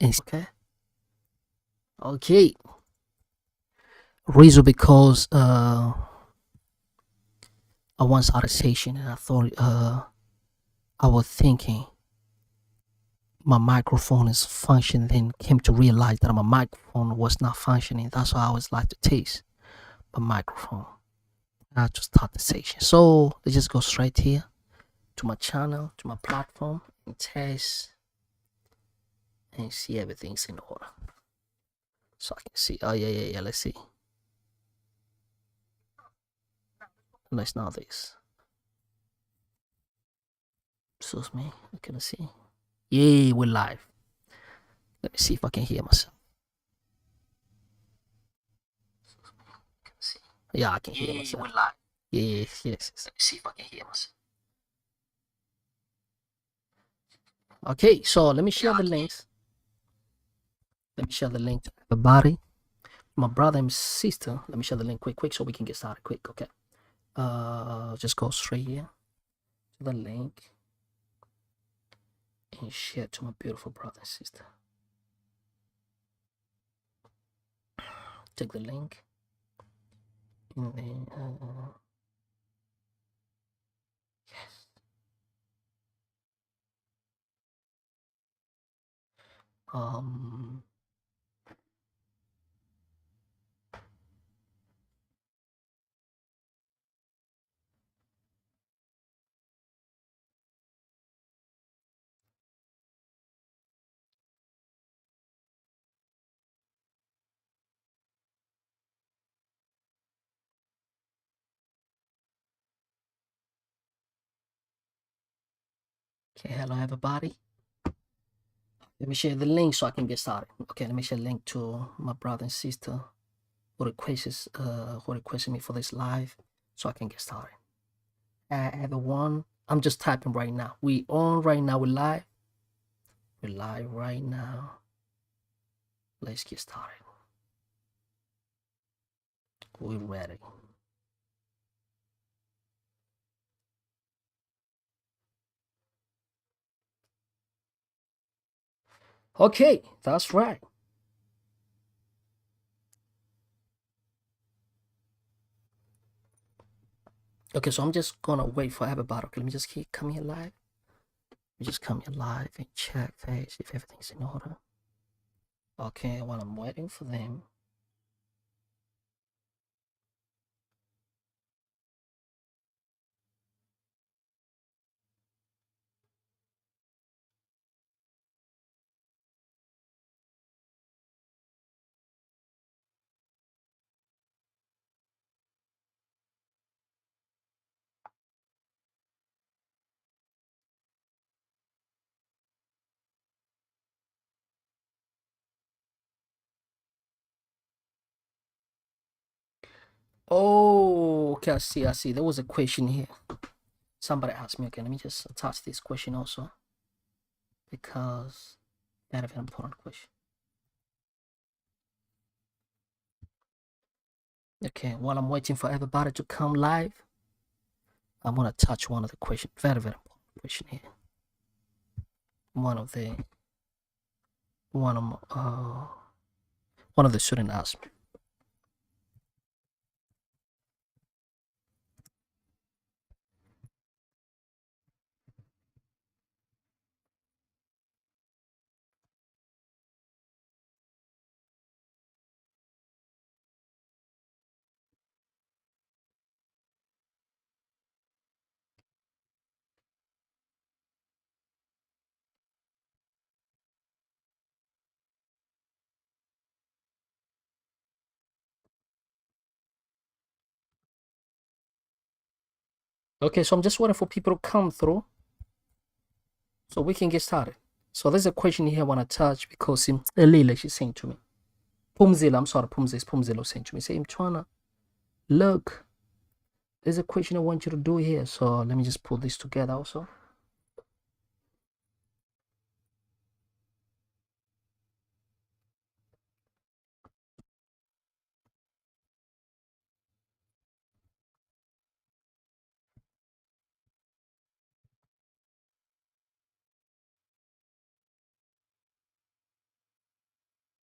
Okay. Okay. Reason because I once had a session and I thought I was thinking my microphone is functioning, then came to realize that my microphone was not functioning. That's why I always like to test my microphone. I just start the session. So let's just go straight here to my channel, to my platform, and test and see everything's in order. So I can see. Oh yeah. Let's see. Let's know this. Excuse me. I can see. Yay, we're live. Let me see if I can hear myself. Yeah, I can hear myself. We're live. Yes. Let me see if I can hear myself. Okay, so let me share the links. Let me share the link to everybody. My brother and sister. Let me share the link quick, so we can get started quick. Okay. Just go straight here to the link and share to my beautiful brother and sister. Take the link and then yes. Okay, hello everybody. Let me share the link so I can get started. Okay, let me share the link to my brother and sister who requested me for this live so I can get started. Everyone, I'm just typing right now. We on right now. We're live. We're live right now. Let's get started. We're ready. Okay, that's right. Okay, so I'm just gonna wait for everybody. Okay, let me just keep coming here live. We just come here live and check face if everything's in order. Okay, while I'm waiting for them. Oh, okay, I see. There was a question here. Somebody asked me. Okay, let me just attach this question also because that is an important question. Okay, while I'm waiting for everybody to come live, I'm gonna touch one of the questions. Very important question here. One of the students asked me. Okay, so I'm just waiting for people to come through so we can get started. So there's a question here I want to touch because Lila, she's saying to me. Pumzila saying to me, say, I'm trying to look. There's a question I want you to do here. So let me just put this together also.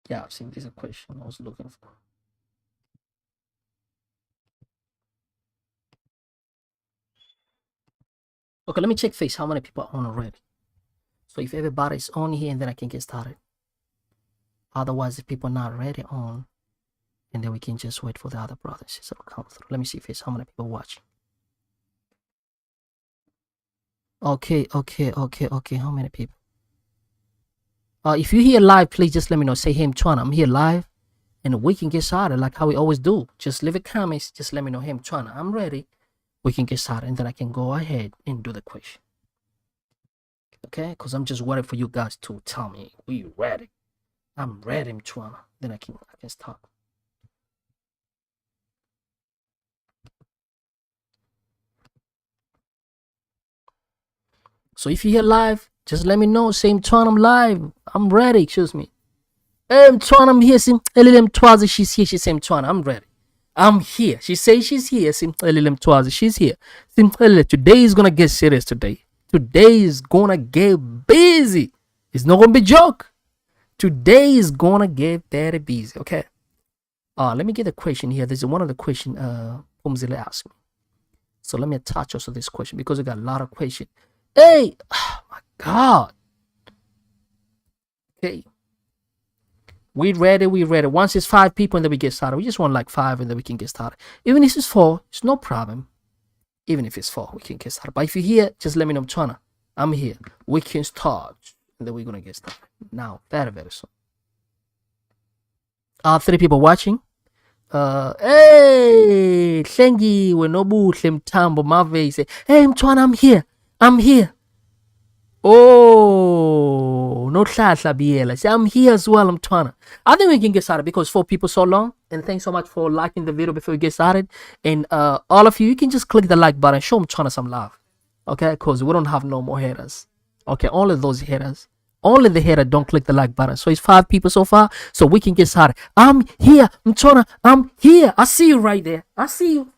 Yeah, I think this is a question I was looking for. Okay, let me check face how many people are on already. So if everybody's on here, and then I can get started. Otherwise, if people are not ready on, and then we can just wait for the other brothers to come through. Let me see face how many people watching. Okay. How many people? If you're here live, please just let me know. Say, hey, Mtwana, I'm here live, and we can get started like how we always do. Just leave a comment. Just let me know, hey, Mtwana, I'm ready. We can get started, and then I can go ahead and do the question. Okay, because I'm just waiting for you guys to tell me we ready. I'm ready, Mtwana. Then I can start. So if you're here live, just let me know. Say, Mtwana, I'm live. I'm ready. Excuse me. Hey, Mtwana, I'm here. Sim, Elilem Twazi, she's here. She said, Mtwana, I'm ready. I'm here. She says she's here. Sim, Elilem Twazi, she's here. Sim, today is gonna get serious today. Today is gonna get busy. It's not gonna be joke. Today is gonna get very busy. Okay. Let me get a question here. There's one of the question Pumzile asked me. So let me attach also this question because I got a lot of questions. Hey, oh my God. Okay. We ready. Once it's 5 people and then we get started. We just want like 5 and then we can get started. Even if it's 4, it's no problem. Even if it's 4, we can get started. But if you're here, just let me know, Mtwana. I'm here. We can start. And then we're going to get started. Now, very, very soon. 3 people watching. Hey, Hlengiwe Nobuhle Mthambo Mave say, hey, Mtwana, I'm here. Oh, no Hlahla Biela. Say, I'm here as well, Mtwana. I think we can get started because 4 people so long. And thanks so much for liking the video before we get started. And all of you can just click the like button. Show Mtwana some love. Okay, because we don't have no more haters. Okay, only those haters. Only the hater don't click the like button. So it's 5 people so far. So we can get started. I'm here. Mtwana, I'm here. I see you right there. I see you.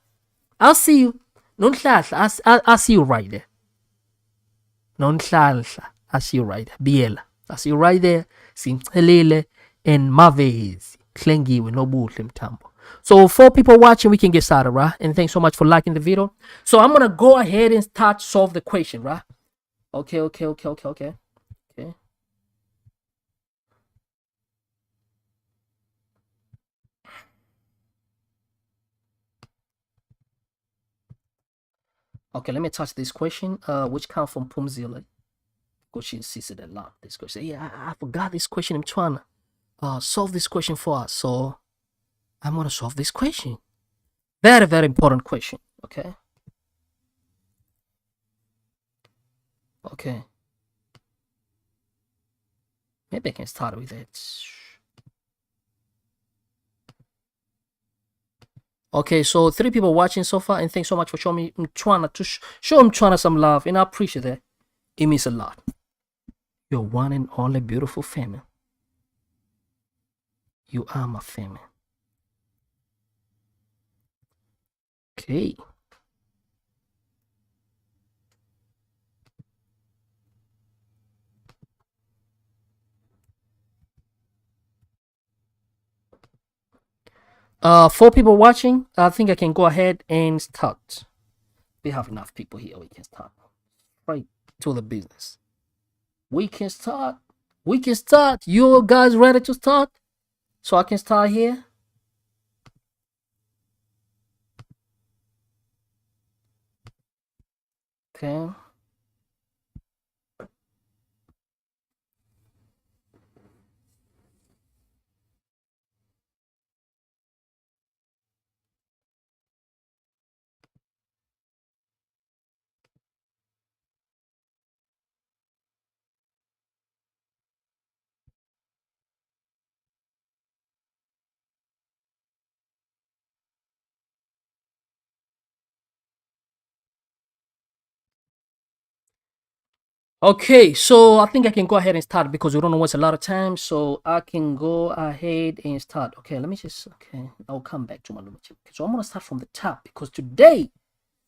I see you. I see you right there. I see you right there. Biela. I see you right there. Simchelele and Mavezi. Hlengiwe Nobuhle Mthambo. So 4 people watching, we can get started, right? And thanks so much for liking the video. So I'm gonna go ahead and start solve the question, right? Okay. Okay, let me touch this question, which comes from Pumzile. Because she insisted a lot. This question. Yeah, I forgot this question. I'm trying to solve this question for us. So I'm gonna solve this question. Very, very important question. Okay. Okay. Maybe I can start with it. Okay, so 3 people watching so far, and thanks so much for showing me. I'm trying to show Mtwana some love, and I appreciate that. It means a lot. You're one and only beautiful family. You are my family. Okay. Four people watching. I think I can go ahead and start. We have enough people here. We can start right to the business. We can start. We can start. You guys ready to start? So I can start here. Okay. Okay, so I think I can go ahead and start because we don't waste a lot of time. So I can go ahead and start. Okay, let me just, okay, I'll come back to my limit. Okay, so I'm going to start from the top because today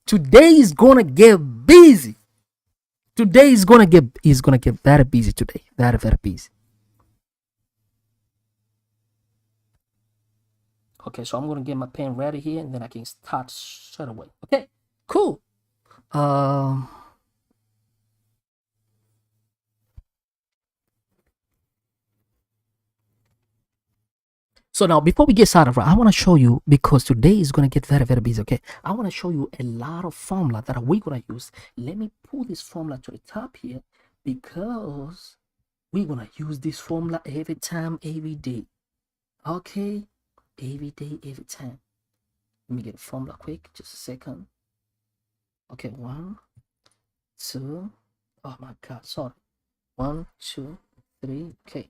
is going to get busy. Today is going to get very busy today. Very, very busy. Okay, so I'm gonna get my pen ready here, and then I can start straight away. Okay, cool. So now, before we get started, right, I want to show you, because today is going to get very, very busy, okay? I want to show you a lot of formula that we're going to use. Let me pull this formula to the top here, because we're going to use this formula every time, every day. Okay? Every day, every time. Let me get a formula quick, just a second. Okay, 1, 2, oh my God, sorry. 1, 2, 3, okay.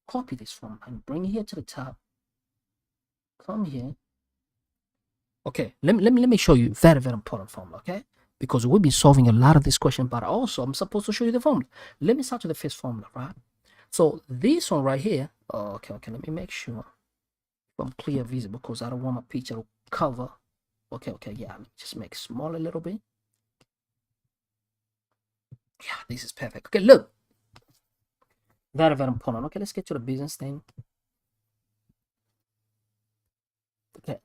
Copy this formula and bring it here to the top. Come here. Okay, let me show you very, very important formula, okay? Because we'll be solving a lot of this question, but also I'm supposed to show you the formula. Let me start with the first formula, right? So this one right here, okay, let me make sure I'm clear visible, because I don't want my picture to cover. Okay, yeah, let me just make it small a little bit. Yeah, this is perfect. Okay, look. Very, very important. Okay, let's get to the business thing. Okay.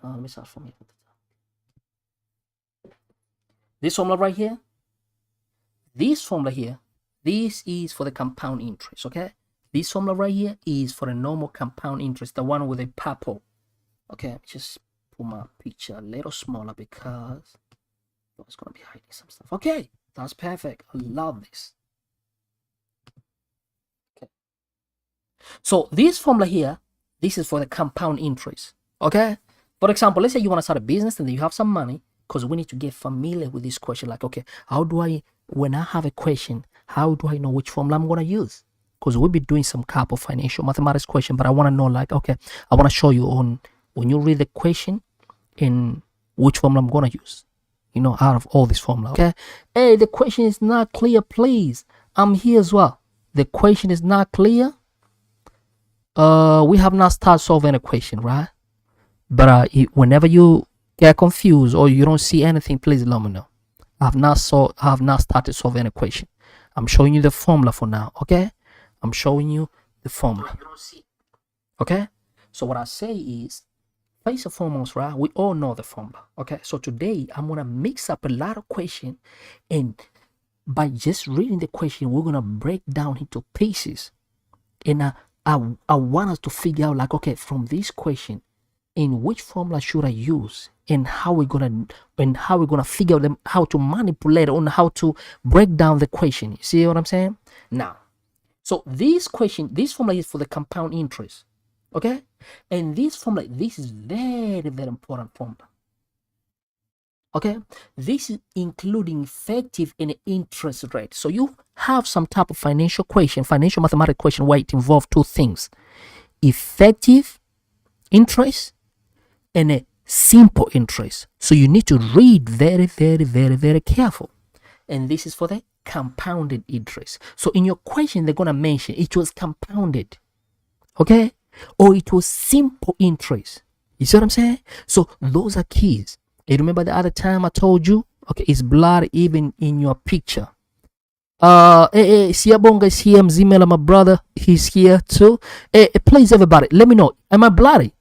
Let me start from here. This formula right here, this is for the compound interest, okay? This formula right here is for the normal compound interest, the one with a purple. Okay, just put my picture a little smaller, because I was going to be hiding some stuff. Okay, that's perfect. I love this. Okay. So this formula here, this is for the compound interest, okay? For example, let's say you want to start a business and you have some money, because we need to get familiar with this question. Like, okay, when I have a question, how do I know which formula I'm going to use? Because we'll be doing some type of financial mathematics question, but I want to know, like, okay, I want to show you on when you read the question in which formula I'm going to use, out of all this formula. Okay. Hey, the question is not clear, please. I'm here as well. The question is not clear. We have not started solving a question, right? But whenever you get confused or you don't see anything, please let me know. I have not started solving an equation. I'm showing you the formula for now, okay? I'm showing you the formula. Okay? So what I say is, first and foremost, right? We all know the formula, okay? So today I'm gonna mix up a lot of questions, and by just reading the question, we're gonna break down into pieces. And I want us to figure out, like, okay, from this question, in which formula should I use, and how we're gonna figure them, how to manipulate on how to break down the question. You see what I'm saying? Now, so this formula is for the compound interest, okay? And this formula, this is very, very important formula. Okay, this is including effective and interest rate. So you have some type of financial mathematical question, where it involves two things: effective interest and a simple interest. So you need to read very, very, very, very careful. And this is for the compounded interest. So in your question, they're gonna mention it was compounded, okay, or it was simple interest. You see what I'm saying? So those are keys. You remember the other time I told you, okay, it's blurry even in your picture. Siabonga is here. Mzimela, my brother, he's here too. Please, everybody, let me know, am I blurry?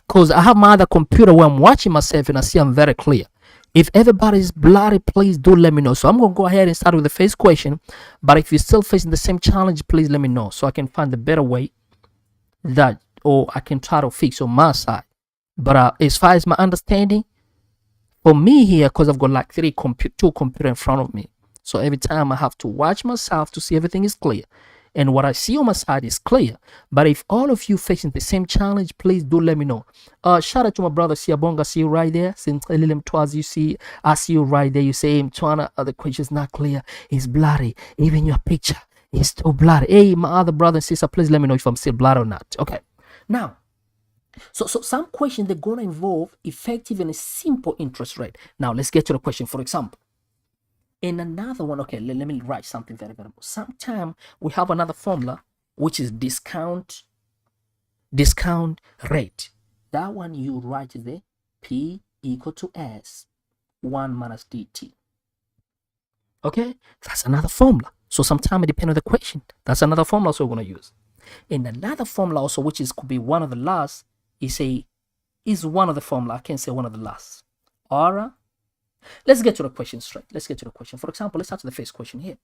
Because I have my other computer where I'm watching myself and I see I'm very clear. If everybody is blurry, please do let me know. So I'm going to go ahead and start with the first question. But if you're still facing the same challenge, please let me know, so I can find a better way or I can try to fix on my side. But as far as my understanding, for me here, because I've got like two computers in front of me, so every time I have to watch myself to see everything is clear. And what I see on my side is clear. But if all of you facing the same challenge, please do let me know. Shout out to my brother Siabonga. See you right there. You see, I see you right there. You say, Mtwana, the question is not clear. It's blurry. Even your picture is too blurry. Hey, my other brother and sister, please let me know if I'm still blurry or not. Okay. Now, so some questions, they're going to involve effective and a simple interest rate. Now, let's get to the question. For example, in another one, okay, let me write something very, very important. Sometimes we have another formula, which is discount rate. That one you write the P equal to S 1 minus dt. Okay, that's another formula. So sometimes it depends on the question. That's another formula, so we're going to use. And another formula also, which is could be one of the last, is one of the formula. I can say one of the last. Or let's get to the question straight. Let's get to the question. For example, let's start with the first question here.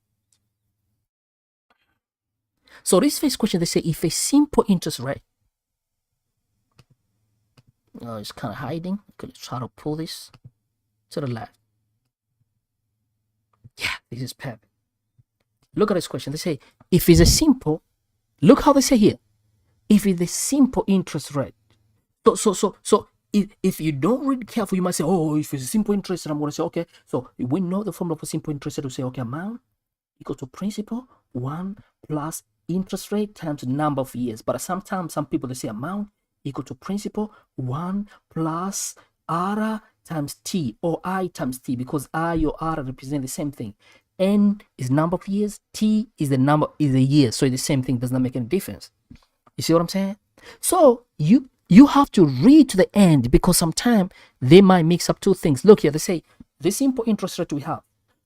So this first question, they say if a simple interest rate, it's kind of hiding. Okay, let's try to pull this to the left. Yeah, this is perfect. Look at this question. They say if it's a simple, look how they say here, if it's a simple interest rate. So if you don't read careful, you might say, oh, if it's a simple interest rate, I'm going to say, okay. So we know the formula for simple interest rate to say, okay, amount equal to principal 1 plus interest rate times the number of years. But sometimes some people, they say amount equal to principal 1 plus R times T, or I times T, because I or R represent the same thing. N is number of years, T is the number, is the year. So it's the same thing, does not make any difference. You see what I'm saying? So you have to read to the end, because sometimes they might mix up two things. Look here, they say the simple interest rate we have.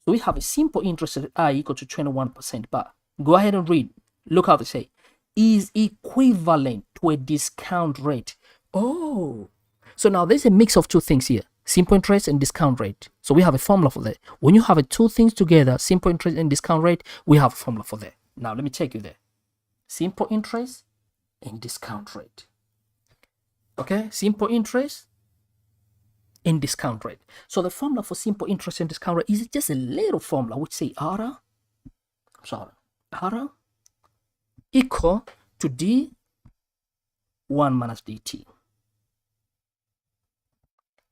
So we have a simple interest rate I equal to 21%. But go ahead and read. Look how they say is equivalent to a discount rate. Oh, so now there's a mix of two things here: simple interest and discount rate. So we have a formula for that. When you have two things together, simple interest and discount rate, we have a formula for that. Now let me take you there. Simple interest and discount rate. Okay, simple interest and discount rate. So the formula for simple interest and discount rate is just a little formula which say R equal to D1 minus dt.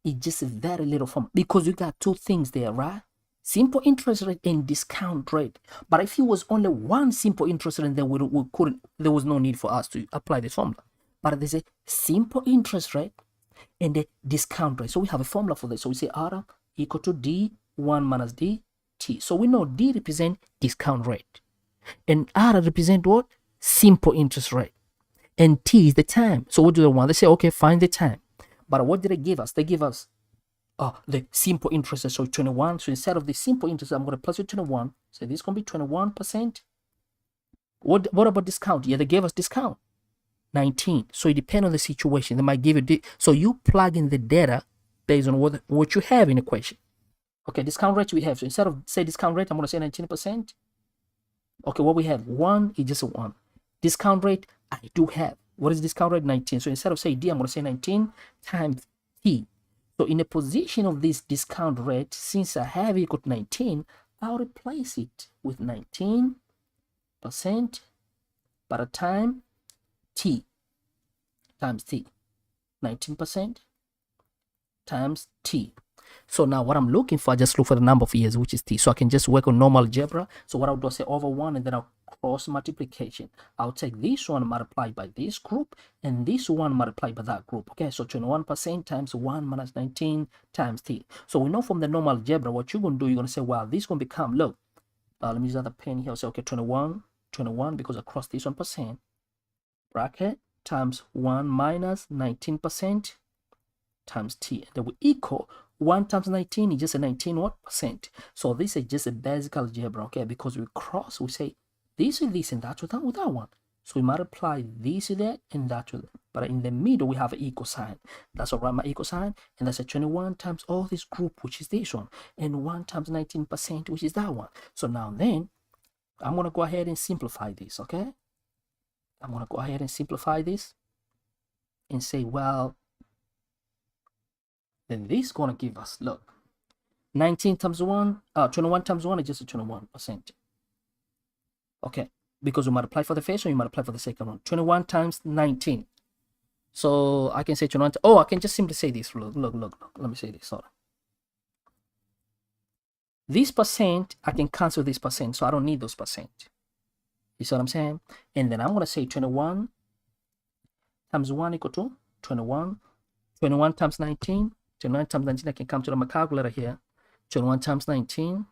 It's just a very little formula because you got two things there, right? Simple interest rate and discount rate. But if it was only one simple interest rate, then there was no need for us to apply this formula. But there's a simple interest rate and a discount rate. So we have a formula for this. So we say R equal to D1 minus dt. So we know D represent discount rate and R represent what? Simple interest rate. And T is the time. So what do they want? They say, okay, find the time. But what did they give us? They give us the simple interest rate, so 21. So instead of the simple interest, I'm going to plus it 21. So this is going to be 21%. What about discount? Yeah, they gave us discount 19. So it depends on the situation. They might give you so you plug in the data based on what you have in the equation. Okay, discount rate we have. So instead of say discount rate, I'm going to say 19%. Okay, what we have 1 is just a 1. Discount rate I do have. What is discount rate? 19. So instead of say D, I'm going to say 19 times T. So in the position of this discount rate, since I have equal to 19, I'll replace it with 19% by the time T times T. 19% times T. So now what I'm looking for, I just look for the number of years, which is T. So I can just work on normal algebra. So what I'll do, I say over 1, and then I'll cross multiplication. I'll take this one multiplied by this group and this one multiplied by that group. Okay, so 21% times 1 minus 19 times T. So we know from the normal algebra, what you're going to do, you're going to say, well, this is going to become, look, let me use another pen here. I'll say, okay, 21, because I cross this 1%, bracket, times 1 minus 19% times T. And then we equal 1 times 19 is just a 19 what percent. So this is just a basic algebra, okay? Because we cross, we say this with this and that with that one. So we multiply this with that and that with that. But in the middle, we have an equal sign. That's all right, my equal sign. And that's a 21 times all this group, which is this one. And 1 times 19%, which is that one. So now then, I'm going to go ahead and simplify this, okay? I'm going to go ahead and simplify this and say, well, then this is going to give us, look, 19 times 1, 21 times 1 is just a 21%. Okay, because we multiply for the first one, you multiply for the second one. 21 times 19. So I can say 21. Oh, I can just simply say this. Look. Let me say this. Sorry. This percent, I can cancel this percent, so I don't need those percent. You see what I'm saying? And then I'm going to say 21 times 1 equal to 21. 21 times 19. 21 times 19, I can come to my calculator here. 21 times 19.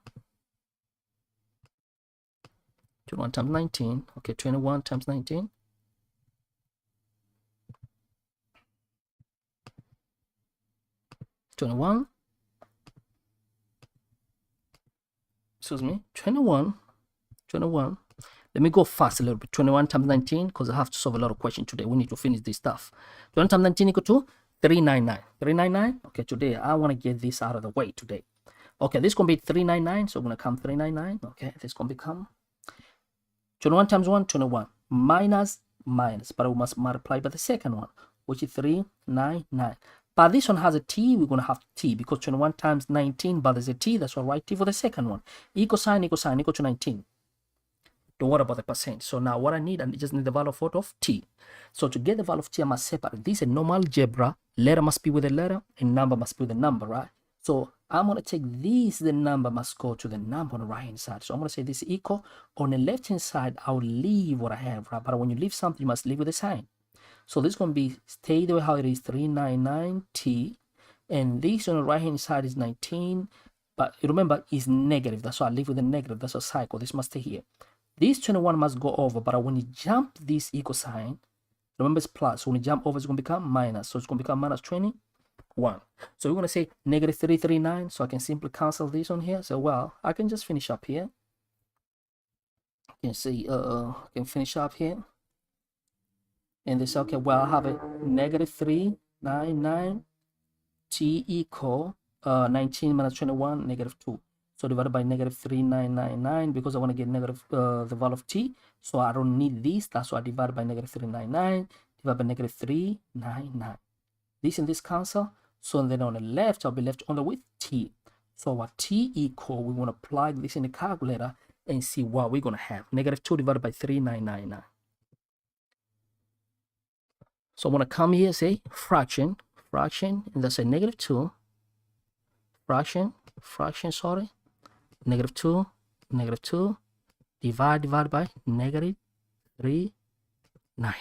21 times 19. Okay, 21 times 19. Excuse me, 21 Let me go fast a little bit. 21 times 19, because I have to solve a lot of questions today. We need to finish this stuff. 21 times 19 equal to 399. 399? Okay, today I want to get this out of the way today. Okay, this is going to be 399, so we're going to come 399. Okay, this is going to become 21 times 1, 21. Minus, but we must multiply by the second one, which is 399. But this one has a t, we're going to have t, because 21 times 19, but there's a t, that's why I write t for the second one. Equal sign equal to 19. Don't worry about the percent. So now what I just need the value of t. So to get the value of t, I must separate. This is a normal algebra. Letter must be with a letter, and number must be with a number, right? So I'm going to take this, the number must go to the number on the right hand side. So I'm going to say this is equal. On the left hand side, I'll leave what I have, right? But when you leave something, you must leave with a sign. So this is going to be, stay the way how it is, 399t. And this on the right hand side is 19. But remember, it's negative. That's why I leave with a negative. That's a cycle. This must stay here. This 21 must go over. But when you jump this equal sign, remember it's plus. So when you jump over, it's going to become minus. So it's going to become minus 21. So we're going to say negative 339. So I can simply cancel this on here. So, well, I can just finish up here. You can see, I can finish up here. And this, okay, well, I have a negative 399 t equal 19 minus 21, negative 2. So divided by negative 3999, because I want to get negative the value of t. So I don't need this. That's why I divide by negative 399, divided by negative 399. This and this cancel. So then on the left, I'll be left only with t. So what t equal, we want to plug this in the calculator and see what we're going to have. Negative 2 divided by 3999. So I'm going to come here and say fraction, and that's a negative 2, fraction, sorry, negative 2, divide by negative 399.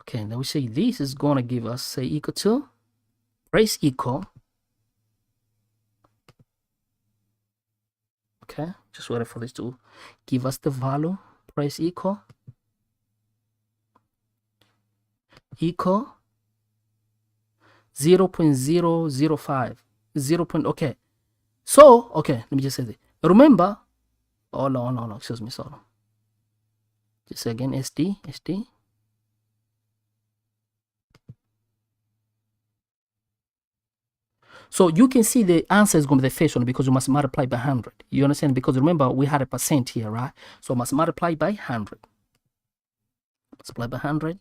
Okay, and then we say this is going to give us, say, equal to, brace equal. Okay, just waiting for this to give us the value, brace equal 0.005. Okay. So, okay, let me just say this. Remember, oh no, excuse me, sorry. Just again, SD. So you can see the answer is going to be the first one because you must multiply by 100. You understand? Because remember, we had a percent here, right? So must multiply by 100. Multiply by 100.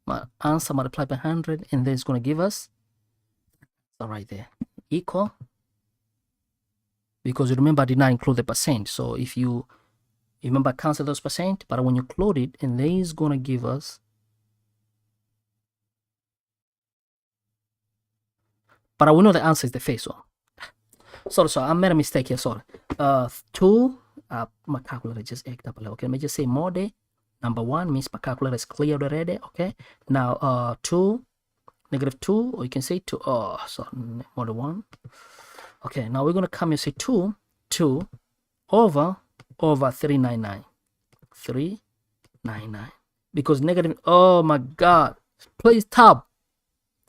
My answer multiplied by 100, and then it's going to give us, so right there, equal, because you remember I did not include the percent. So if you remember, cancel those percent, but when you include it, and then it's going to give us, but we know the answer is the first one. Sorry, I made a mistake here, sorry. 2, my calculator just egged up a little. Okay, let me just say mode. Number 1 means my calculator is clear already. Okay. Now, 2, negative 2, or you can say 2. Oh, so more than 1. Okay. Now we're going to come and say 2 over 399. 399. Because negative, oh my God. Please tab.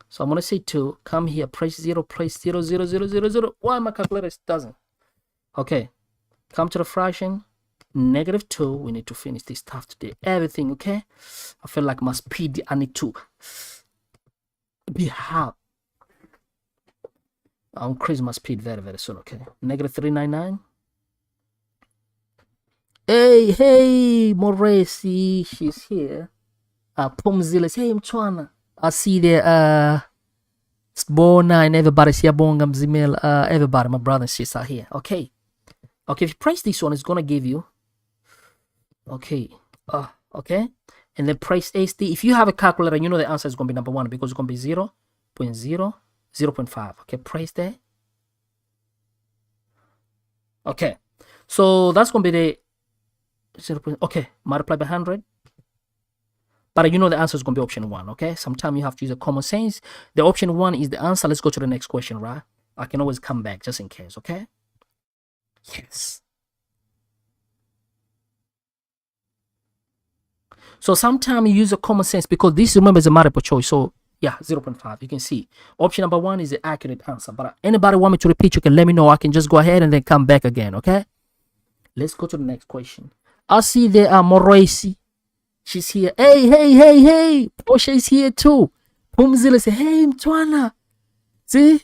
So I'm going to say 2. Come here. Press 0. Press 0, 0, 0, 0, 0. Why my calculator doesn't? Okay. Come to the fraction. Negative 2. We need to finish this stuff today. Everything, okay? I feel like my speed, I need to be hard. I'll increase my speed very, very soon, okay? Negative 399. Hey, Moresi, she's here. Pumzilla, hey, Mchwana. I see there, Sbona and everybody, Siabonga, Mzimel, everybody, my brother and sisters are here, okay? Okay, if you press this one, it's gonna give you, okay, okay, and then press SD. If you have a calculator, you know the answer is gonna be number 1 because it's gonna be 0.5. Okay, press that. Okay, so that's gonna be the 0. Okay, multiply by 100. But you know the answer is gonna be option 1. Okay, sometimes you have to use a common sense. The option 1 is the answer. Let's go to the next question, right? I can always come back just in case. Okay. Yes. So sometimes you use a common sense because this, remember, is a multiple choice. So yeah, 0.5. You can see option number 1 is the accurate answer. But anybody want me to repeat, you can let me know. I can just go ahead and then come back again. Okay. Let's go to the next question. I see there are Moraisi. She's here. Hey. Portia is here too. Pumzilla say, hey, Mtwana. See?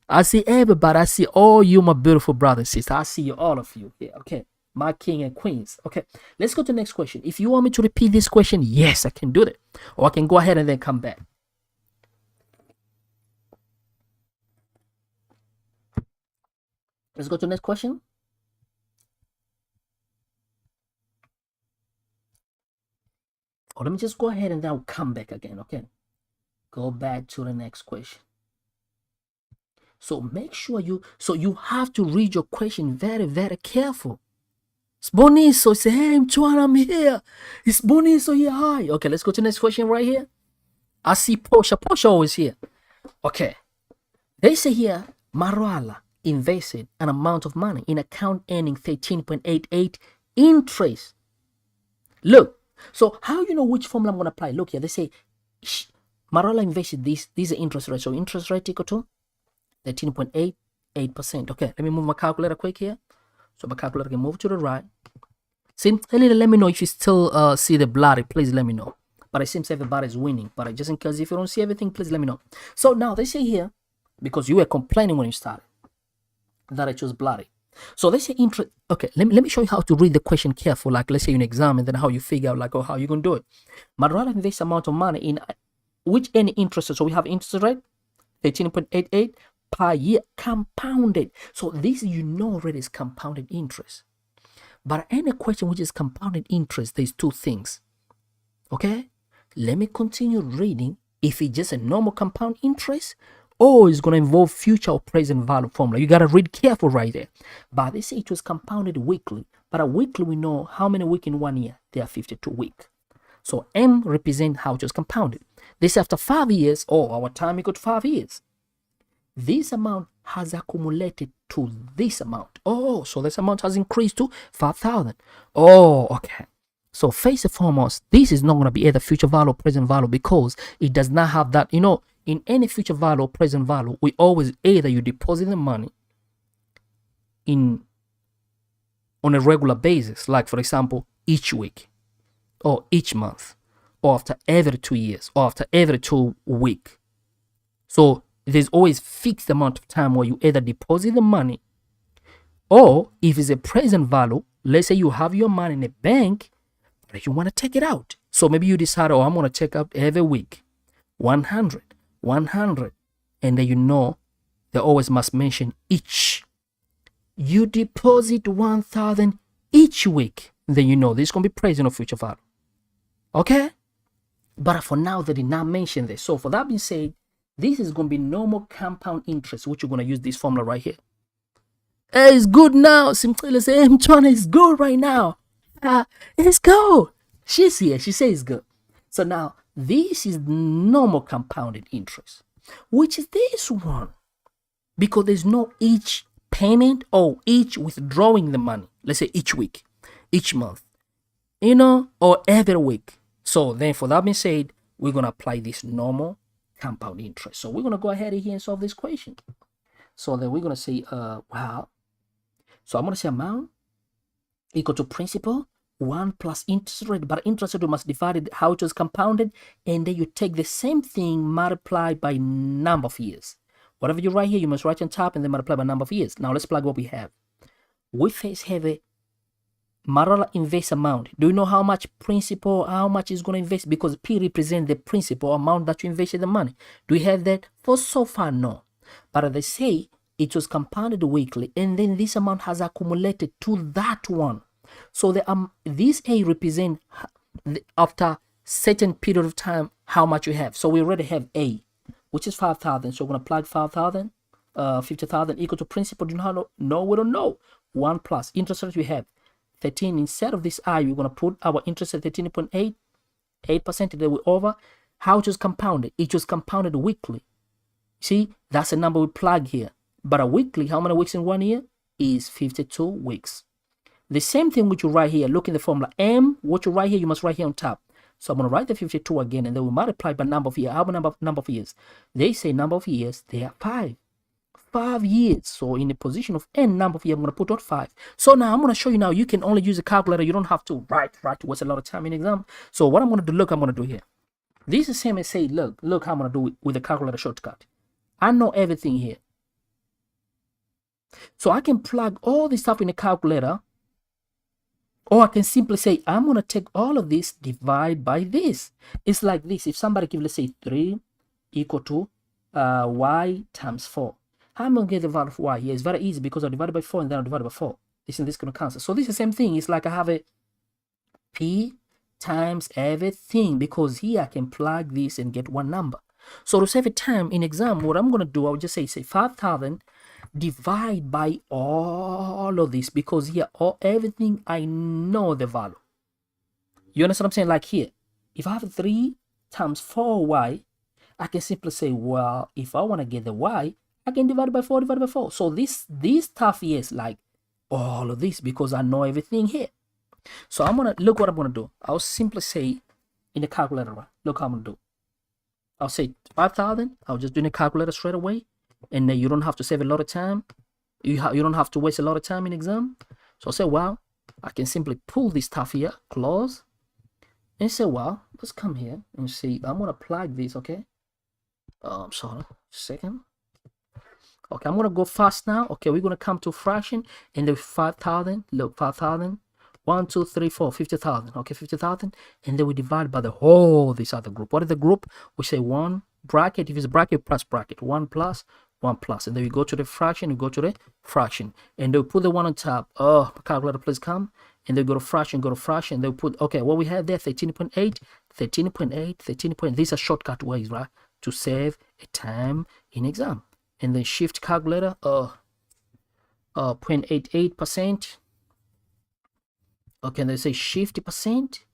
I see everybody. I see all you, my beautiful brothers and sisters. I see you, all of you here. Okay. My king and queens. Okay. Let's go to the next question. If you want me to repeat this question, yes, I can do that. Or I can go ahead and then come back. Let's go to the next question. Or let me just go ahead and then I'll come back again. Okay. Go back to the next question. So make sure you have to read your question very, very careful. It's Boniso. Say, hey, Mtwana, I'm here. It's Boniso here. Hi. Okay, let's go to the next question right here. I see Portia. Portia always here. Okay. They say here, Marwala invested an amount of money in account earning 13.88 interest. Look. So how you know which formula I'm going to apply? Look here. They say, Marwala invested these are interest rates. So interest rate equal to 13.88%. Okay, let me move my calculator quick here. So my calculator can move to the right. See, let me know if you still see the bloody. Please let me know. But it seems everybody's winning. But just in case if you don't see everything, please let me know. So now they say here, because you were complaining when you started, that I chose bloody. So they say interest. Okay, let me show you how to read the question careful. Like let's say in an exam, and then how you figure out like, oh, how you gonna do it. Marwala invests amount of money in which any interest. So we have interest rate 13.88 per year compounded. So this you know already is compounded interest. But any question which is compounded interest, there's two things. Okay, let me continue reading. If it's just a normal compound interest, or it's going to involve future or present value formula. You got to read careful right there. But they say it was compounded weekly. But a weekly, we know how many weeks in 1 year? There are 52 weeks. So M represents how it was compounded. This after 5 years, our time equal to 5 years. This amount has accumulated to this amount. Oh, so this amount has increased to 5,000. Oh, okay. So first and foremost, this is not going to be either future value or present value because it does not have that, in any future value or present value, we always either you deposit the money on a regular basis, like for example, each week or each month or after every 2 years or after every 2 weeks. So there's always fixed amount of time where you either deposit the money or if it's a present value, let's say you have your money in a bank, but you want to take it out. So maybe you decide, I'm going to take out every week 100. And then they always must mention each. You deposit 1,000 each week. Then this is going to be present or future value. Okay? But for now, they did not mention this. So for that being said, this is going to be normal compound interest, which you're going to use this formula right here. Hey, it's good now. Simtila say, Mtwana is good right now. It's good. She's here. She says it's good. So now, this is normal compounded interest, which is this one. Because there's no each payment or each withdrawing the money. Let's say each week, each month, or every week. So then for that being said, we're going to apply this normal compound interest. So we're going to go ahead here and solve this equation. So then we're going to say, wow. So I'm going to say amount equal to principal 1 plus interest rate, but interest rate we must divide it how it was compounded, and then you take the same thing multiplied by number of years. Whatever you write here, you must write on top and then multiply by number of years. Now let's plug what we have. We first have a Marwala invest amount. Do you know how much principal, how much is going to invest? Because P represents the principal amount that you invested the money. Do we have that? For so far, no. But they say it was compounded weekly, and then this amount has accumulated to that one. So this A represent after certain period of time how much you have. So we already have A, which is 5,000. So we're going to plug 5,000, 50,000 equal to principal. Do you know how? No, we don't know. 1 plus interest rate we have 13. Instead of this I, we're going to put our interest at 13.8, 8%. Then we over. How it was compounded? It was compounded weekly. See, that's the number we plug here. But a weekly, how many weeks in 1 year? Is 52 weeks. The same thing which you write here, look in the formula. M, what you write here, you must write here on top. So I'm going to write the 52 again, and then we multiply by number of years. How many number of years? They say number of years, they are 5. 5 years. So in the position of n number of years, I'm going to put out 5. So now I'm going to show you now, you can only use a calculator. You don't have to write waste a lot of time in exam. So what I'm going to do, look, I'm going to do here. This is same as say, look how I'm going to do it with the calculator shortcut. I know everything here. So I can plug all this stuff in the calculator, or I can simply say, I'm going to take all of this, divide by this. It's like this. If somebody give, let's say 3 equal to y times 4. How am I going to get the value of y? Yeah, it's very easy because I divided by 4 and then I divide by 4. This and this is going to cancel. So this is the same thing. It's like I have a p times everything, because here I can plug this and get one number. So to save a time in exam, what I'm going to do, I'll just say 5,000 divide by all of this, because here everything I know the value. You understand what I'm saying? Like here, if I have 3 times 4y, I can simply say, well, if I want to get the y, I can divide by 4 divided by 4. So this stuff here is like all of this, because I know everything here. So I'm gonna look what I'm gonna do. I'll simply say in the calculator, look how I'm gonna do. I'll say 5,000. I'll just do in the calculator straight away, and then you don't have to save a lot of time. You don't have to waste a lot of time in exam. So I'll say, well, I can simply pull this stuff here, close, and say, well, let's come here and see. I'm gonna plug this, okay? I'm sorry, second. Okay, I'm gonna go fast now. Okay, we're gonna come to fraction, and the 5,000. Look, 5,000. 1, 2, 3, 4, 50,000. Okay, 50,000, and then we divide by the whole this other group. What is the group? We say 1 bracket. If it's bracket plus bracket, 1 plus 1 plus, and then we go to the fraction. We go to the fraction, and then we put the 1 on top. Oh, calculator, please come. And then go to fraction. And then we put, okay, what we have there, 13.8, 13.8, 13. These are shortcut ways, right, to save a time in exam. And then shift calculator. 0.88%. Okay, and they say shift percent,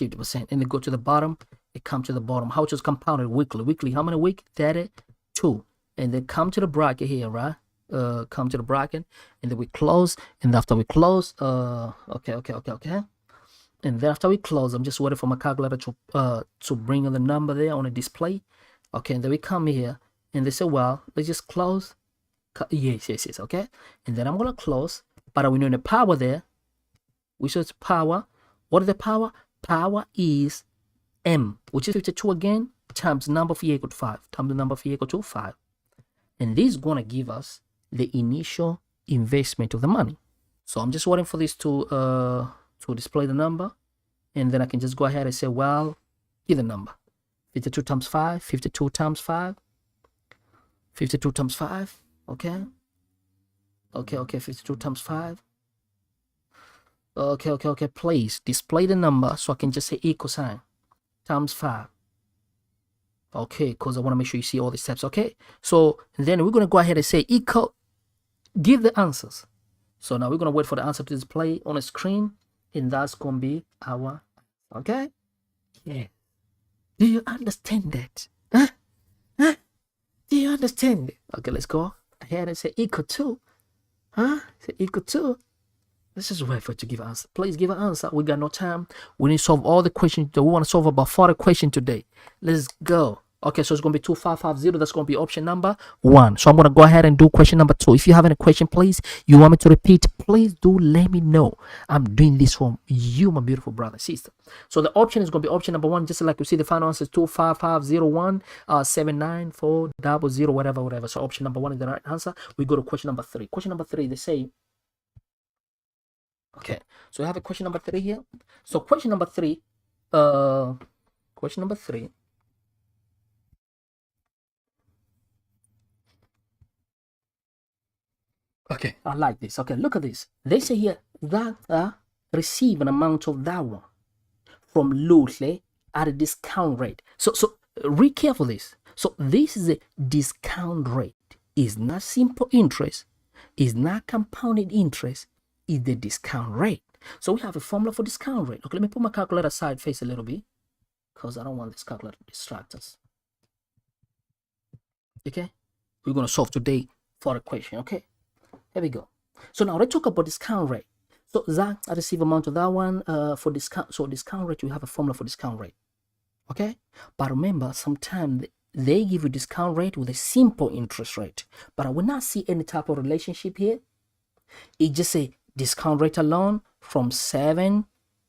and then go to the bottom. It comes to the bottom. How it is compounded weekly. How many week? 32. And then come to the bracket here, right? Come to the bracket, and then we close. And after we close, okay. And then after we close, I'm just waiting for my calculator to bring the number there on the display. Okay, and then we come here, and they say, well, let's just close. Yes. Okay, and then I'm gonna close. But we know the power there. We saw power. What is the power? Power is m, which is 52 again, times number of year equal to 5, times the number of year equal to 5. And this is going to give us the initial investment of the money. So I'm just waiting for this to display the number. And then I can just go ahead and say, well, give the number. 52 times 5, 52 times 5, 52 times 5, okay, 52 times 5. Okay, please display the number so I can just say equal sign times 5. Okay, because I want to make sure you see all the steps. Okay, so then we're going to go ahead and say equal, give the answers. So now we're going to wait for the answer to display on the screen, and that's going to be our, okay? Yeah. Do you understand that? Huh? Do you understand it? Okay, let's go ahead and say equal to. Say equal to. Let's just wait for it to give an answer. Please give an answer. We got no time. We need to solve all the questions. We want to solve about 40 questions today. Let's go. Okay, so it's going to be 2550. That's going to be option number 1. So I'm going to go ahead and do question number 2. If you have any question, please, you want me to repeat, please do let me know. I'm doing this for you, my beautiful brother, sister. So the option is going to be option number 1. Just like you see, the final answer is 25501 79400, whatever. So option number 1 is the right answer. We go to question number 3. Question number 3, they say, okay, so we have a question number 3 here. So question number 3, okay, I like this. Okay, look at this. They say here that receive an amount of that one from Loosely at a discount rate. So read careful this. So this is a discount rate. It's not simple interest. It's not compounded interest. Is the discount rate. So we have a formula for discount rate. Okay, let me put my calculator side face a little bit, because I don't want this calculator to distract us. Okay, we're going to solve today for a question. Okay, here we go. So now let's talk about discount rate. So that I receive amount of that one for discount. So discount rate, you have a formula for discount rate. Okay, but remember, sometimes they give you discount rate with a simple interest rate. But I will not see any type of relationship here. It just say discount rate alone from 7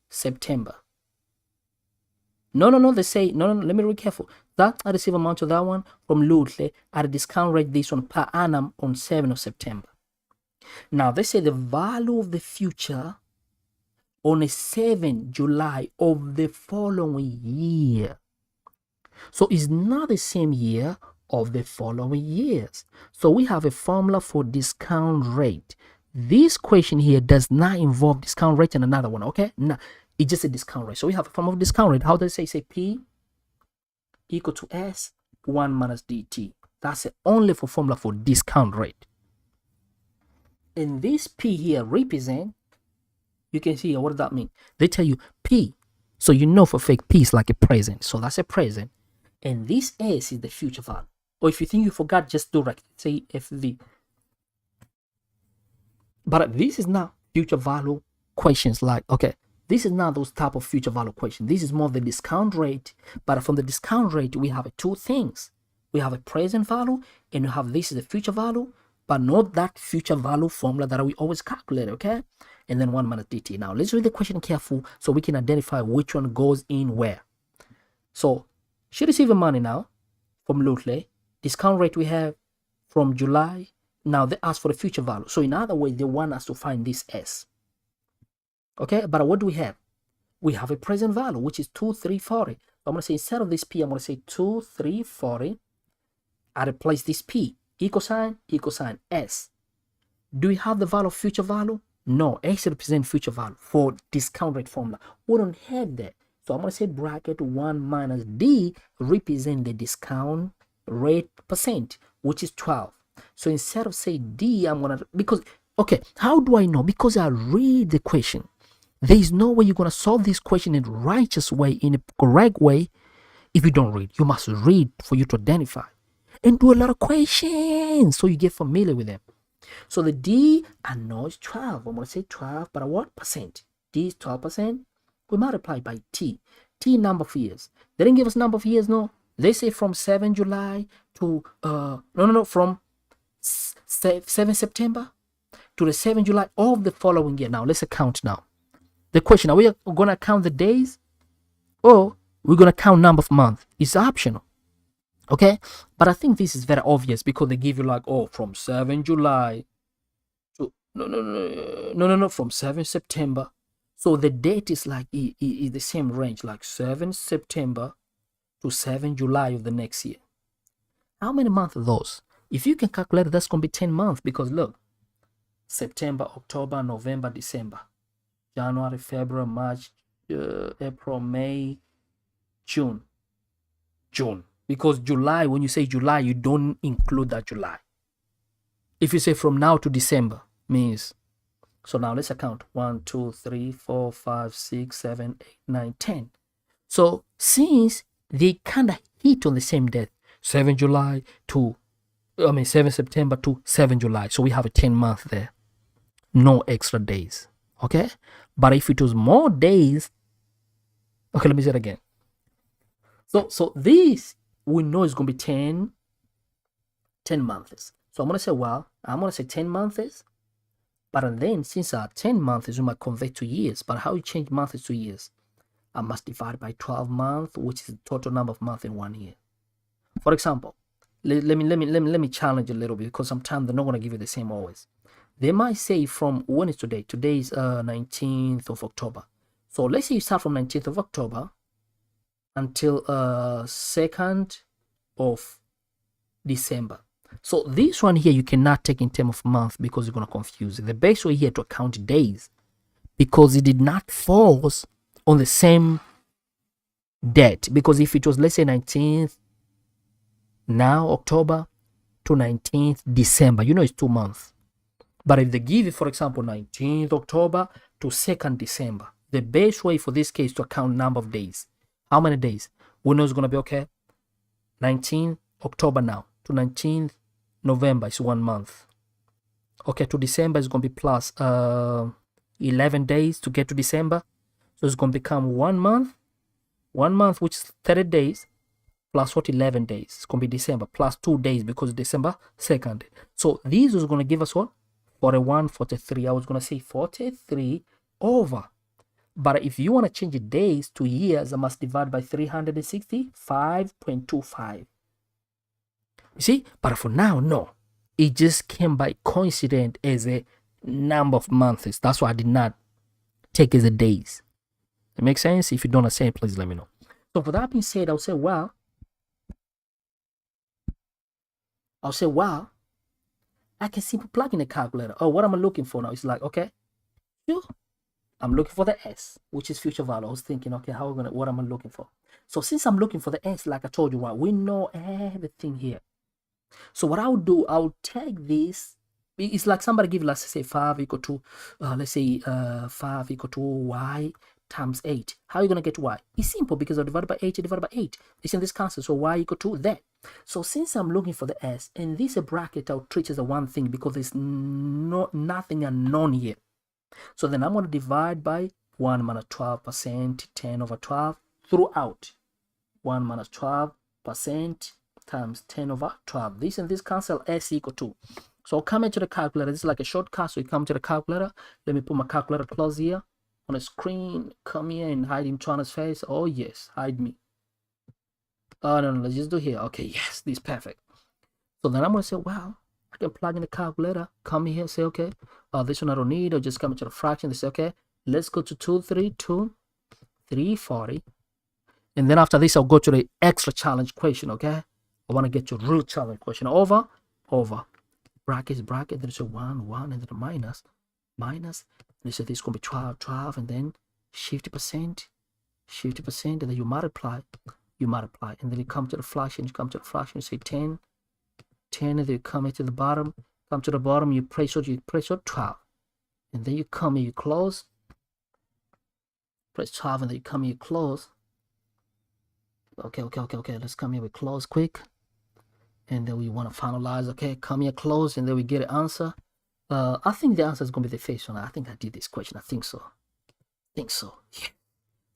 September. No, they say, no, let me be careful. That I receive amount of that one from Lutle at a discount rate this one per annum on 7 of September. Now, they say the value of the future on a 7 July of the following year. So it's not the same year of the following years. So we have a formula for discount rate. This question here does not involve discount rate and another one, okay? No, it's just a discount rate. So we have a formula of discount rate. How does it say? P equal to S 1 minus dt. That's the only for formula for discount rate. And this P here represent, you can see what does that mean? They tell you P. So you know for fake P is like a present. So that's a present. And this S is the future value. Or if you think you forgot, just do right. Say FV. But this is not future value questions like, okay, this is not those type of future value questions. This is more the discount rate. But from the discount rate, we have two things. We have a present value and we have this is the future value, but not that future value formula that we always calculate, okay? And then 1 minus dt. Now, let's read the question careful so we can identify which one goes in where. So, she received money now from Lutle. Discount rate we have from July. Now, they ask for the future value. So, in other words, they want us to find this S. Okay, but what do we have? We have a present value, which is 2340. So I'm going to say instead of this P, I'm going to say 2340. I replace this P, equal sign, S. Do we have the value of future value? No, S represents future value for discount rate formula. We don't have that. So I'm going to say bracket 1 minus D represent the discount rate percent, which is 12. So instead of say D, I'm going to, because, okay, how do I know? Because I read the question. There is no way you're going to solve this question in a righteous way, in a correct way, if you don't read. You must read for you to identify. And do a lot of questions so you get familiar with them. So the D, I know it's 12. I'm going to say 12, but at what percent? D is 12%. We multiply by T. T number of years. They didn't give us number of years, no. They say from 7 July to, from 7 September to the 7 July of the following year. Now, let's count now. The question, are we going to count the days or we're going to count number of months? It's optional. Okay? But I think this is very obvious because they give you like, oh, from 7 July to, from 7 September. So the date is like, is the same range, like 7 September to 7 July of the next year. How many months are those? If you can calculate it, that's going to be 10 months because look, September, October, November, December. January, February, March, April, May, June. Because July, when you say July, you don't include that July. If you say from now to December, means, so now let's count 1, 2, 3, 4, 5, 6, 7, 8, 9, 10. So since they kind of hit on the same date, 7 September to 7 July. So we have a 10 month there. No extra days. Okay, but if it was more days, okay, let me say it again. So this we know is going to be 10 months. So I'm going to say, well, I'm going to say 10 months, but then since 10 months, we might convert to years. But how you change months to years? I must divide by 12 months, which is the total number of months in 1 year. For example, let me challenge a little bit because sometimes they're not going to give you the same always. They might say from, when is today? Today is 19th of October. So let's say you start from 19th of October until 2nd of December. So this one here, you cannot take in terms of month because you're going to confuse it. The best way here to count days because it did not fall on the same date. Because if it was, let's say 19th, now October to 19th December, you know it's 2 months. But if they give you, for example, 19th October to 2nd December, the best way for this case to count number of days. How many days? We know it's going to be okay. 19th October now to 19th November is 1 month. Okay, to December is going to be plus 11 days to get to December. So it's going to become 1 month. 1 month, which is 30 days. plus what, 11 days. It's going to be December plus 2 days because December 2nd. So this is going to give us what? 41, 43. I was going to say 43 over. But if you want to change the days to years, I must divide by 365.25. You see? But for now, no. It just came by coincidence as a number of months. That's why I did not take as a days. It makes sense? If you don't understand, please let me know. So for that being said, I'll say, well, I can simply plug in a calculator. Oh, what am I looking for now? It's like, okay, sure. I'm looking for the S, which is future value. I was thinking, okay, what am I looking for? So since I'm looking for the S, like I told you, we know everything here. So what I'll do, I'll take this. It's like somebody give, let's say 5 equal to, 5 equal to y times 8. How are you going to get y? It's simple because I divided by 8, divided by 8. It's in this constant, so y equal to that. So since I'm looking for the S, and this bracket I'll treat as a one thing because there's nothing unknown here. So then I'm going to divide by 1 minus 12%, 10 over 12 throughout. 1 minus 12% times 10 over 12. This and this cancel, S equal to. So I'll come into the calculator. This is like a shortcut. So you come to the calculator. Let me put my calculator close here on the screen. Come here and hide him Chana's face. Oh, yes. Hide me. Oh, no. Let's just do here. Okay. Yes. This is perfect. So then I'm going to say, wow, I can plug in the calculator. Come here. Say, okay. This one I don't need. I'll just come into the fraction. They say, okay. Let's go to 232, 340. And then after this, I'll go to the extra challenge question. Okay. I want to get to a real challenge question. Over. Bracket, then it's a 1, and then a minus. And they say this is going to be 12, and then 50%, and then you multiply. And then you come to the fraction, you say 10, and then you come into the bottom. Come to the bottom, you press out 12. And then you come here, you close. Press 12, and then you come here, you close. Okay. Let's come here, we close quick. And then we want to finalize. Okay, come here, close, and then we get an answer. I think the answer is going to be the first one. I think I did this question. I think so. Yeah.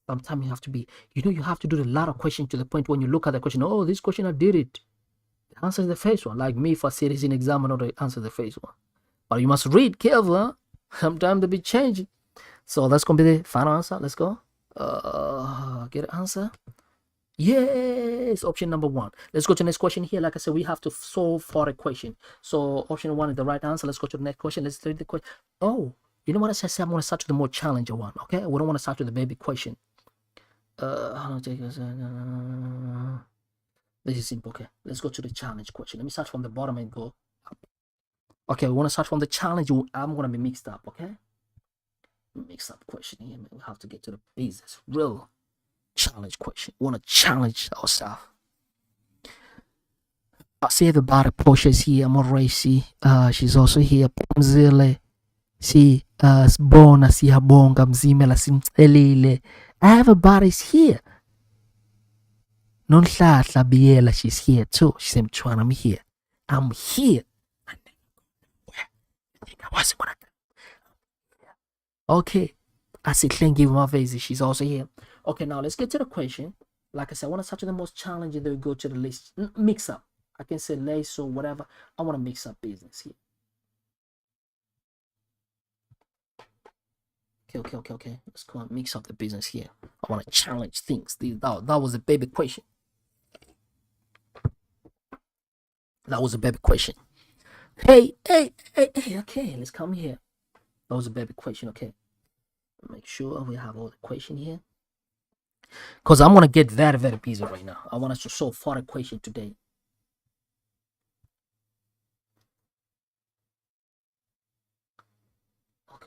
Sometimes you have to be, you have to do a lot of questions to the point when you look at the question, oh, this question I did it. The answer is the first one. Like me for citizen exam, I know the answer is the first one. But you must read careful, huh? Sometimes they be changing. So that's going to be the final answer. Let's go. Get an answer. Yes, option number 1. Let's go to the next question here. Like I said, we have to solve for a question. So option 1 is the right answer. Let's go to the next question. Let's read the question. Oh, you know what I said? I'm going to start with the more challenging one. Okay, we don't want to start with the baby question. This is simple. Okay, let's go to the challenge question. Let me start from the bottom and go up. Okay, we want to start from the challenge. I'm going to be mixed up. Okay, mixed up question here. We have to get to the business. Real challenge question. We want to challenge ourselves. I see everybody. Portia's here. Moresi. She's also here. Pumzile. See, Bona, see Habonga, Mzimela, Simcelile. Everybody's here. Nonhla Biela, she's here too. She said, Mchuan, I'm here. I'm here. I think I wasn't gonna. Okay. I see Clean give my face. She's also here. Okay, now let's get to the question. Like I said, I want to start with the most challenging. Then we go to the list. Mix up. I can say lace or whatever. I want to mix up business here. Okay. Let's go and mix up the business here. I want to challenge things. That was a baby question. That was a baby question. Hey. Okay, let's come here. That was a baby question. Okay. Make sure we have all the question here. Because I'm going to get very, very busy right now. I want us to solve 4 equation today.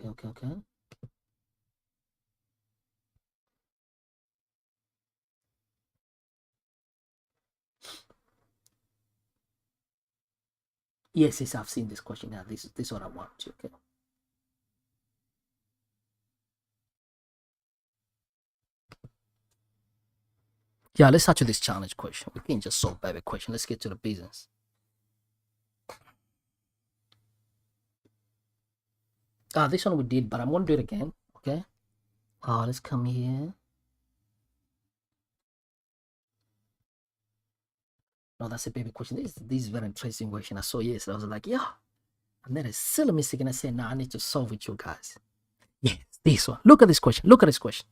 Okay. Yes, I've seen this question now. This is what I want to. Okay. Yeah, let's start with this challenge question. We can't just solve baby question. Let's get to the business. This one we did, but I'm going to do it again. Okay. Let's come here. No, that's a baby question. This is very interesting question. I saw yes. I was like, yeah. And then I still a mistake and I said, no, I need to solve with you guys. Yes, this one. Look at this question. Look at this question.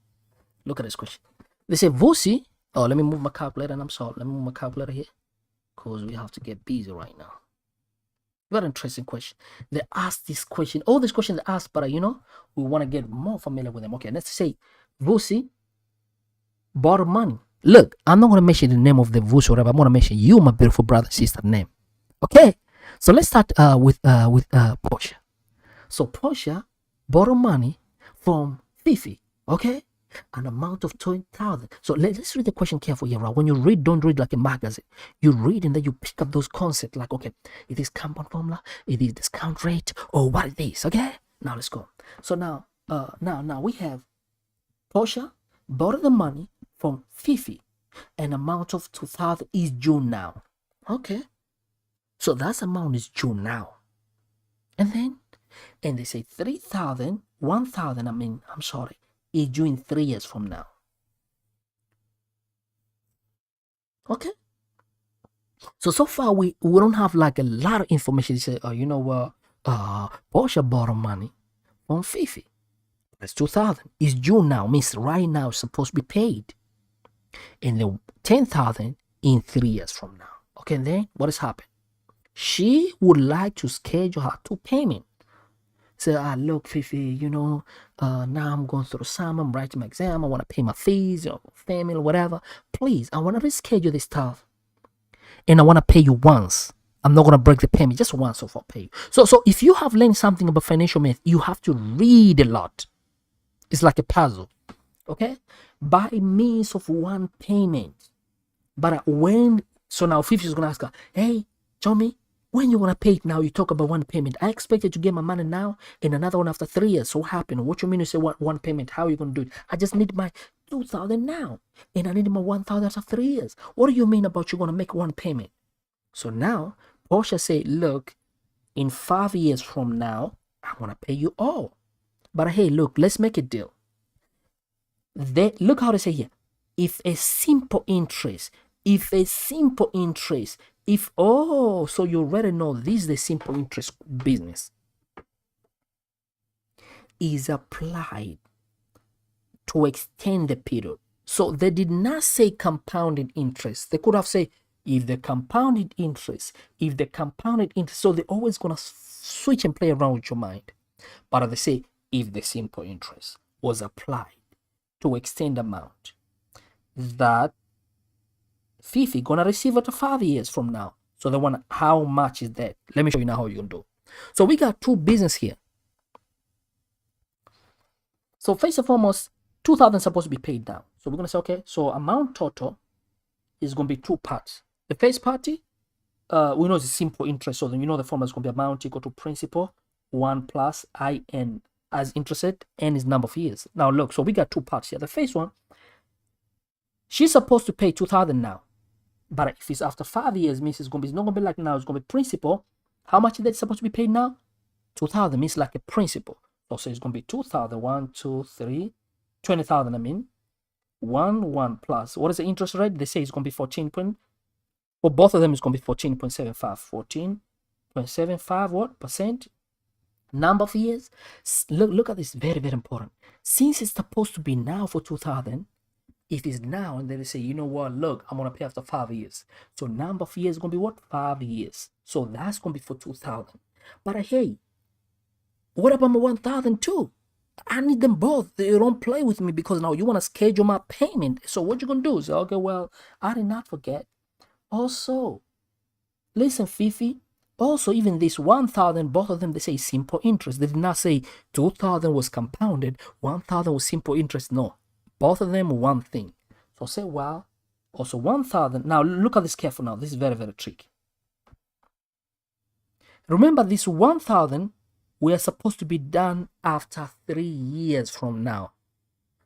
Look at this question. They say, Vusi. Oh, let me move my calculator and I'm sorry. Let me move my calculator here because we have to get busy right now. Very interesting question. They asked this question. All these questions they asked, but we want to get more familiar with them. Okay, let's say Vusi borrowed money. Look, I'm not going to mention the name of the Vusi or whatever. I'm going to mention you, my beautiful brother, sister name. Okay, so let's start with Portia. So Portia borrowed money from Fifi. Okay, an amount of 20,000. So let's read the question carefully here, right? When you read, don't read like a magazine. You read and then you pick up those concepts like, okay, it is compound formula, it is discount rate, or what it is. Okay, now let's go. So now we have Portia borrowed the money from Fifi. An amount of 2,000 is due now. Okay, so that amount is due now. And they say 3,000, 1,000. I'm sorry, is due in 3 years from now. Okay. So far we don't have like a lot of information. They say, you know what? Portia borrowed money from Fifi. That's 2,000. It's due now. Means right now it's supposed to be paid. And then 10,000 in 3 years from now. Okay, and then what has happened? She would like to schedule her 2 payment. Say, look, Fifi, now I'm going through the summer, I'm writing my exam, I want to pay my fees, family, whatever. Please, I want to reschedule this stuff. And I want to pay you once. I'm not going to break the payment, just once so far pay you. So if you have learned something about financial math, you have to read a lot. It's like a puzzle. Okay? By means of one payment. But so now Fifi is going to ask her, hey, Tommy, when you want to pay it now, you talk about one payment. I expected to get my money now and another one after 3 years. So what happened? What you mean you say one payment? How are you going to do it? I just need my 2,000 now and I need my 1,000 after 3 years. What do you mean about you going to make one payment? So now Portia say, look, in 5 years from now, I want to pay you all. But hey, look, let's make a deal. Look how they say here. So you already know this is the simple interest business, is applied to extend the period. So they did not say compounded interest. They could have said if the compounded interest, so they're always going to switch and play around with your mind. But they say if the simple interest was applied to extend amount that Fifi gonna receive after 5 years from now. So they want how much is that? Let me show you now how you can do. So we got 2 business here. So first and foremost, 2,000 supposed to be paid down. So we're gonna say, okay, so amount total is gonna be 2 parts. The first party, we know it's a simple interest, so then the formula is gonna be amount equal to principal 1 plus IN as interest rate, N is number of years. Now look, so we got 2 parts here. The first one, she's supposed to pay 2,000 now. But if it's after 5 years, means it's not gonna be like now, it's gonna be principal. How much is that supposed to be paid now? 2,000 means like a principal. So it's gonna be 2,000, 1, 2, 3, 20,000. 1 plus. What is the interest rate? They say it's gonna be 14. For both of them, it's gonna be 14.75. 14.75 what percent? Number of years. Look at this, very, very important. Since it's supposed to be now for 2,000, if it's now, and then they say, you know what, look, I'm going to pay after 5 years. So number of years is going to be what? 5 years. So that's going to be for 2,000. But hey, what about my 1,000 too? I need them both. They don't play with me because now you want to schedule my payment. So what you going to do is, okay, well, I did not forget. Also, listen, Fifi, also even this 1,000, both of them, they say simple interest. They did not say 2,000 was compounded, 1,000 was simple interest. No. Both of them one thing. So say, well, also 1,000. Now look at this careful now. This is very, very tricky. Remember this 1,000, we are supposed to be done after 3 years from now.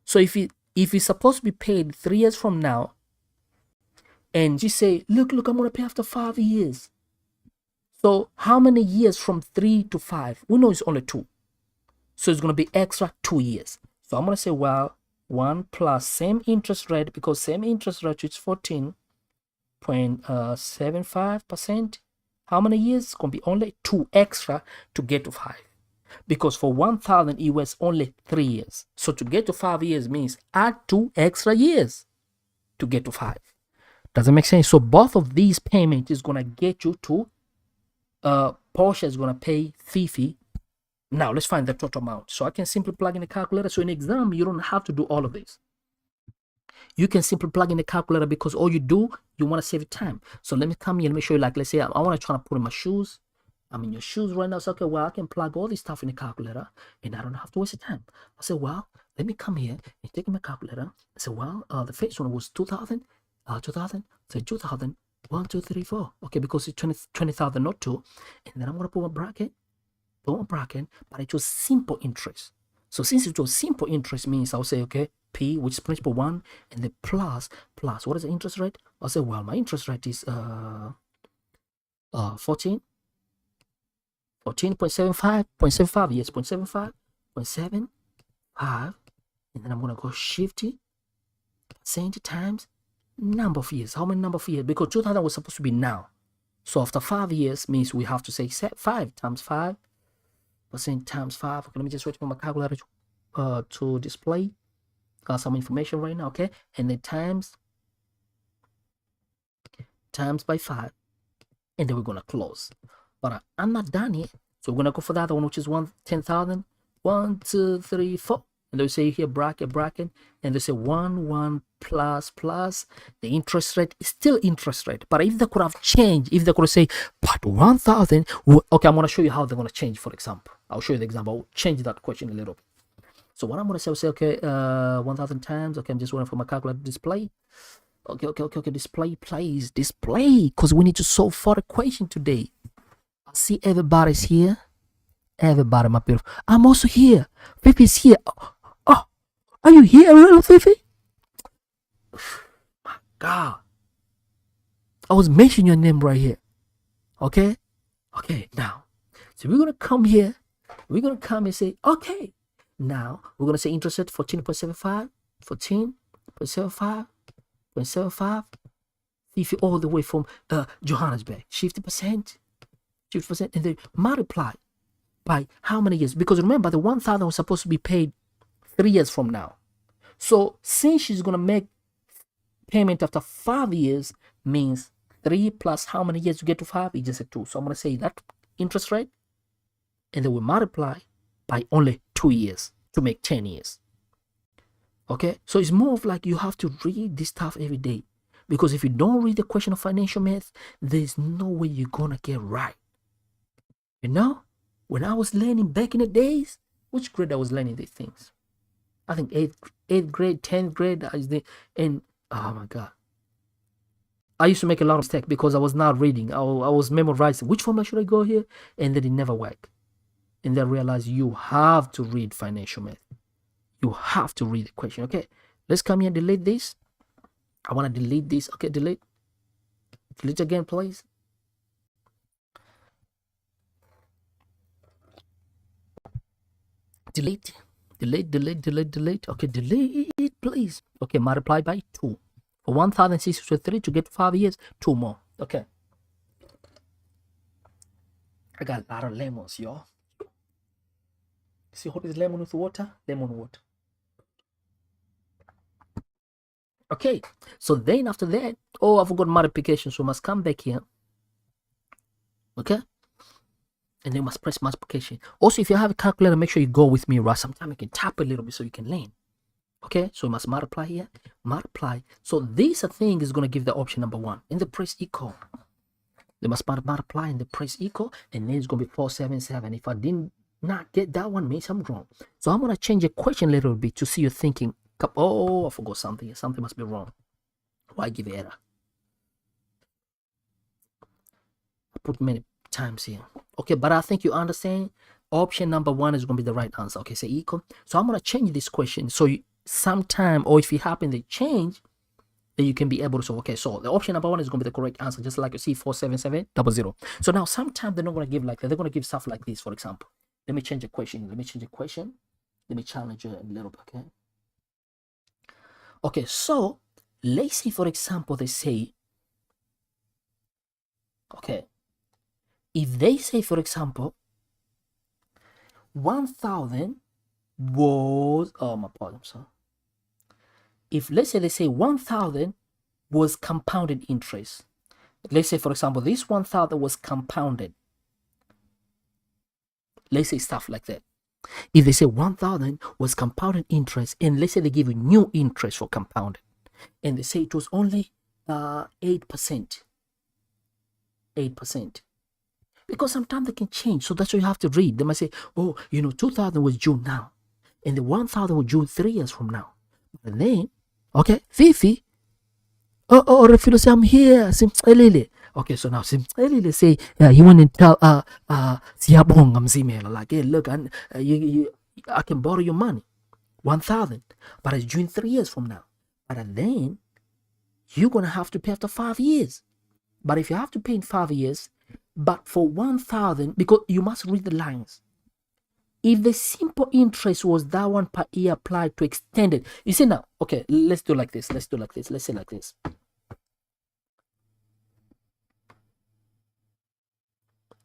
So if it's supposed to be paid 3 years from now, and you say, look, I'm going to pay after 5 years. So how many years from 3 to 5? We know it's only 2. So it's going to be extra 2 years. So I'm going to say, well, 1 plus same interest rate, because same interest rate is 14, 0.75%. How many years? It's going to be only 2 extra to get to 5. Because for 1,000, it was only 3 years. So to get to 5 years means add 2 extra years to get to 5. Does it make sense? So both of these payments is going to get you to, Portia is going to pay Fifi. Now let's find the total amount. So I can simply plug in the calculator. So in exam, you don't have to do all of this. You can simply plug in the calculator because all you do, you want to save time. So let me come here. Let me show you, like, let's say I want to try to put in my shoes. I'm in your shoes right now. So, okay, well, I can plug all this stuff in the calculator and I don't have to waste the time. I say, well, let me come here and take my calculator. I say, well, the first one was 2,000, 2,000, say 2,000, 1, 2, 3, 4. Okay, because it's 20,000, not 2. And then I'm going to put my bracket, but I chose simple interest. So since it was simple interest means I'll say, okay, P, which is principal 1, and the plus, what is the interest rate? I'll say, well, my interest rate is 14.75, yes, 0.75, 0.75, and then I'm going to go shift it, times number of years. How many number of years? Because 2,000 was supposed to be now. So after 5 years means we have to say 5 times 5%, times 5. Okay, let me just wait for my calculator to display some information right now, okay? And then times by 5. And then we're going to close. But I'm not done yet. So we're going to go for the other one, which is 10,000. 1, 2, 3, 4. And they say here bracket, and they say 1 plus. The interest rate is still interest rate. But if they could have changed, if they could say, but 1,000, okay, I'm going to show you how they're going to change, for example. I'll show you the example. I'll change that question a little bit. So what I'm going to say, I'll say, okay, 1,000 times. Okay, I'm just waiting for my calculator to display. Okay, display, because we need to solve for the equation today. I see everybody's here. Everybody, my beautiful. I'm also here. Fifi's here. Oh, are you here, little Fifi? My God. I was mentioning your name right here. Okay, now. So we're going to come here. We're going to come and say, okay. Now, we're going to say interest rate 14.75. 14.75. Fifi all the way from Johannesburg. 50%. And then multiply by how many years? Because remember, the 1,000 was supposed to be paid 3 years from now. So since she's going to make payment after 5 years, means 3 plus how many years to get to 5? It's just a 2. So I'm going to say that interest rate, and then we multiply by only 2 years to make 10 years. Okay, so it's more of like you have to read this stuff every day. Because if you don't read the question of financial math, there's no way you're going to get right. You know, when I was learning back in the days, which grade I was learning these things? I think 8th grade, 10th grade, and oh my God. I used to make a lot of mistakes because I was not reading. I was memorizing. Which formula should I go here? And then it never worked. And then I realized you have to read financial math. You have to read the question. Okay, let's come here and delete this. I want to delete this. Okay, delete. Delete again, please. Delete. Okay, delete, please. Okay, multiply by 2. For 1,603 to get 5 years, 2 more. Okay. I got a lot of lemons, y'all. See how this lemon with water? Lemon water. Okay, so then after that, I forgot multiplication, so I must come back here. Okay, and then you must press multiplication. Also, if you have a calculator, make sure you go with me, right? Sometimes you can tap a little bit so you can learn. Okay, so you must multiply here, multiply. So this thing is going to give the option number 1. And the press equal. They must multiply and the press equal, and then it's going to be 477. If I did not get that one, means I'm wrong. So I'm going to change the question a little bit to see your thinking. Oh, I forgot something. Something must be wrong. Why give error? I put many times here. Okay, but I think you understand. Option number 1 is going to be the right answer. Okay, say equal. So I'm going to change this question. So sometime, or if you happen to change, then you can be able to. So okay, so the option number 1 is going to be the correct answer, just like you see 47700. So now sometimes they're not going to give like that. They're going to give stuff like this, for example. Let me change the question. Let me challenge you a little bit. Okay, so let's say, for example, they say Okay. If they say, for example, 1,000 was, oh my pardon, sorry. If let's say they say 1,000 was compounded interest. Let's say, for example, this 1,000 was compounded. Let's say stuff like that. If they say 1,000 was compounded interest, and let's say they give you new interest for compounded, and they say it was only 8%. 8%. Because sometimes they can change. So that's what you have to read. They might say, oh, 2,000 was June now. And the 1,000 was June 3 years from now. And then, okay, Fifi. Oh, Refilo say, I'm here. Okay, so now Simchelile say, he went and tell Siyabong Mzimela, like, hey, look, I can borrow your money. 1,000. But it's June 3 years from now. But then you're gonna have to pay after 5 years. But if you have to pay in 5 years, but for 1,000, because you must read the lines. If the simple interest was that one per year applied to extended, you see now, okay, let's do like this. Let's say like this.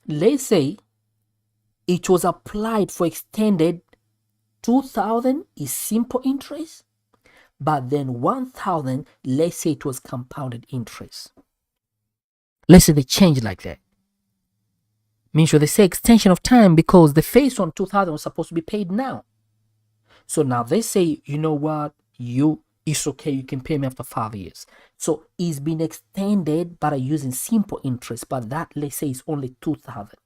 Let's say it was applied for extended 2,000 is simple interest, but then 1,000, let's say it was compounded interest. Let's say they change like that. Means they say extension of time because the face on 2,000 was supposed to be paid now. So now they say, you know what, it's okay, you can pay me after 5 years. So it's been extended by using simple interest, but that let's say is only 2,000.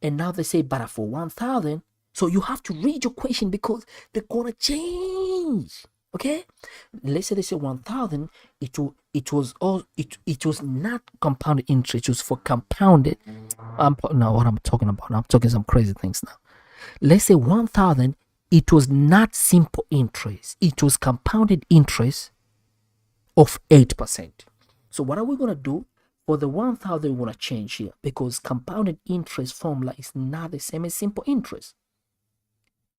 And now they say, but for 1,000, so you have to read your question because they're gonna change. Okay, let's say they say 1,000. It was not compounded interest. It was for compounded. Now what I'm talking about? I'm talking some crazy things now. Let's say 1,000. It was not simple interest. It was compounded interest of 8%. So what are we gonna do? For the 1,000, we're gonna change here because compounded interest formula is not the same as simple interest.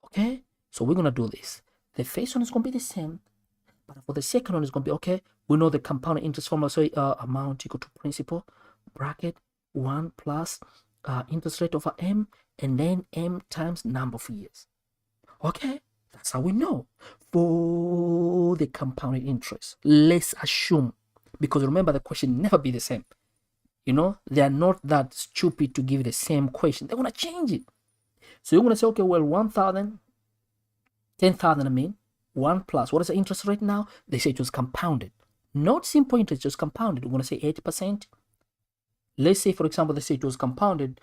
Okay, so we're gonna do this. The first one is going to be the same, but for the second one is going to be, okay, we know the compounded interest formula, so amount equal to principal, bracket 1 plus interest rate over M, and then M times number of years. Okay, that's how we know. For the compounded interest, let's assume, because remember the question never be the same. They are not that stupid to give the same question. They're going to change it. So you're going to say, okay, well, 1,000, 10,000, 1 plus, what is the interest rate now? They say it was compounded. Not simple interest, just compounded. We're going to say 8%. Let's say, for example, they say it was compounded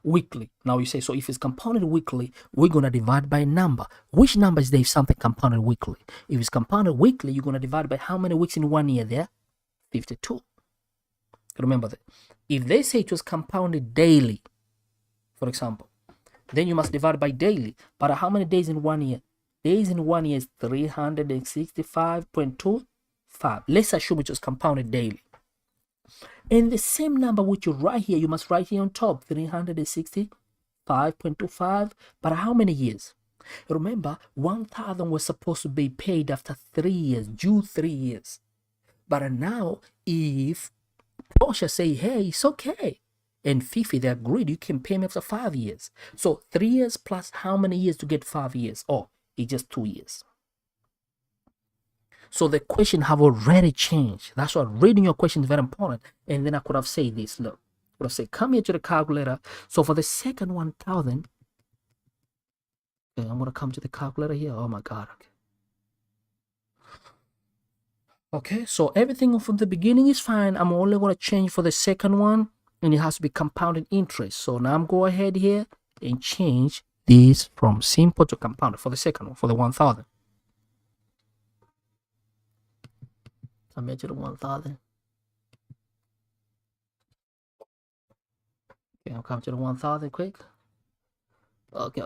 weekly. Now you say, so if it's compounded weekly, we're going to divide by a number. Which number is there if something compounded weekly? If it's compounded weekly, you're going to divide by how many weeks in 1 year there? 52. Remember that. If they say it was compounded daily, for example, then you must divide by daily. But how many days in 1 year? Days in 1 year is 365.25. Let's assume it was compounded daily. And the same number which you write here, you must write here on top, 365.25. But how many years? Remember, 1,000 was supposed to be paid after 3 years, due 3 years. But now, if Portia say, hey, it's okay, and Fifi, they agreed, you can pay me after 5 years. So 3 years plus how many years to get 5 years? Oh, it's just 2 years. So the question have already changed. That's why reading your question is very important. And then I could have said this, look. I could have said, come here to the calculator. So for the second 1,000, okay, I'm going to come to the calculator here. Oh my God. Okay, so everything from the beginning is fine. I'm only going to change for the second one. And it has to be compounded interest. So now I'm go ahead here and change this from simple to compounded for the second one, for the 1,000. I measure the 1,000. Okay, I'll come to the 1,000 quick. Okay.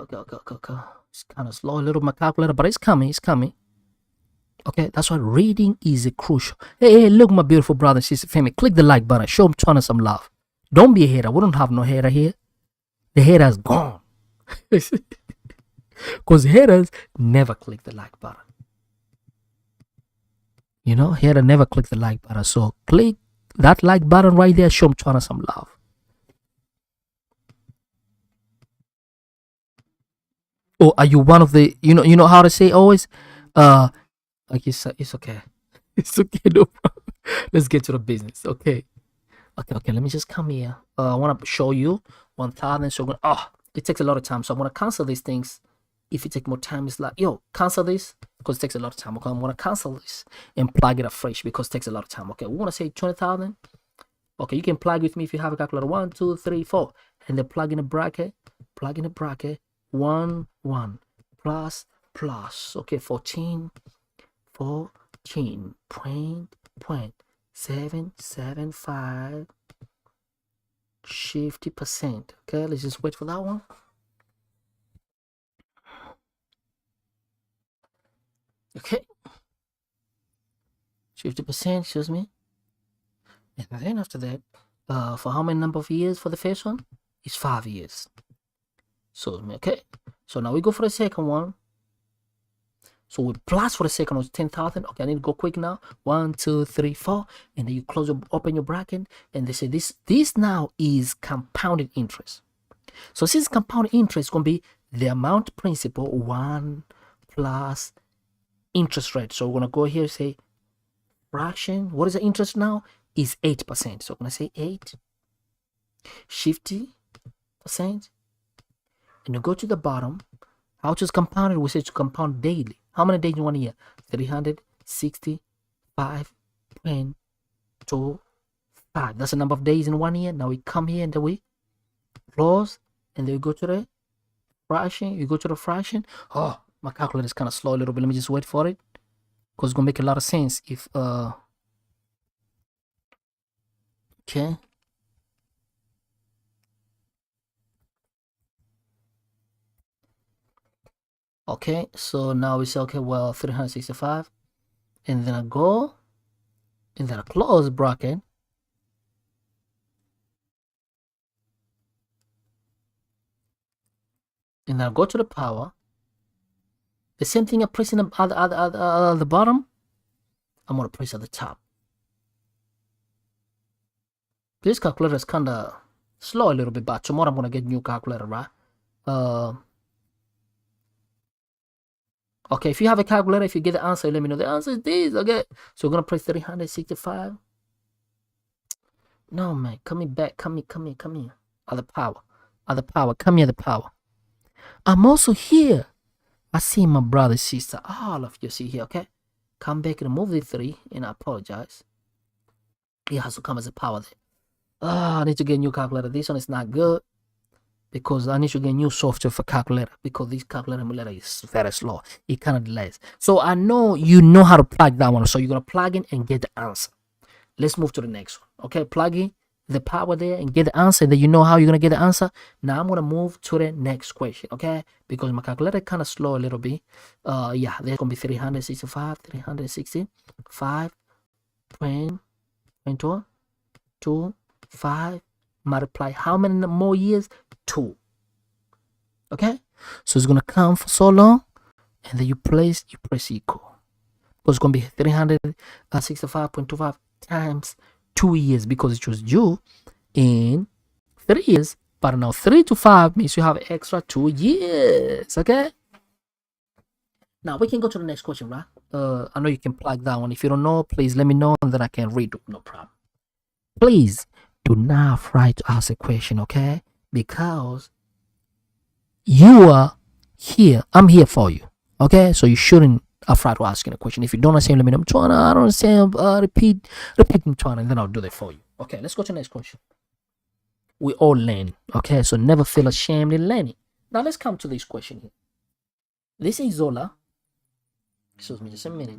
It's kind of slow a little, my calculator, but it's coming. Okay, that's why reading is a crucial. Hey, look, my beautiful brother and sister family. Click the like button. Show them China some love. Don't be a hater. We don't have no hater here. The hater's gone. Because haters never click the like button. Hater never click the like button. So click that like button right there. Show Mtwana some love. Or are you one of the, you know how to say always, like it's okay. It's okay, no problem. Let's get to the business. Okay. Okay, let me just come here. I want to show you 1,000. So it takes a lot of time. So I'm going to cancel these things. If it takes more time, it's like, yo, cancel this because it takes a lot of time. Okay, I'm going to cancel this and plug it afresh because it takes a lot of time. Okay, we want to say 20,000. Okay, you can plug with me if you have a calculator. 1, 2, 3, 4. And then plug in a bracket. 1, 1. Plus. Okay, 14. 775 50%. Okay, let's just wait for that one. Okay, 50%, excuse me. And then after that, for how many number of years for the first one? It's 5 years. So okay, so now we go for the second one. So we plus for the second one 10,000. Okay, I need to go quick now. 1, 2, 3, 4, and then you open your bracket, and they say this now is compounded interest. So since compounded interest is gonna be the amount principal 1 plus interest rate. So we're gonna go here and say fraction. What is the interest now? Is 8%. So I'm gonna say 8, 50%, and you go to the bottom. How to compound it? We say to compound daily. How many days in 1 year? 365.25. That's the number of days in 1 year. Now we come here and then we close, and then we go to the fraction. You go to the fraction. Oh, my calculator is kind of slow a little bit. Let me just wait for it because it's gonna make a lot of sense if okay. Okay, so now we say, okay, well, 365, and then I go, and then I close bracket, and then I go to the power. The same thing I press in the bottom, I'm gonna press at the top. This calculator is kind of slow a little bit, but tomorrow I'm gonna get a new calculator, right? Okay, if you have a calculator, if you get the answer, let me know. The answer is this, okay? So we're gonna press 365. No, man, come here. Other power, come here, the power. I'm also here. I see my brother, sister, all of you see here, okay? Come back and remove the 3, and I apologize. It has to come as a power there. I need to get a new calculator. This one is not good because I need to get new software for calculator because this calculator emulator is very slow. It kind of delays. So I know you know how to plug that one. So you're going to plug in and get the answer. Let's move to the next one. Okay, plug in the power there and get the answer. Then you know how you're going to get the answer. Now I'm going to move to the next question. Okay, because my calculator kind of slow a little bit. Yeah, there's going to be 365 2, 5 multiply how many more years? 2. Okay, so it's gonna come for so long, and then you press equal. So it's gonna be 365.25 times 2 years because it was due in 3 years, but now 3 to 5 means you have extra 2 years. Okay, now we can go to the next question, right? I know you can plug that one. If you don't know, please let me know and then I can read it. No problem. Please do not afraid to ask a question, okay? Because you are here. I'm here for you, okay? So you shouldn't afraid to asking a question. If you don't understand, let me know. I don't understand. Repeat, Mtwana, and then I'll do that for you. Okay, let's go to the next question. We all learn, okay? So never feel ashamed in learning. Now let's come to this question here. This is Zola. Excuse me, just a minute.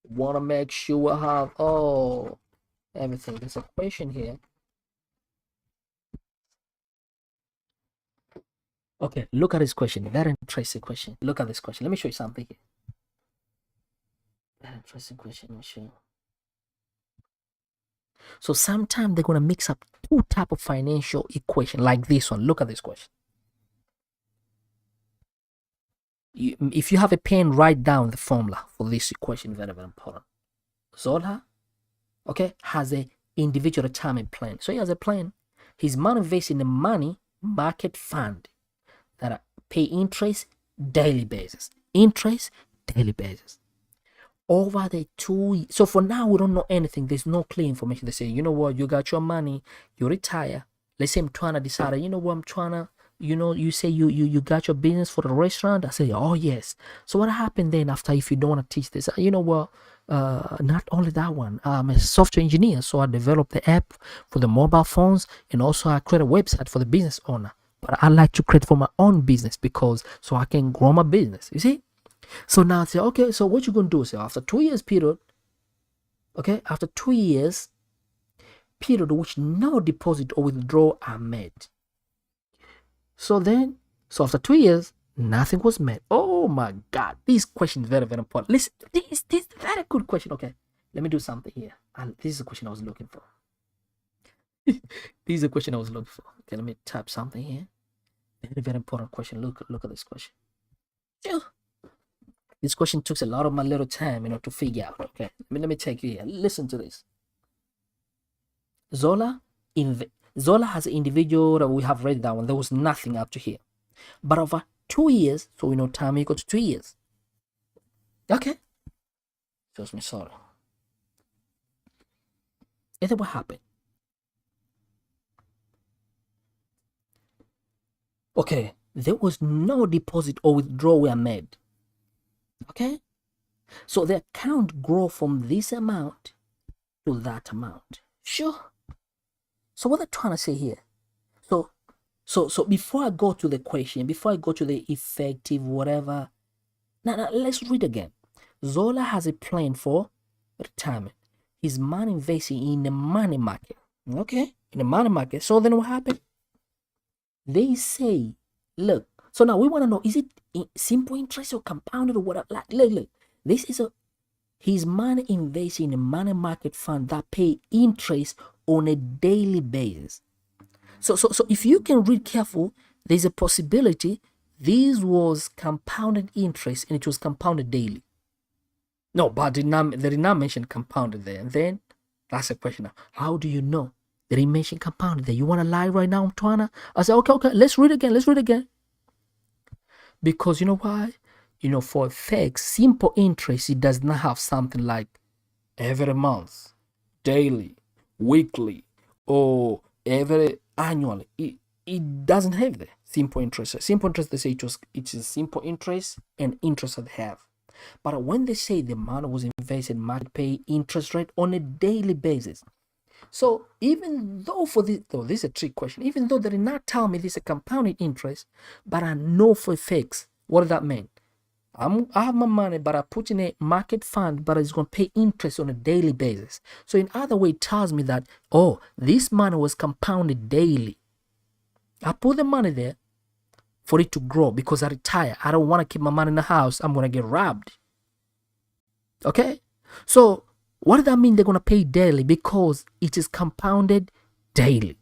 Want to make sure I have everything. There's a question here. Okay, look at this question. Very interesting question. Look at this question. Let me show you something here. Very interesting question. Let me show you. So sometimes they're gonna mix up 2 type of financial equation like this one. Look at this question. If you have a pen, write down the formula for this equation. Very, very important. Zola okay, has a individual retirement plan. So he has a plan. His money invests in the money market fund that pay interest daily basis. Interest daily basis. Over the 2 so for now we don't know anything. There's no clear information. They say, you know what, you got your money, you retire. Let's say I'm trying to decide, you know what, I'm trying to, you say you got your business for the restaurant. I say, oh yes. So what happened then after, if you don't want to teach this? You know what, not only that one, I'm a software engineer, so I developed the app for the mobile phones, and also I create a website for the business owner. But I like to create for my own business, because so I can grow my business, you see. So now I say, okay, so what you gonna do? So after 2 years period, okay, after 2 years period which no deposit or withdrawal are made. So after 2 years, nothing was made. Oh my God, this question is very, very important. Listen, this is very good question. Okay, let me do something here. And this is the question I was looking for. This is the question I was looking for. Okay, let me type something here. Very, very important question. Look at this question. This question took a lot of my little time, to figure out. Okay, let me take you here. Listen to this. Zola has an individual that we have read that one. There was nothing up to here. But over 2 years, so we know time equals to 2 years. Okay. Excuse me, sorry. And then what happened? Okay, there was no deposit or withdrawal were made. Okay, so the account grow from this amount to that amount. Sure. So what they're trying to say here, so before I go to the question, before I go to the effective whatever, now let's read again. Zola has a plan for retirement. His money investing in the money market. Okay, in the money market. So then what happened? They say, look, so now we want to know, is it simple interest or compounded or what? Like, look, this is his money invested in a money market fund that pay interest on a daily basis. So if you can read careful, there's a possibility this was compounded interest and it was compounded daily. No, but they did not mention compounded there. And then that's a question now. How do you know they didn't mention compounded there? You want to lie right now, Twana? I said, okay, let's read again. Because you know why? For fixed simple interest, it does not have something like every month, daily, weekly, or every annually. It doesn't have the simple interest. Simple interest, they say it is simple interest and interest that they have. But when they say the money was invested, market pay interest rate on a daily basis. So even though this is a trick question, even though they did not tell me this is a compounded interest, but I know for a fact, what does that mean? I have my money, but I put in a market fund, but it's going to pay interest on a daily basis. So in other way, it tells me that, oh, this money was compounded daily. I put the money there for it to grow because I retire. I don't want to keep my money in the house. I'm going to get robbed. Okay? So what does that mean? They're going to pay daily because it is compounded daily.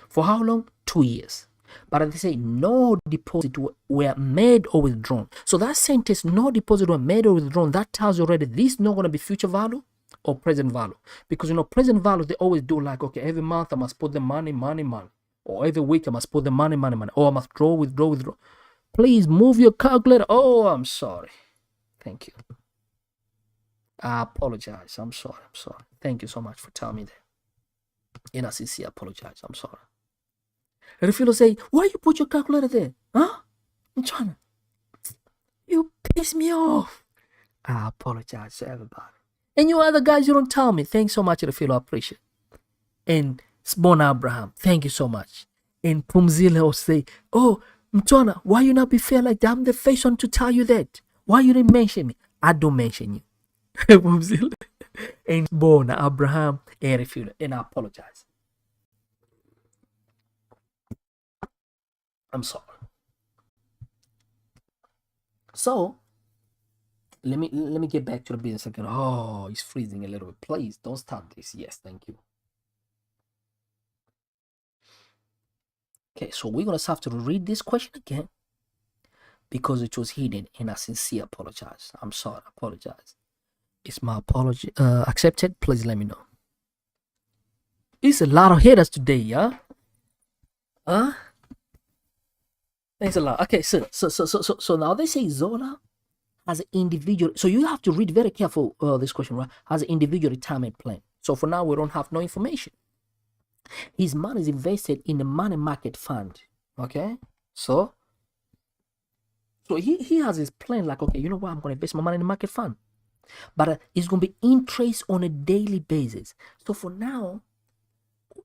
For how long? 2 years. But they say no deposit were made or withdrawn. So that sentence, no deposit were made or withdrawn, that tells you already this is not going to be future value or present value. Because present value, they always do like, okay, every month I must put the money. Or every week I must put the money. Or I must withdraw. Please move your calculator. Oh, I'm sorry. Thank you. I apologize. I'm sorry. Thank you so much for telling me that. And I sincerely apologize. I'm sorry. And if you say, why you put your calculator there? Huh? I'm trying to. You piss me off. I apologize to everybody. And you other guys, you don't tell me. Thanks so much, Rafilo. I appreciate it. And Spona Abraham, thank you so much. And Pumzile will say, oh, Mtwana, why you not be fair like that? I'm the first one to tell you that. Why you didn't mention me? I don't mention you. Pumzile. And Spona Abraham and Rafilo. And I apologize. I'm sorry. So let me get back to the business again. Oh, it's freezing a little bit. Please don't stop this. Yes, thank you. Okay, so we're gonna have to read this question again because it was hidden, and I sincerely apologize. I'm sorry, I apologize. Is my apology accepted? Please let me know. It's a lot of haters today, yeah? Thanks a lot. Okay, so now they say Zola has an individual. So you have to read very careful this question, right? Has an individual retirement plan. So for now, we don't have no information. His money is invested in the money market fund. Okay, so he has his plan like, okay, you know what? I'm going to invest my money in the market fund, but it's going to be interest on a daily basis. So for now,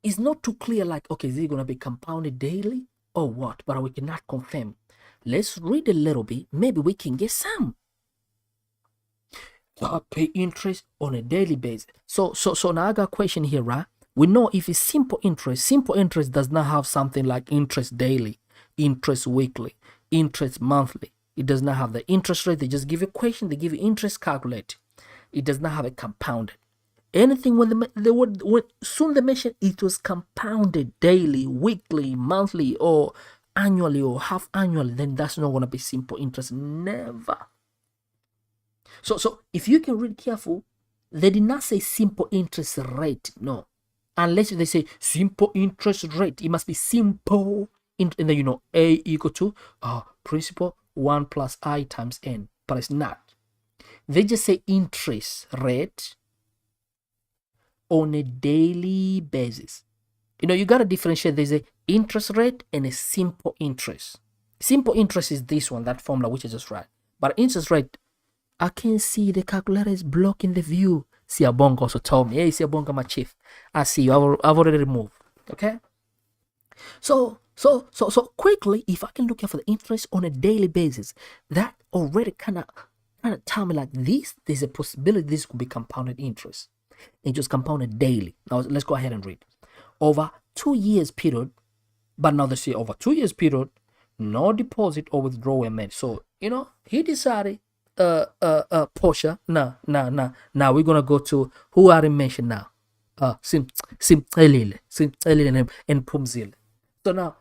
it's not too clear. Like, okay, is it going to be compounded daily or what? But we cannot confirm. Let's read a little bit. Maybe we can get some. Pay interest on a daily basis. So now I got a question here, right? We know if it's simple interest does not have something like interest daily, interest weekly, interest monthly. It does not have the interest rate. They just give you a question, they give you interest calculate. It does not have a compounded. Anything when soon they mention it was compounded daily, weekly, monthly, or annually or half annually, then that's not gonna be simple interest. Never. So if you can read careful, they did not say simple interest rate, no. Unless they say simple interest rate, it must be simple. And then you know A equal to principal 1 plus I times N, but it's not. They just say interest rate on a daily basis. You know, you got to differentiate. There's a interest rate and a simple interest. Simple interest is this one, that formula which I just read. But interest rate, I can see the calculator is blocking the view. Siabonga also told me, hey, Siabonga, my chief. I see you. I've already removed. Okay. So quickly, if I can look at for the interest on a daily basis, that already kind of tell me like this. There's a possibility this could be compounded interest. And just compounded daily. Now let's go ahead and read. Over 2 years period, but now they say over 2 years period, no deposit or withdrawal were made. So you know he decided. Portia. Now we're gonna go to who I mentioned now. Sim Elile and Pumzile. So now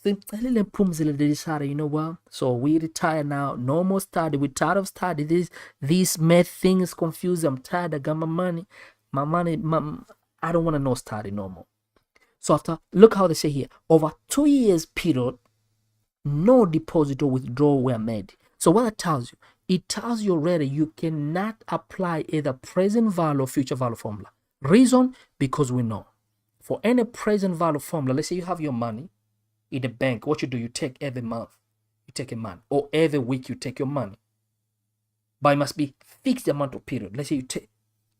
Sim Elile and Pumzile, they decided, you know what? So we retire now. No more study. We're tired of study. This math thing is confusing. I'm tired. I got my money. I don't want to know study no more. So after, look how they say here, over 2 years period, no deposit or withdrawal were made. So what that tells you, it tells you already you cannot apply either present value or future value formula. Reason, because we know for any present value formula, let's say you have your money in the bank, what you do, you take every month, you take a month, or every week you take your money. But it must be fixed amount of period. Let's say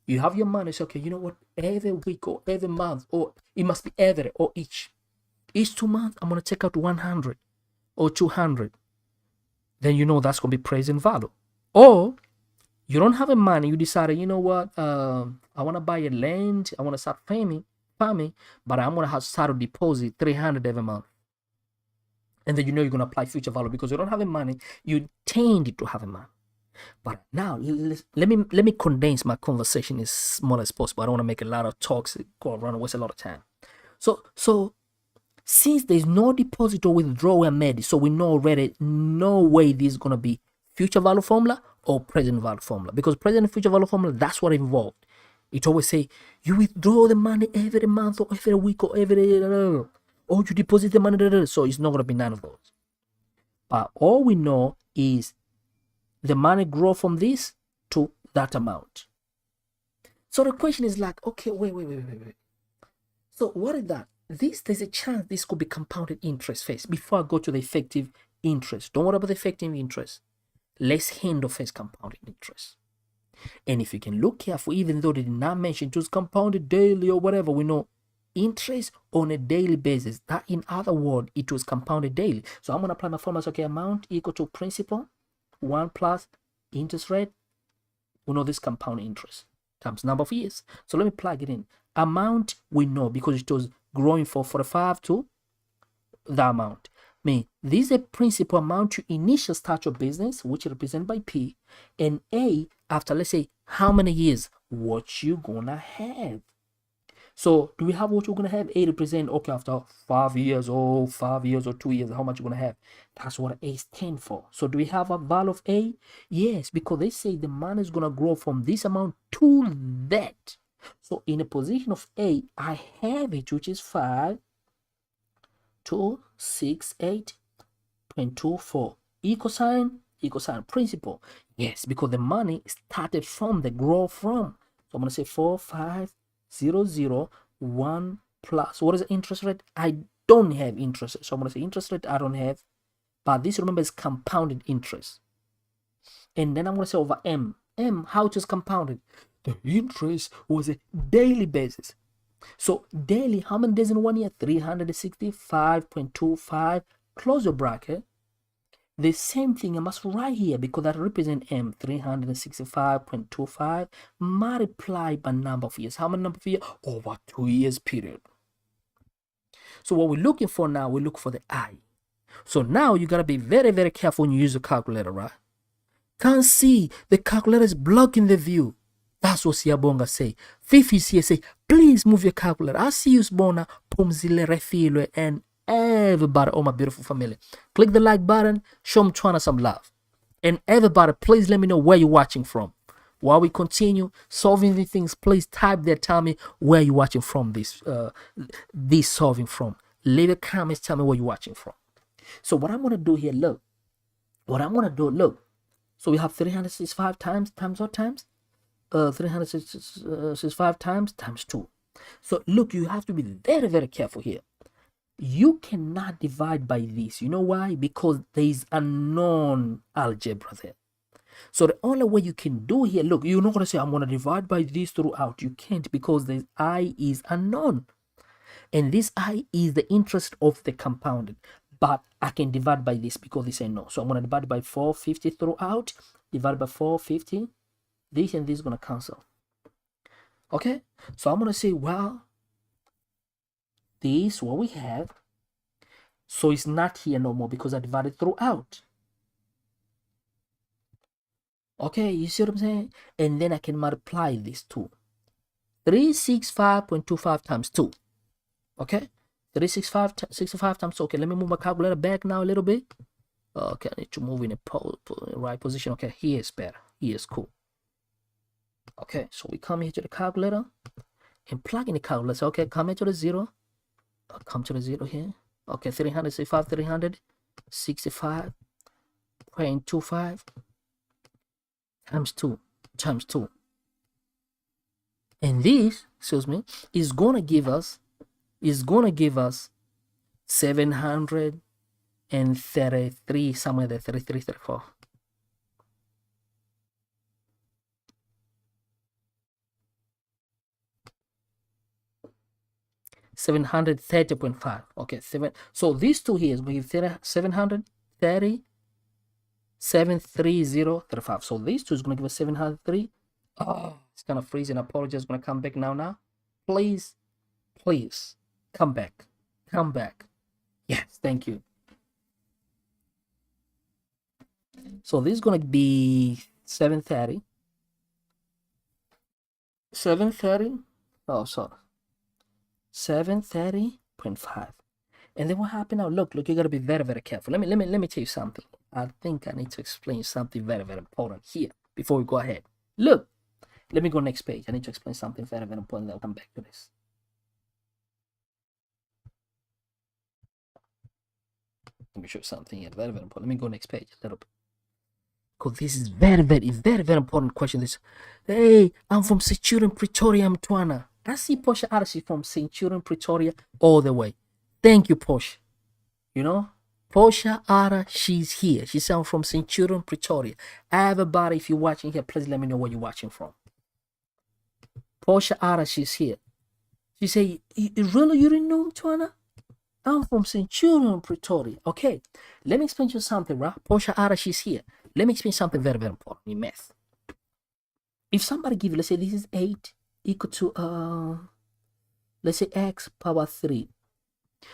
you have your money, it's okay, you know what, every week or every month, or it must be every or each 2 months, I'm going to take out 100 or 200. Then you know that's going to be present value. Or you don't have a money, you decided, you know what, I want to buy a land, I want to start farming, but I'm going to have to start to deposit 300 every month. And then you know you're going to apply future value because you don't have a money, you intend to have a money. But now let me condense my conversation as small as possible. I don't want to make a lot of talks, go around and waste a lot of time. So since there's no deposit or withdrawal made, so we know already no way this is gonna be future value formula or present value formula, because present and future value formula, that's what involved. It always say you withdraw the money every month or every week or or you deposit the money, so it's not gonna be none of those. But all we know is the money grow from this to that amount. So the question is like, okay, wait. So what is that? There's a chance this could be compounded interest first before I go to the effective interest. Don't worry about the effective interest. Let's handle first compounded interest. And if you can look careful, even though they did not mention it was compounded daily or whatever, we know interest on a daily basis. That, in other words, it was compounded daily. So I'm going to apply my formula. Okay, amount equal to principal 1 plus interest rate. We know this compound interest times number of years. So let me plug it in. Amount we know because it was growing for 45 to the amount. This is a principal amount to initial start your business, which is represented by P, and A after, let's say, how many years, what you gonna have. So do we have what we're going to have? A represent, okay, after 5 years or 5 years or 2 years, how much you're going to have? That's what A stands for. So do we have a value of A? Yes, because they say the money is going to grow from this amount to that. So in a position of A, I have it, which is 5,268.24. Equal sign principle. Yes, because the money started from the growth from. So I'm going to say 4,5,0,0,1 plus. What is the interest rate? I don't have interest rate. So I'm going to say interest rate I don't have. But this, remember, is compounded interest. And then I'm going to say over M. M, how it is compounded? The interest was a daily basis. So daily, how many days in 1 year? 365.25. Close your bracket. The same thing I must write here because that represents M, 365.25 multiplied by number of years. How many number of years? Over 2 years period. So what we're looking for now, we look for the I. So now you gotta be very, very careful when you use a calculator, right? Can't see, the calculator is blocking the view. That's what Siyabonga say. Fifi is here say, please move your calculator. I see you, Sbona, Pumzile, Refilo, and everybody, all my beautiful family. Click the like button, show Mtwana some love. And everybody, please let me know where you're watching from. While we continue solving these things, please type there, tell me where you're watching from this solving from. Leave a comment, tell me where you're watching from. So what I'm going to do here, look. So we have 365 times what times? 365 times 2. So look, you have to be very, very careful here. You cannot divide by this. You know why? Because there is a non-algebra there. So the only way you can do here, look, you're not going to say, I'm going to divide by this throughout. You can't, because the I is unknown. And this I is the interest of the compounded. But I can divide by this because this ain't no. So I'm going to divide by 450 throughout. Divide by 450. This and this is going to cancel. Okay? So I'm going to say, well, this what we have. So it's not here no more because I divided throughout. Okay, you see what I'm saying? And then I can multiply this too. 365.25 times 2. Okay? 365 times 2. Okay, let me move my calculator back now a little bit. Okay, I need to move in a right position. Okay, here is better. Here is cool. Okay, so we come here to the calculator and plug in the calculator. Okay, come here to the 0. Come to the 0 here. Okay, 365.25 times 2 times 2. And this, excuse me, is gonna give us 733, somewhere there, 33, 34. $730.5. Okay, 7. So these two here is going to give 730, 730.35. So these two is going to give us 703. Oh, it's kind of freezing. Apologies. Going to come back now. Please come back. Yes, thank you. So this is going to be 730. Oh, sorry. 730.5. And then what happened now? Look, you gotta be very, very careful. Let me tell you something. I think I need to explain something very, very important here before we go ahead. Look, let me go next page. I need to explain something very, very important. I'll come back to this. Let me show you something here. Very, very important. Let me go next page a little bit. Because this is very, very, very, very important question. This, hey, I'm from Centurion, Pretoria, Mtwana. I see Portia Arashi from Centurion, Pretoria, all the way. Thank you, Portia. You know, Portia Ara, she's here. She sounds from Centurion, Pretoria. Everybody, if you're watching here, please let me know where you're watching from. Portia Ara, she's here. She say, really, you didn't know, Mtwana? I'm from Centurion, Pretoria. Okay, let me explain to you something, right? Portia Ara, she's here. Let me explain something very, very important in math. If somebody give you, let's say this is 8 equal to, let's say x power 3.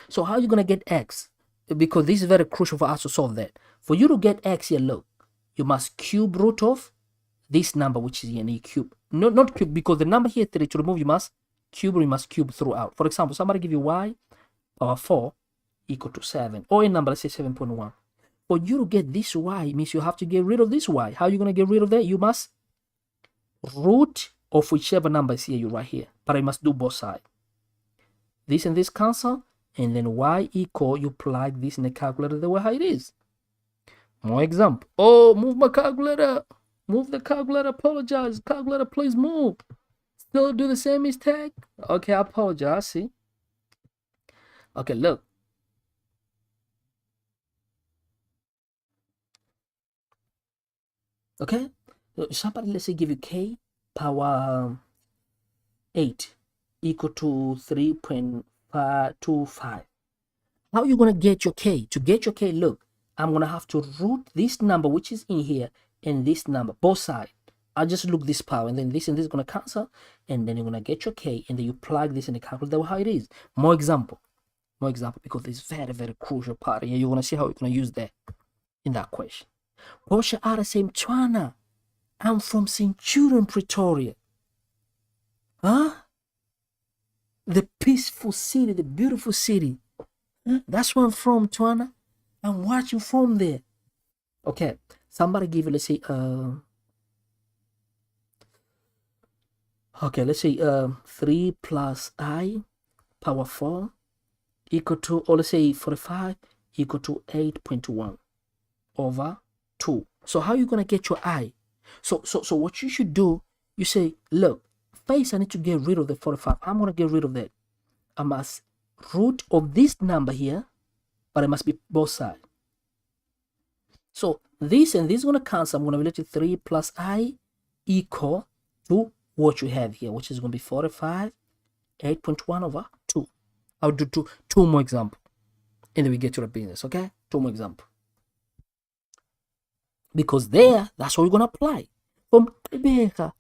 So how are you going to get x? Because this is very crucial for us to solve that. For you to get x here, look, you must cube root of this number, which is here, and you cube. No, not cube, because the number here 3, to remove, you must cube, we must cube throughout. For example, somebody give you y power 4 equal to 7, or a number, let's say 7.1. For you to get this y means you have to get rid of this y. How are you going to get rid of that? You must root of whichever number is here, you right here, but I must do both sides. This and this cancel, and then y equal, you plug this in the calculator the way how it is. More example. Oh, move my calculator. Move the calculator. Apologize. Calculator, please move. Still do the same mistake. Okay, I apologize. See. Okay, look. Okay. So somebody, let's say, give you k power 8 equal to 3.25. How are you going to get your k? To get your k, look, I'm going to have to root this number, which is in here, and this number, both sides. I just look this power, and then this and this is going to cancel, and then you're going to get your k, and then you plug this in the calculator how it is. More example, because it's very, very crucial part, and you're going to see how you're going to use that in that question. Portia Arase Mtwana, I'm from Centurion, Pretoria. Huh? The peaceful city, the beautiful city. Huh? That's where I'm from, Twana. I'm watching from there. Okay, somebody give it, let's say, okay, let's say 3 plus I power 4 equal to, or let's say 45 equal to 8.1 over 2. So how are you going to get your I? So what you should do, you say, look, first I need to get rid of the 45. I'm going to get rid of that. I must root of this number here, but it must be both sides. So this and this is going to cancel. I'm going to relate to 3 plus I equal to what you have here, which is going to be 45, 8.1 over 2. I'll do two more examples, and then we get to the business, okay? 2 more examples. Because there, that's what we're going to apply. From Gqeberha,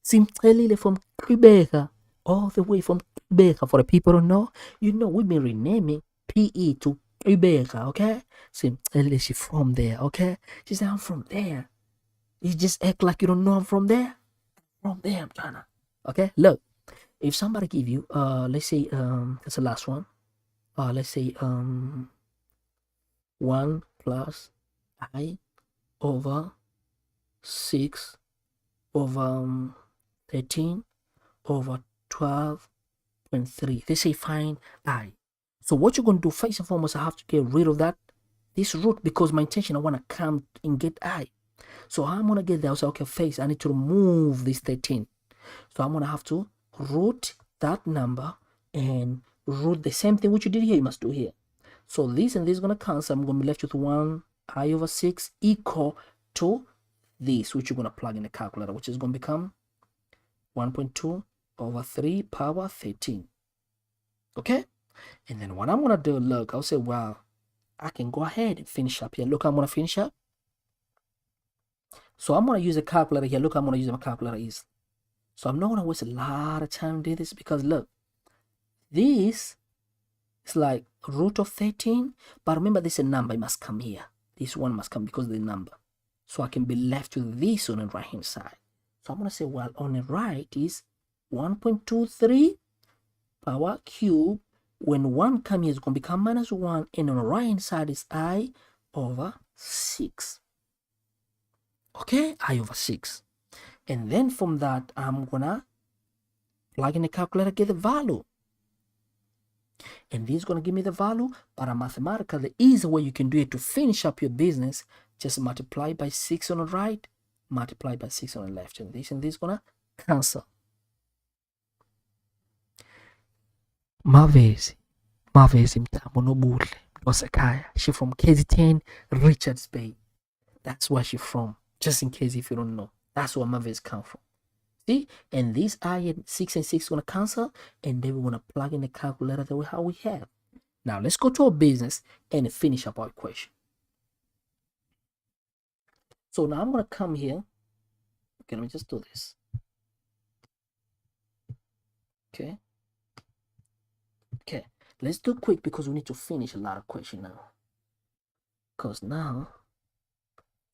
Simcelile from Gqeberha, all the way from Gqeberha. For the people who know, you know, we've been renaming PE to Gqeberha, okay? Simcelile, she's from there, okay? She said, I'm from there. You just act like you don't know I'm from there. From there, I'm trying to. Okay, look. If somebody give you, let's say, that's the last one. Let's say, 1 plus I over 6 over 13 over 12.3. They say find I. So what you're going to do, first and foremost, I have to get rid of this root, because my intention, I want to come and get I. So how I'm going to get there, I'll say, okay, first I need to remove this 13. So I'm going to have to root that number and root the same thing which you did here, you must do here. So this and this is going to cancel. I'm going to be left with 1 I over 6 equal to this, which you're going to plug in the calculator, which is going to become 1.2 over 3 power 13. Okay? And then what I'm going to do, look, I'll say, well, I can go ahead and finish up here. Look, I'm going to finish up. So I'm going to use a calculator here. Look, I'm going to use my calculator easily. So I'm not going to waste a lot of time doing this, because look, this is like root of 13, but remember this is a number, it must come here. This one must come because of the number. So I can be left with this on the right hand side. So I'm going to say, well, on the right is 1.23 power cube. When 1 comes here, it's going to become minus 1. And on the right hand side is I over 6. Okay, I over 6. And then from that, I'm going to plug in the calculator, get the value. And this is going to give me the value, but a mathematical, the easy way you can do it to finish up your business, just multiply by 6 on the right, multiply by 6 on the left, and this is going to cancel. Mavezi Mtambo Nobuhle Osekaya. She from KZN, Richards Bay. That's where she's from, just in case if you don't know. That's where Mavezi come from. See, and this I and 6 and 6 is going to cancel, and then we're going to plug in the calculator the way how we have. Now let's go to our business and finish up our equation. So now I'm going to come here. Okay, let me just do this. Okay, let's do quick because we need to finish a lot of question now. Because now,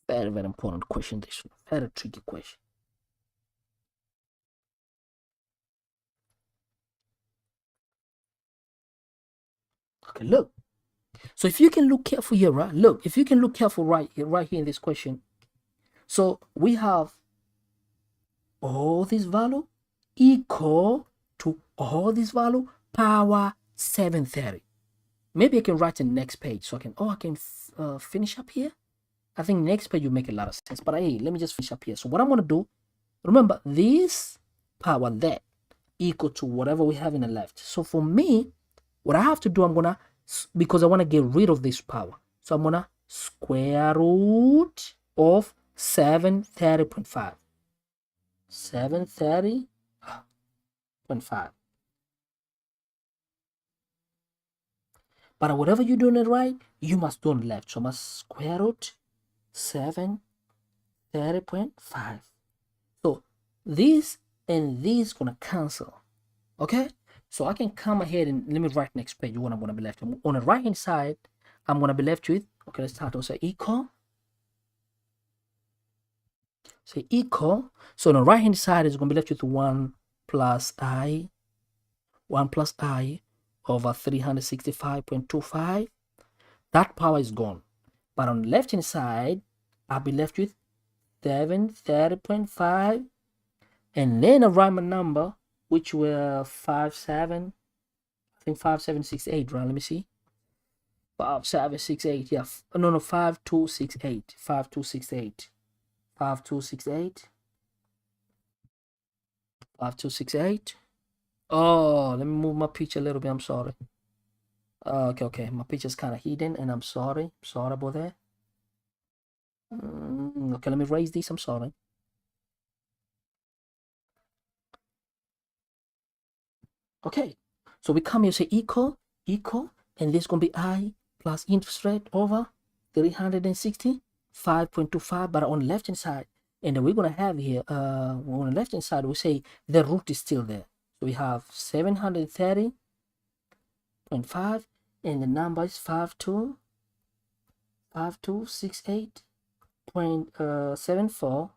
very, very important question. This very tricky question. Okay, look. So if you can look careful here, right? Look, if you can look careful right here in this question. So we have all this value equal to all this value power 730. Maybe I can write the next page so I can finish up here. I think next page will make a lot of sense. But hey, let me just finish up here. So what I'm gonna do, remember this power that equal to whatever we have in the left. So for me, what I have to do, I'm gonna, because I want to get rid of this power, so I'm gonna square root of 730.5. 730.5. But whatever you're doing it right, you must do on left. So I must square root 730.5. So this and this gonna cancel. Okay, so I can come ahead and let me write next page what I'm gonna be left on the right hand side. I'm gonna be left with, okay, let's start. Also equal. Say equal. So on the right hand side is gonna be left with 1 plus I over 365.25. That power is gone. But on the left hand side, I'll be left with 730.5, and then I write my number, which were 5768, right? Let me see. 5768, yeah. No, 5268. 5268. 5268. 5268. Oh, let me move my picture a little bit. I'm sorry. Okay. My picture's kind of hidden, and I'm sorry. Sorry about that. Okay, let me raise this. I'm sorry. Okay, so we come here, say equal, and this is going to be I plus interest rate over 365.25, but on the left hand side. And then we're going to have here, on the left hand side, we say the root is still there. So we have 730.5, and the number is 5268.74,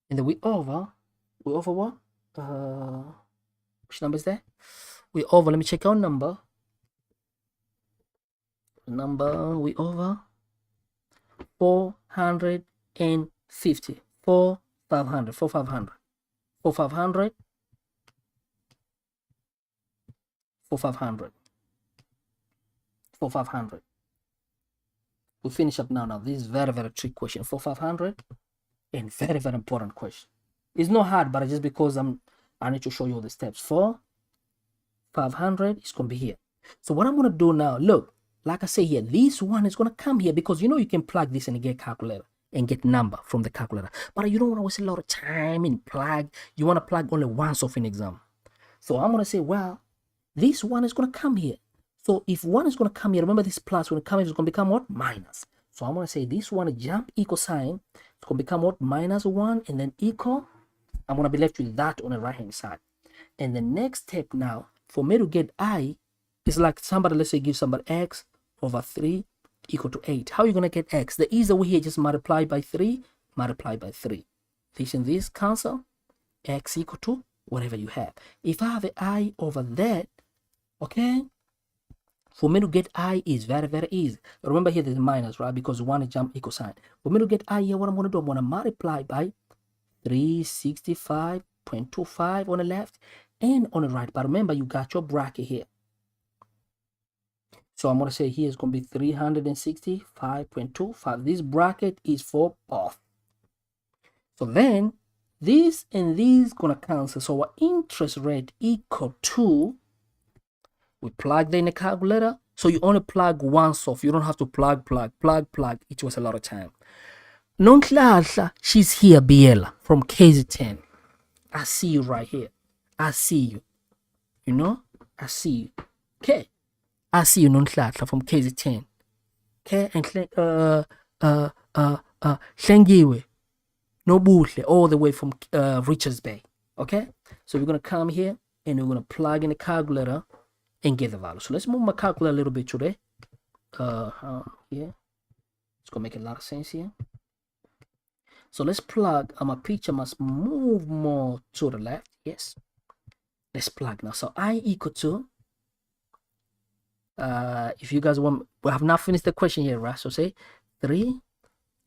and then we over what? Which number is that? We over, let me check our number. We over 450. 4500. 4500. 4500. 4500. 4500. We finish up now. This is very, very tricky question. 4500, and very, very important question. It's not hard, but just because I need to show you all the steps. 500 is going to be here. So what I'm going to do now, look, like I say here, this one is going to come here, because you know you can plug this in a get calculator and get number from the calculator. But you don't want to waste a lot of time and plug. You want to plug only once of an exam. So I'm going to say, well, this one is going to come here. So if one is going to come here, remember this plus when it comes, it's going to become what? Minus. So I'm going to say this one, jump equal sign. It's going to become what? -1, and then equal. I'm going to be left with that on the right hand side. And the next step now, for me to get I, is like somebody, let's say, give somebody x over 3 equal to 8. How are you going to get x? The easy way here, just multiply by 3, multiply by 3. This and this cancel. X equal to whatever you have. If I have an I over that, okay, for me to get I is very, very easy. Remember here there's minus, right? Because one is jump equal sign. For me to get I here, what I'm going to do, I'm going to multiply by 365.25 on the left and on the right. But remember, you got your bracket here. So I'm going to say here is going to be 365.25. This bracket is for both. So then this and this going to cancel. So our interest rate equal to, we plug that in the calculator. So you only plug once off. You don't have to plug. It was a lot of time. Nonhlahla, she's here, Biela, from KZN. I see you right here. I see you. You know? I see you. Okay. I see you, Nonhlahla, from KZN. Okay? And Hlengiwe, Nobuhle, all the way from Richards Bay. Okay? So we're going to come here and we're going to plug in the calculator and get the value. So let's move my calculator a little bit today. Here. It's going to make a lot of sense here. So let's plug. My picture must move more to the left. Yes. Let's plug now. So I equal to If you guys want, we have not finished the question here, right? So say 3,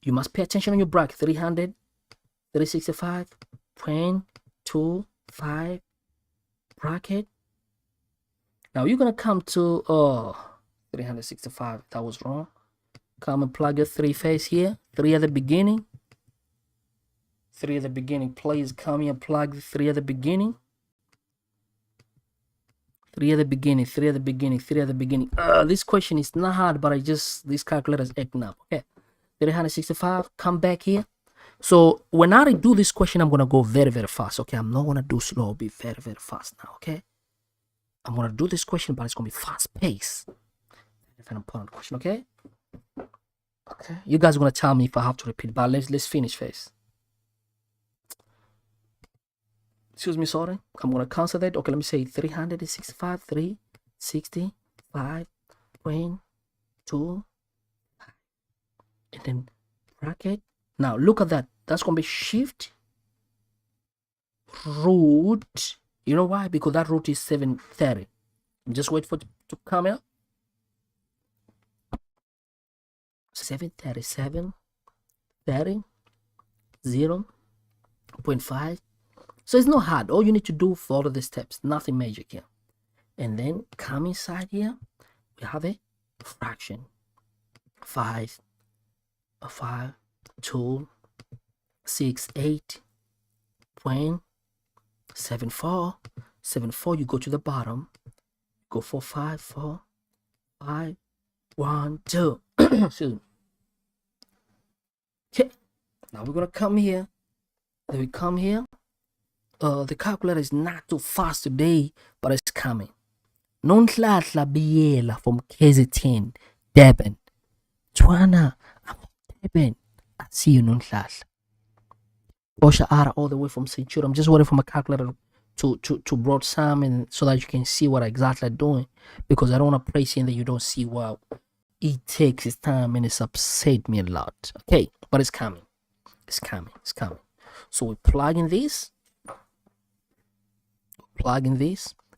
you must pay attention on your bracket. 365.25 bracket. Now you're gonna come to 365, that was wrong. Come and plug your 3 face here, 3 at the beginning. 3 at the beginning, please come here and plug the 3 at the beginning. 3 at the beginning, 3 at the beginning, 3 at the beginning. This question is not hard, but this calculator is acting up. Okay, 365, come back here. So when I do this question, I'm gonna go very, very fast. Okay, I'm not gonna do slow, I'll be very, very fast now. Okay, I'm gonna do this question, but it's gonna be fast paced. Very important question. Okay, you guys are gonna tell me if I have to repeat, but let's finish first. Excuse me, sorry. I'm gonna cancel that. Okay, let me say 365, 365.2, and then bracket. Now look at that. That's gonna be shift root. You know why? Because that root is 730. Just wait for it to come out. 737, 30, 0.5. So it's not hard. All you need to do, follow the steps. Nothing magic here. And then come inside here. We have a fraction. 5, 2, 6, 8.74. 74. You go to the bottom. Go for 5, 4, 5, 1, 2. Okay. Now we're gonna come here. Then we come here. The calculator is not too fast today, but it's coming. Nonhlanhla Biela from KZN, Durban. Twana, I'm from Durban. I see you, Nonhlanhla. Bosha Ara all the way from St. Jude. I'm just waiting for my calculator to broad sum, and so that you can see what I exactly doing, because I don't want to place in that you don't see what it takes its time, and it's upset me a lot. Okay, but it's coming. It's coming. It's coming. So we plug in this.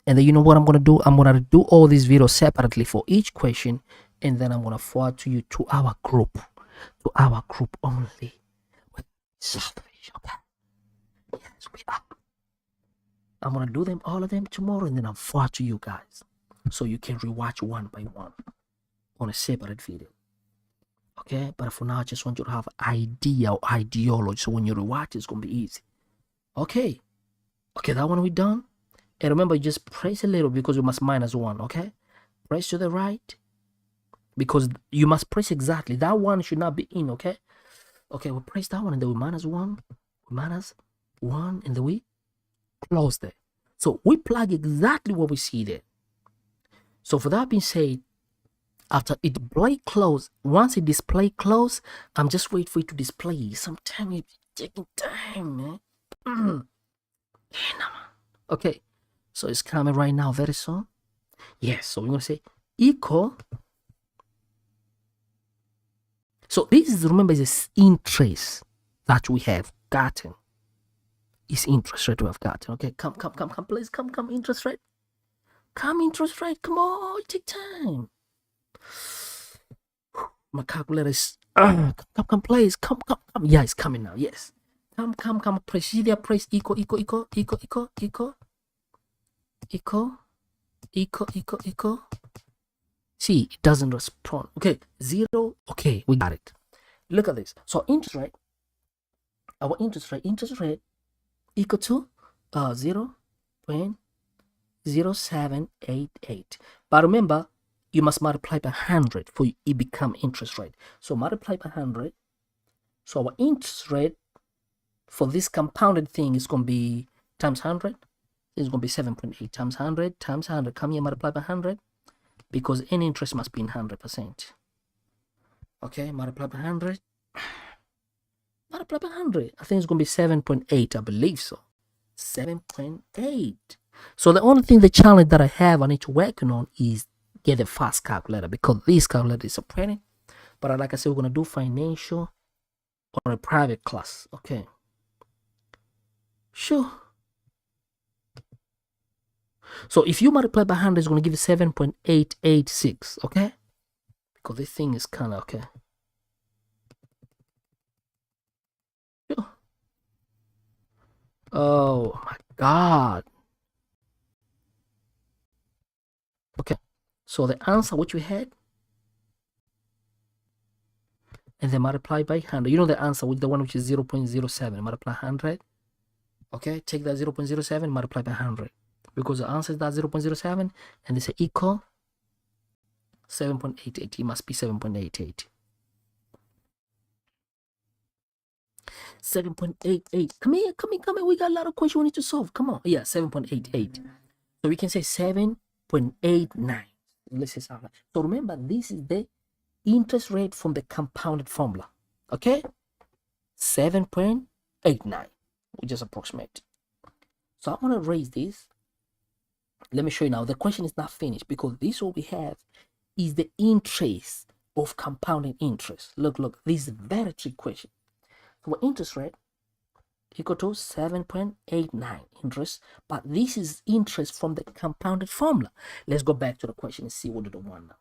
And then you know what I'm gonna do? I'm gonna do all these videos separately for each question, and then I'm gonna forward to you to our group only. Selfish, okay? Yes, we are. I'm gonna do them, all of them tomorrow, and then I'll forward to you guys, so you can rewatch one by one on a separate video. Okay, but for now, I just want you to have idea or ideology, so when you rewatch, it's gonna be easy. Okay, that one we done. And remember, you just press a little because you must minus 1, okay? Press to the right because you must press exactly. That one should not be in, okay? Okay, we press that one and then we minus 1. And then we close there. So we plug exactly what we see there. So for that being said, after it display close, once it display close, I'm just waiting for it to display. Sometimes it's taking time, man. Okay. So it's coming right now very soon. Yes, so we're going to say equal. So this is, remember, is interest that we have gotten. It's interest rate we have gotten. Okay, come, please, come, interest rate. Come, interest rate, come on, take time. My calculator is, come, please, come. Yeah, it's coming now, yes. Come, press equal. Equal. See, it doesn't respond. Okay, 0. Okay, we got it. Look at this. So interest rate, our interest rate equal to 0.0788. But remember, you must multiply by 100 for it become interest rate. So multiply by 100. So our interest rate for this compounded thing is going to be times 100. It's going to be 7.8 times 100 times 100. Come here, multiply by 100, because any interest must be in 100%. Okay, multiply by 100. Multiply by 100. I think it's going to be 7.8. I believe so. 7.8. So the only thing, the challenge that I need to work on is get a fast calculator, because this calculator is operating. But like I said, we're going to do financial on a private class. Okay. Sure. So if you multiply by 100, it's going to give you 7.886, okay? Because this thing is kind of, okay. Oh my God. Okay, so the answer which we had, and then multiply by 100. You know the answer, with the one which is 0.07, multiply 100. Okay, take that 0.07, multiply by 100. Because the answer is that 0.07, and they say equal 7.88. It must be 7.88. 7.88. Come here. We got a lot of questions we need to solve. Come on. Yeah, 7.88. So we can say 7.89. Let's say something. So remember, this is the interest rate from the compounded formula. Okay? 7.89. We just approximate. So I want to raise this. Let me show you now. The question is not finished, because this what we have is the interest of compounding interest. Look. This is a very tricky question. So interest rate equal to 7.89 interest, but this is interest from the compounded formula. Let's go back to the question and see what do they want now.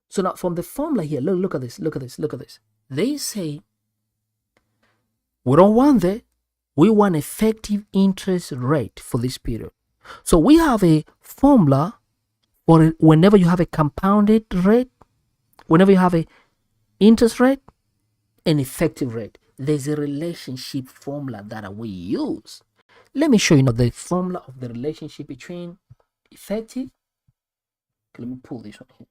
So now from the formula here, look at this. They say we don't want that. We want effective interest rate for this period. So we have a formula for whenever you have a compounded rate, whenever you have a interest rate and effective rate, there's a relationship formula that we use. Let me show you now the formula of the relationship between effective. Okay, let me pull this one here.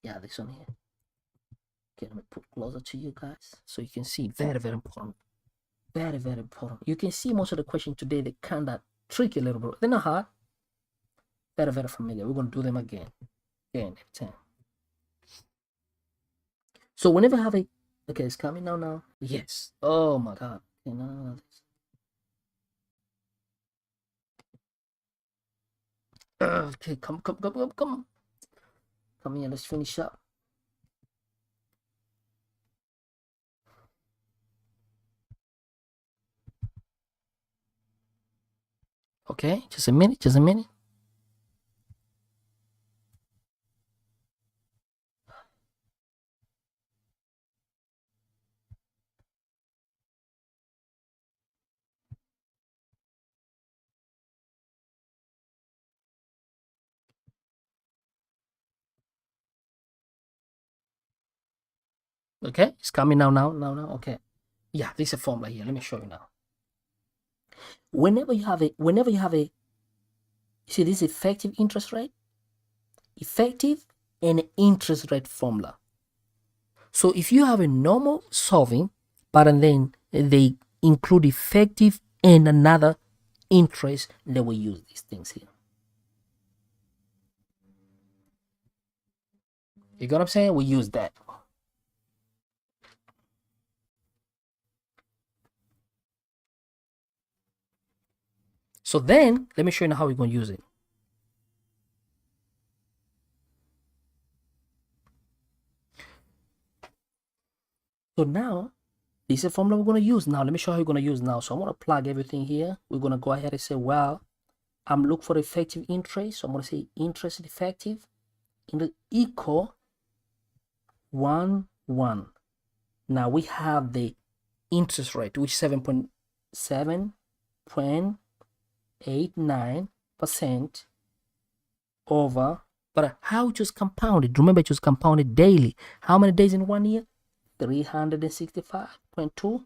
Yeah, this one here. Okay, let me put closer to you guys so you can see. Very, very important. Very, very important. You can see most of the questions today, they kind of tricky a little bit. They're not hard. Very, very familiar. We're going to do them again. Every time. So whenever I have a, okay, it's coming now. Yes. Oh my God. Okay, no. Okay, come. Come here, let's finish up. Okay, just a minute. Okay, it's coming now. Okay. Yeah, this is a formula here. Let me show you now. Whenever you have a, you see this effective interest rate, effective and interest rate formula. So if you have a normal solving, but then they include effective and another interest, then we use these things here. You got what I'm saying? We use that. So then, let me show you how we're going to use it. So now, this is a formula we're going to use. Now, let me show you how we're going to use now. So I'm going to plug everything here. We're going to go ahead and say, well, I'm looking for effective interest. So I'm going to say interest effective in the equal 1. Now we have the interest rate, which is 7.89% over, but how it was compounded? Remember, it was compounded daily. How many days in 1 year? 365.25.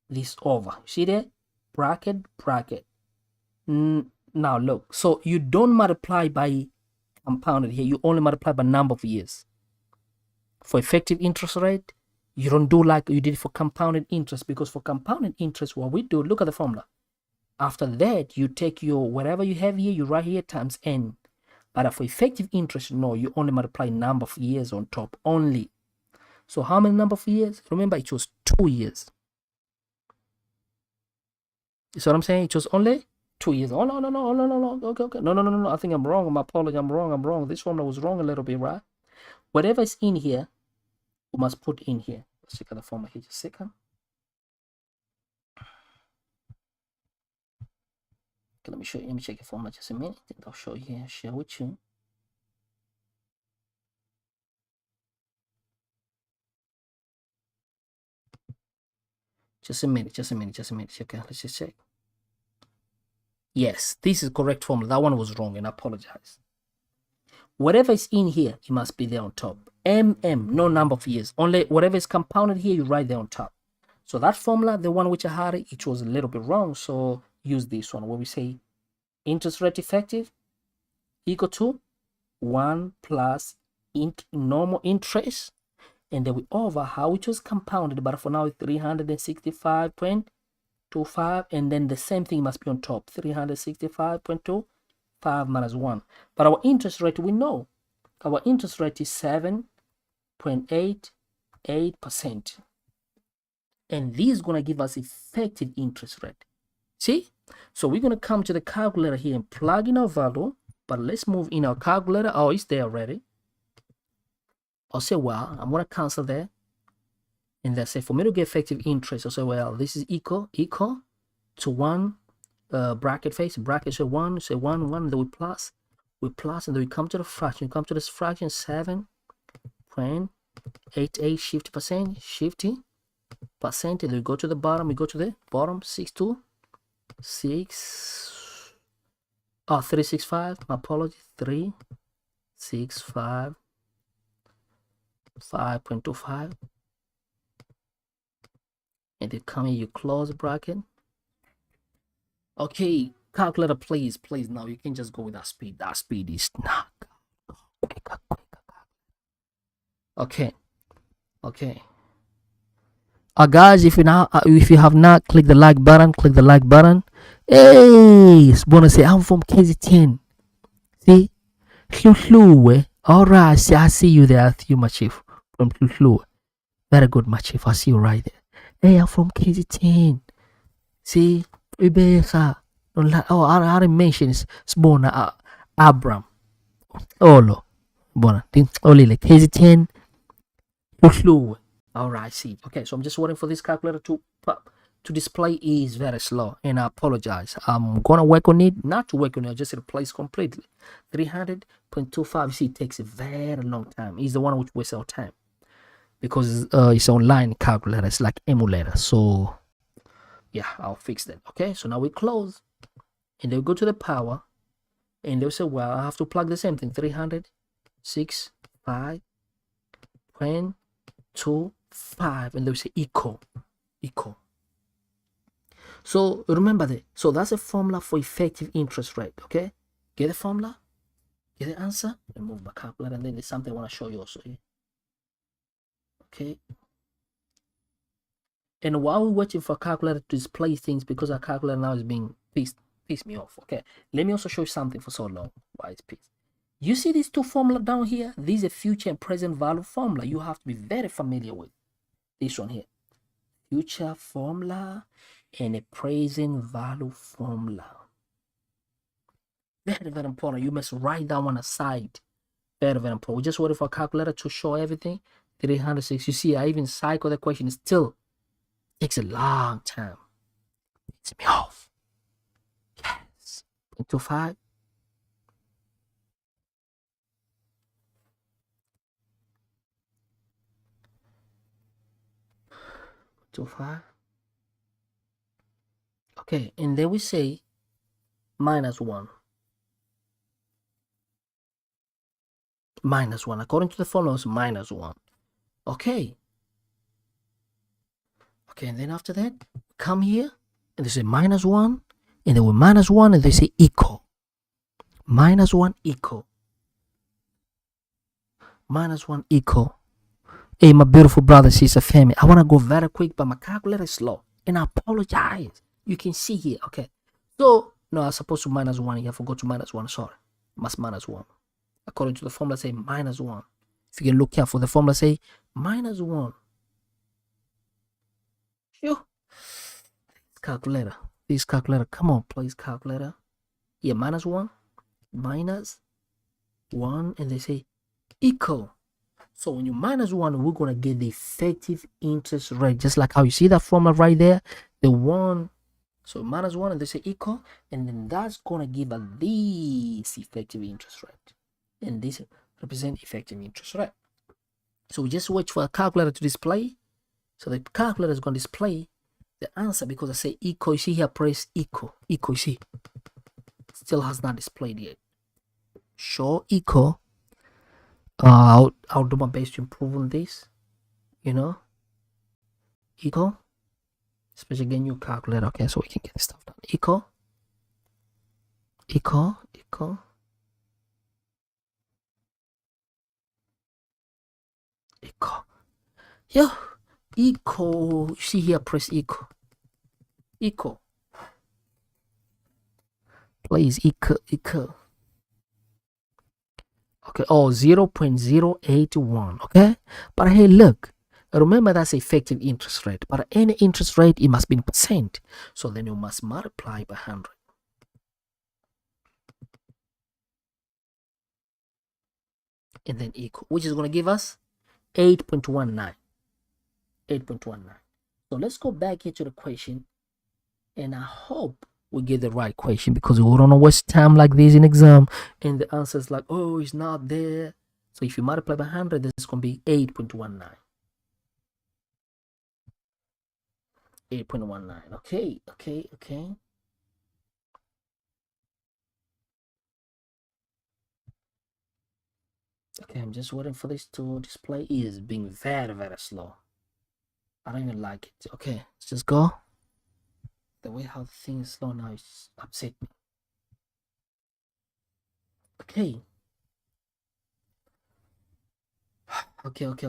This over. See there? Bracket. Now look. So you don't multiply by compounded here. You only multiply by number of years. For effective interest rate, you don't do like you did for compounded interest, because for compounded interest, what we do, look at the formula. After that, you take your whatever you have here, you write here times n. But for effective interest, no, you only multiply number of years on top only. So how many number of years? Remember, it was 2 years. You see what I'm saying? It was only 2 years. Oh, no. Okay. No. I think I'm wrong. My apology. I'm wrong. This formula was wrong a little bit, right? Whatever is in here, we must put in here. Let's check out the formula here just a second. Okay, let me show you. Let me check the formula just a minute, and I'll show you here, share with you. Just a minute. Okay, let's just check. Yes, this is correct formula. That one was wrong, and I apologize. Whatever is in here, it must be there on top. No number of years. Only whatever is compounded here, you write there on top. So that formula, the one which I had, it was a little bit wrong. So use this one where we say interest rate effective equal to 1 plus normal interest, and then we over how it was compounded, but for now it's 365.25, and then the same thing must be on top, 365.25 minus 1. But our interest rate, we know our interest rate is 7.88%, and this is going to give us effective interest rate. See, so we're going to come to the calculator here and plug in our value. But let's move in our calculator. Oh, it's there already. I'll say, well, I'm going to cancel there. And then say, for me to get effective interest, I'll say, well, this is equal to 1 bracket face. Bracket, say 1, say 1, then we plus, and then we come to the fraction. We come to this fraction, 7.88, shifty percent. And then we go to the bottom. 365, my apology, 365, 5.25, and then come here, you close the bracket. Okay, calculator, please, now you can just go with that speed. That speed is not quicker. Okay. Guys, if you have not clicked the like button, click the like button. Hey, Bona say I'm from KZN. See, Hlu. All right, I see you there. I see you, my chief, from Hlu. Very good, my chief. I see you right there. Hey, I'm from KZN. See, Rebecca. Oh, I didn't mention it's Bona Abram. Olo, Bona. Olile KZN. Hlu. All right, see. Okay, so I'm just waiting for this calculator to display. Is very slow, and I apologize. I'm gonna work on it. Not to work on it, just replace completely. 300.25. See, it takes a very long time. It's the one which wastes our time because it's online calculator. It's like emulator. So yeah, I'll fix that. Okay, so now we close, and they'll go to the power, and they'll say, well, I have to plug the same thing. 365.25, and they'll say equal. So remember that. So that's a formula for effective interest rate. Okay, get the formula, get the answer, remove my calculator, and then there's something I want to show you also here. Okay, and while we're waiting for calculator to display things, because our calculator now is being pissed me off. Okay, let me also show you something for so long. Why it's pissed? You see these two formula down here? These are future and present value formula. You have to be very familiar with this one here. Future formula and a present value formula. Very, very important. You must write that one aside. Very, very important. We just waited for a calculator to show everything. 306. You see, I even cycle the question. It still takes a long time. It's me off. Yes. 0.25. Okay, and then we say minus 1. According to the formula, it's minus 1. Okay, and then after that, come here, and they say minus 1, and then we minus 1, and they say equal. Minus 1 equal. Hey, my beautiful brother, sister, family, I want to go very quick, but my calculator is slow, and I apologize. You can see here. Okay, so no, I'm supposed to minus 1. You have to go to minus 1. Sorry, must minus 1. According to the formula, say minus 1. If you can look careful, the formula say minus 1. Sure. This calculator, come on, please, calculator. Yeah, minus 1, and they say equal. So when you minus 1, we're gonna get the effective interest rate, just like how you see that formula right there. The one So -1 and they say equal, and then that's gonna give us this effective interest rate, and this represent effective interest rate. So we just wait for a calculator to display. So the calculator is gonna display the answer because I say equal. You see here, press equal. You see, still has not displayed yet. Show equal. I'll do my best to improve on this. Equal. Especially get new calculator. Okay, so we can get this stuff done. Equal. Yeah. Equal. You see here, press equal. Please equal. Okay, 0.081. Okay, but hey, look, remember that's effective interest rate, but any interest rate, it must be in percent, so then you must multiply by 100, and then equal, which is going to give us 8.19. So let's go back here to the question, and I hope we get the right question, because we don't waste time like this in exam and the answer is like, oh, it's not there. So if you multiply by 100, this is going to be 8.19. 8.19. Okay. Okay, I'm just waiting for this to display. It is being very, very slow. I don't even like it. Okay, let's just go. The way how the thing is slow now is upset me. Okay. Okay. Okay.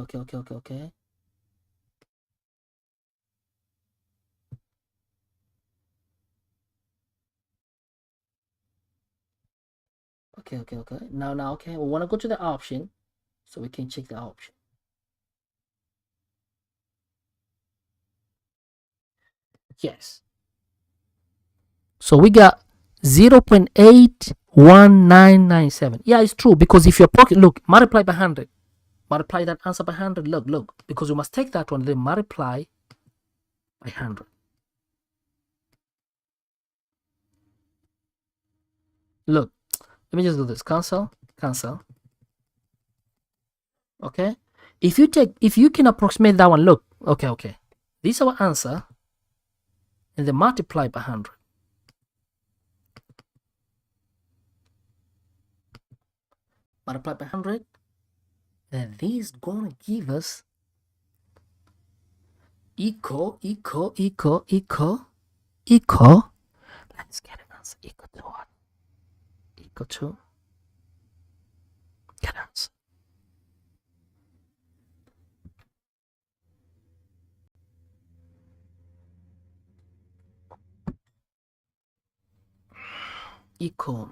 Now, okay. We want to go to the option so we can check the option. Yes. So we got 0.81997. Yeah, it's true, because if your pocket, look, multiply by 100. Multiply that answer by 100. Look, because you must take that one, then multiply by 100. Look, let me just do this. Cancel. Okay. If you can approximate that one, look. Okay. This is our answer, and then multiply by 100. Multiply by 100, and this is gonna give us equal. Let's get an answer. Equal to what? Equal to, get an answer. Equal.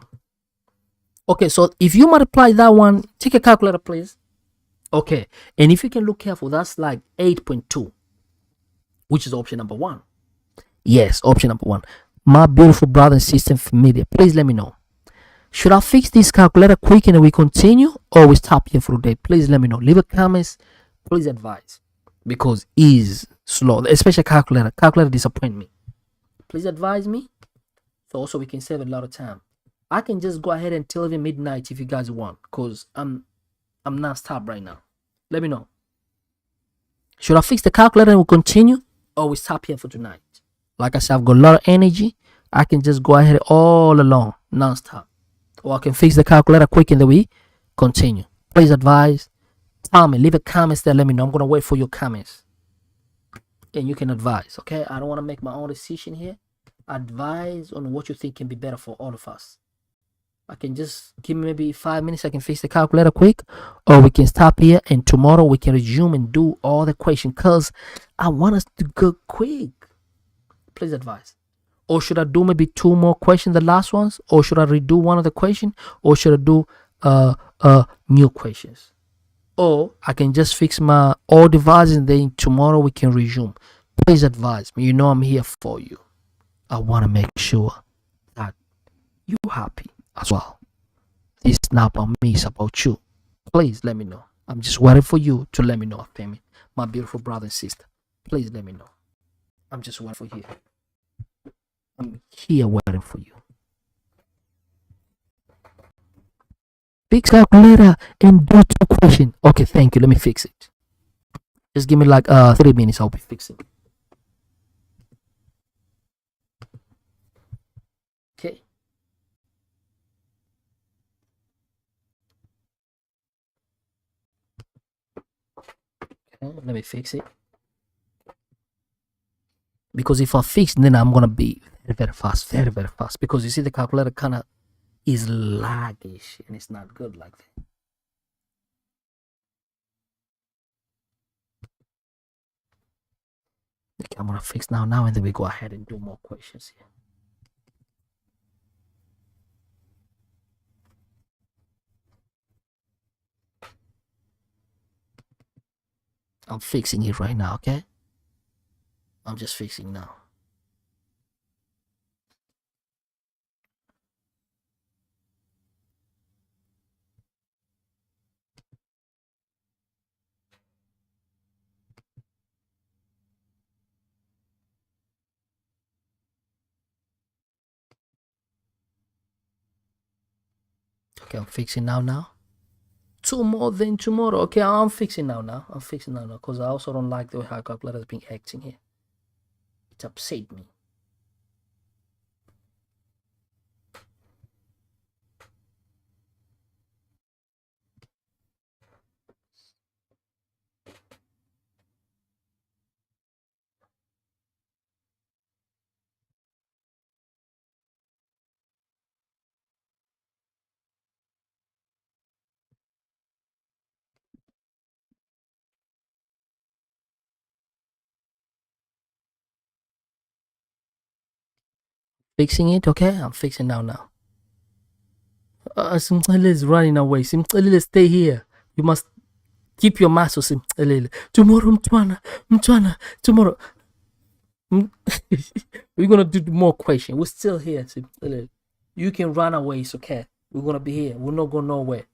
Okay, so if you multiply that one, take a calculator, please. Okay, and if you can look careful, that's like 8.2, which is option number 1. Yes, option number 1. My beautiful brother and sister familiar, please let me know. Should I fix this calculator quick and we continue, or we stop here for today? Please let me know. Leave a comments. Please advise, because it is slow, especially calculator. Calculator disappoint me. Please advise me, so also we can save a lot of time. I can just go ahead and tell even midnight if you guys want, because I'm non-stop right now. Let me know. Should I fix the calculator and we'll continue, or we stop here for tonight? Like I said, I've got a lot of energy. I can just go ahead all along, non-stop. Or I can fix the calculator quick and then we continue. Please advise. Tell me. Leave a comments there. Let me know. I'm going to wait for your comments. And you can advise, okay? I don't want to make my own decision here. Advise on what you think can be better for all of us. I can just give me maybe 5 minutes. I can fix the calculator quick, or we can stop here and tomorrow we can resume and do all the questions, because I want us to go quick. Please advise. Or should I do maybe 2 more questions, the last ones, or should I redo one of the question, or should I do new questions? Or I can just fix my old devices and then tomorrow we can resume. Please advise me. You know I'm here for you. I want to make sure that you're happy as well. It's not about me, it's about you. Please let me know. I'm just waiting for you to let me know, Femi, my beautiful brother and sister. Please let me know. I'm just waiting for you. I'm here waiting for you. Fix calculator and do two question. Okay, thank you. Let me fix it. Just give me like 3 minutes. I'll be fixing. Okay. Okay, let me fix it. Because if I fix, then I'm gonna be very very fast, very very fast. Because you see the calculator kind of is laggish and it's not good like that. Okay, I'm gonna fix now and then we go ahead and do more questions here. I'm fixing it right now, okay? I'm just fixing now. Okay, I'm fixing now. Two more than tomorrow. Okay, I'm fixing now. I'm fixing now because I also don't like the way how calculator has been acting here. It upset me. Fixing it, okay? I'm fixing now. Simcele is running away. Simcele, stay here. You must keep your muscles. Simcele. Tomorrow, Mtwana, tomorrow. We're gonna do more questions. We're still here. Simcele. You can run away, it's okay. We're gonna be here. We're not going nowhere.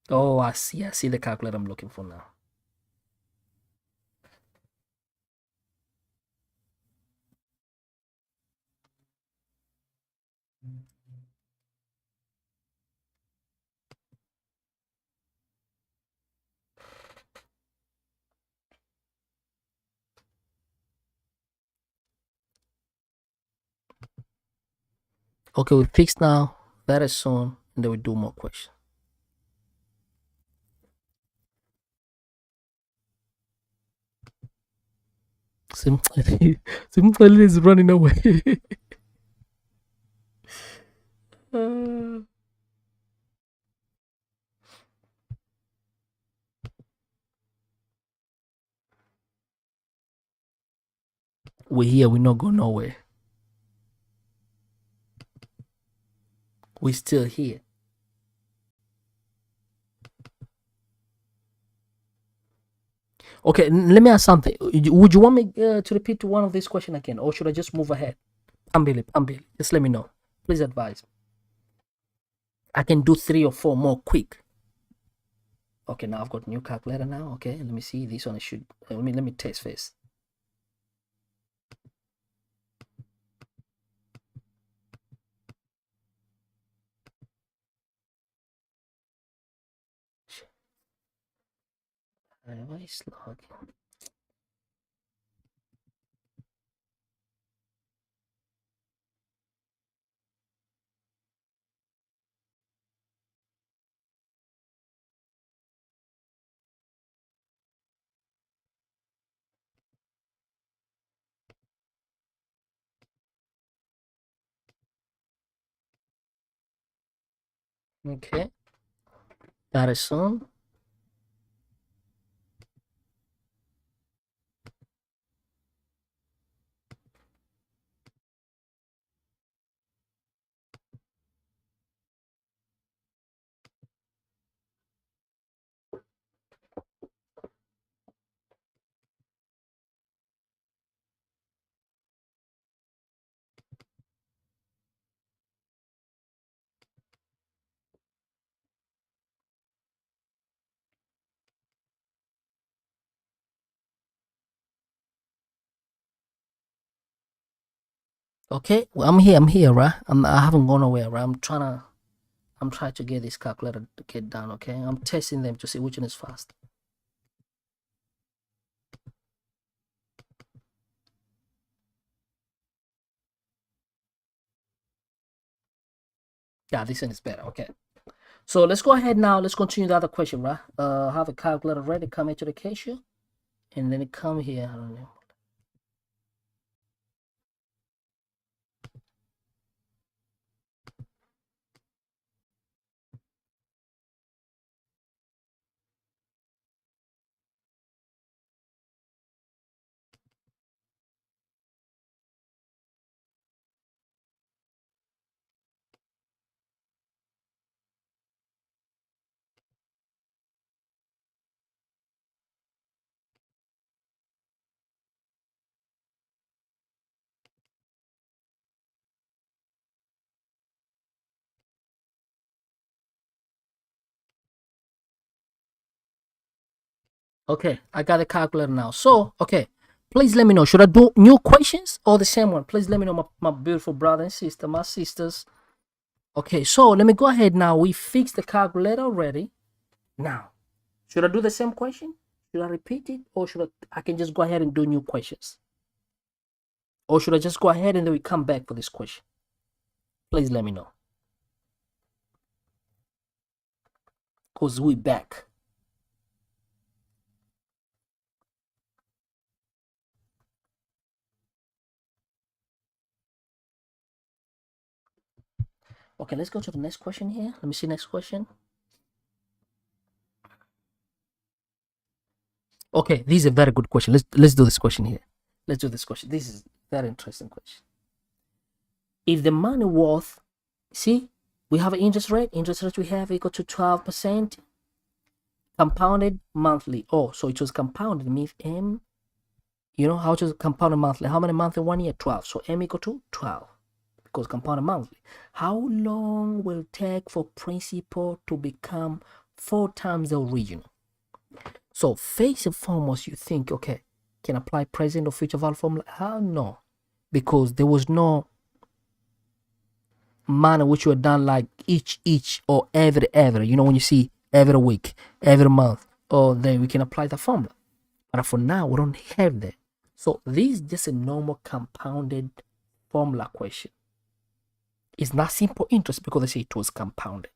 Oh, I see the calculator I'm looking for now. Okay, we fixed now. Very soon, and then we do more questions. Simcele is running away. We're here. We're not going nowhere. We're still here. Okay, let me ask something. Would you want me to repeat one of these questions again, or should I just move ahead? Pambili, just let me know. Please advise. I can do 3 or 4 more quick. Okay, now I've got new calculator now. Okay, let me see. This one I should. Let me test first. Why is logging? Okay, that is on. Okay, well, I'm here, right? I haven't gone nowhere, right? I'm trying to get this calculator to get done, okay? I'm testing them to see which one is fast. Yeah, this one is better, okay? So let's go ahead now. Let's continue the other question, right? Have a calculator ready, come into the cashier, and then come here. I don't know. Okay, I got a calculator now. So, okay, please let me know. Should I do new questions or the same one? Please let me know, my beautiful brother and sister, my sisters. Okay, so let me go ahead now. We fixed the calculator already. Now, should I do the same question? Should I repeat it, or should I can just go ahead and do new questions? Or should I just go ahead and then we come back for this question? Please let me know. Because we back. Okay, let's go to the next question here. Let me see next question. Okay, this is a very good question. Let's do this question here. Let's do this question. This is very interesting question. If the money worth, see, we have an interest rate. Interest rate we have equal to 12% compounded monthly. Oh, so it was compounded means M. You know how it was compounded monthly? How many months in 1 year? 12. So M equal to 12 because compounded monthly. How long will it take for principal to become 4 times the original? So first and foremost, you think, okay, can apply present or future value formula? How no? Because there was no manner which were done like each or every, you know, when you see every week, every month, or then we can apply the formula. But for now, we don't have that. So this is just a normal compounded formula question. It's not simple interest because they say it was compounded.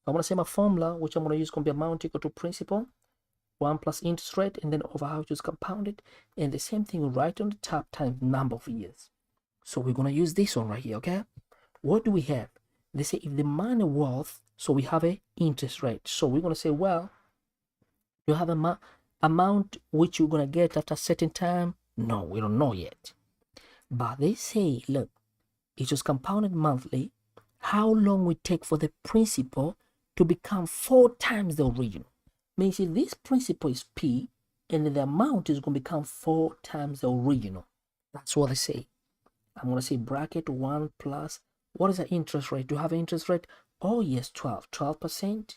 I'm going to say my formula, which I'm going to use, going to be amount equal to principal, 1 plus interest rate, and then over how it was compounded. And the same thing right on the top times number of years. So we're going to use this one right here, okay? What do we have? They say if the money worth, so we have a interest rate. So we're going to say, well, you have a amount which you're going to get after a certain time. No, we don't know yet. But they say, look, it was compounded monthly. How long will it take for the principal to become 4 times the original? Means if this principal is P, and the amount is going to become 4 times the original. That's what they say. I'm going to say bracket 1 plus, what is the interest rate? Do you have an interest rate? Oh, yes, 12. 12%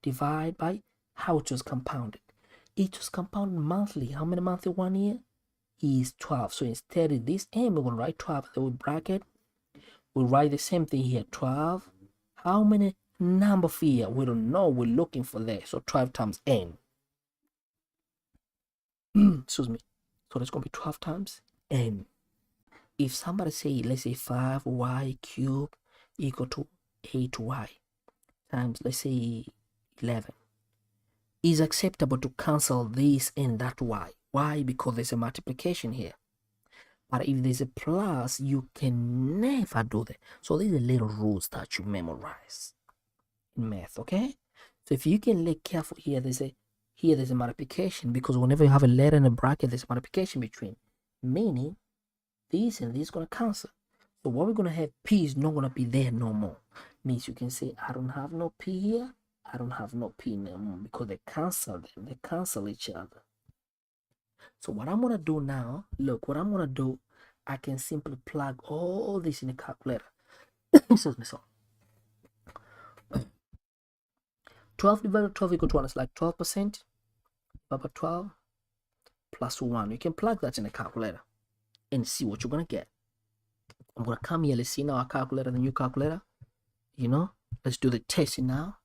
divide by how it was compounded. It was compounded monthly. How many months in 1 year? Is 12. So instead of this M, we're going to write 12. Then we bracket. We write the same thing here, 12. How many number of year? We don't know. We're looking for that. So 12 times N. Excuse me. So that's going to be 12 times N. If somebody say, let's say 5y cubed equal to 8y times, let's say 11, is acceptable to cancel this and that y. Why? Because there's a multiplication here. But if there's a plus, you can never do that. So these are little rules that you memorize in math, okay? So if you can look careful here, there's a multiplication, because whenever you have a letter in a bracket, there's a multiplication between, meaning this and this is going to cancel. So what we're going to have, P is not going to be there no more. Means you can say, I don't have no P here. I don't have no P no more, because they cancel them. They cancel each other. So what I'm going to do now, look, what I'm going to do, I can simply plug all this in the calculator. Excuse me, so 12 divided by 12 equal to 1 is like 12%. Divided by 12 plus 1. You can plug that in the calculator and see what you're going to get. I'm gonna come here. Let's see now our calculator, the new calculator. You know, let's do the testing now.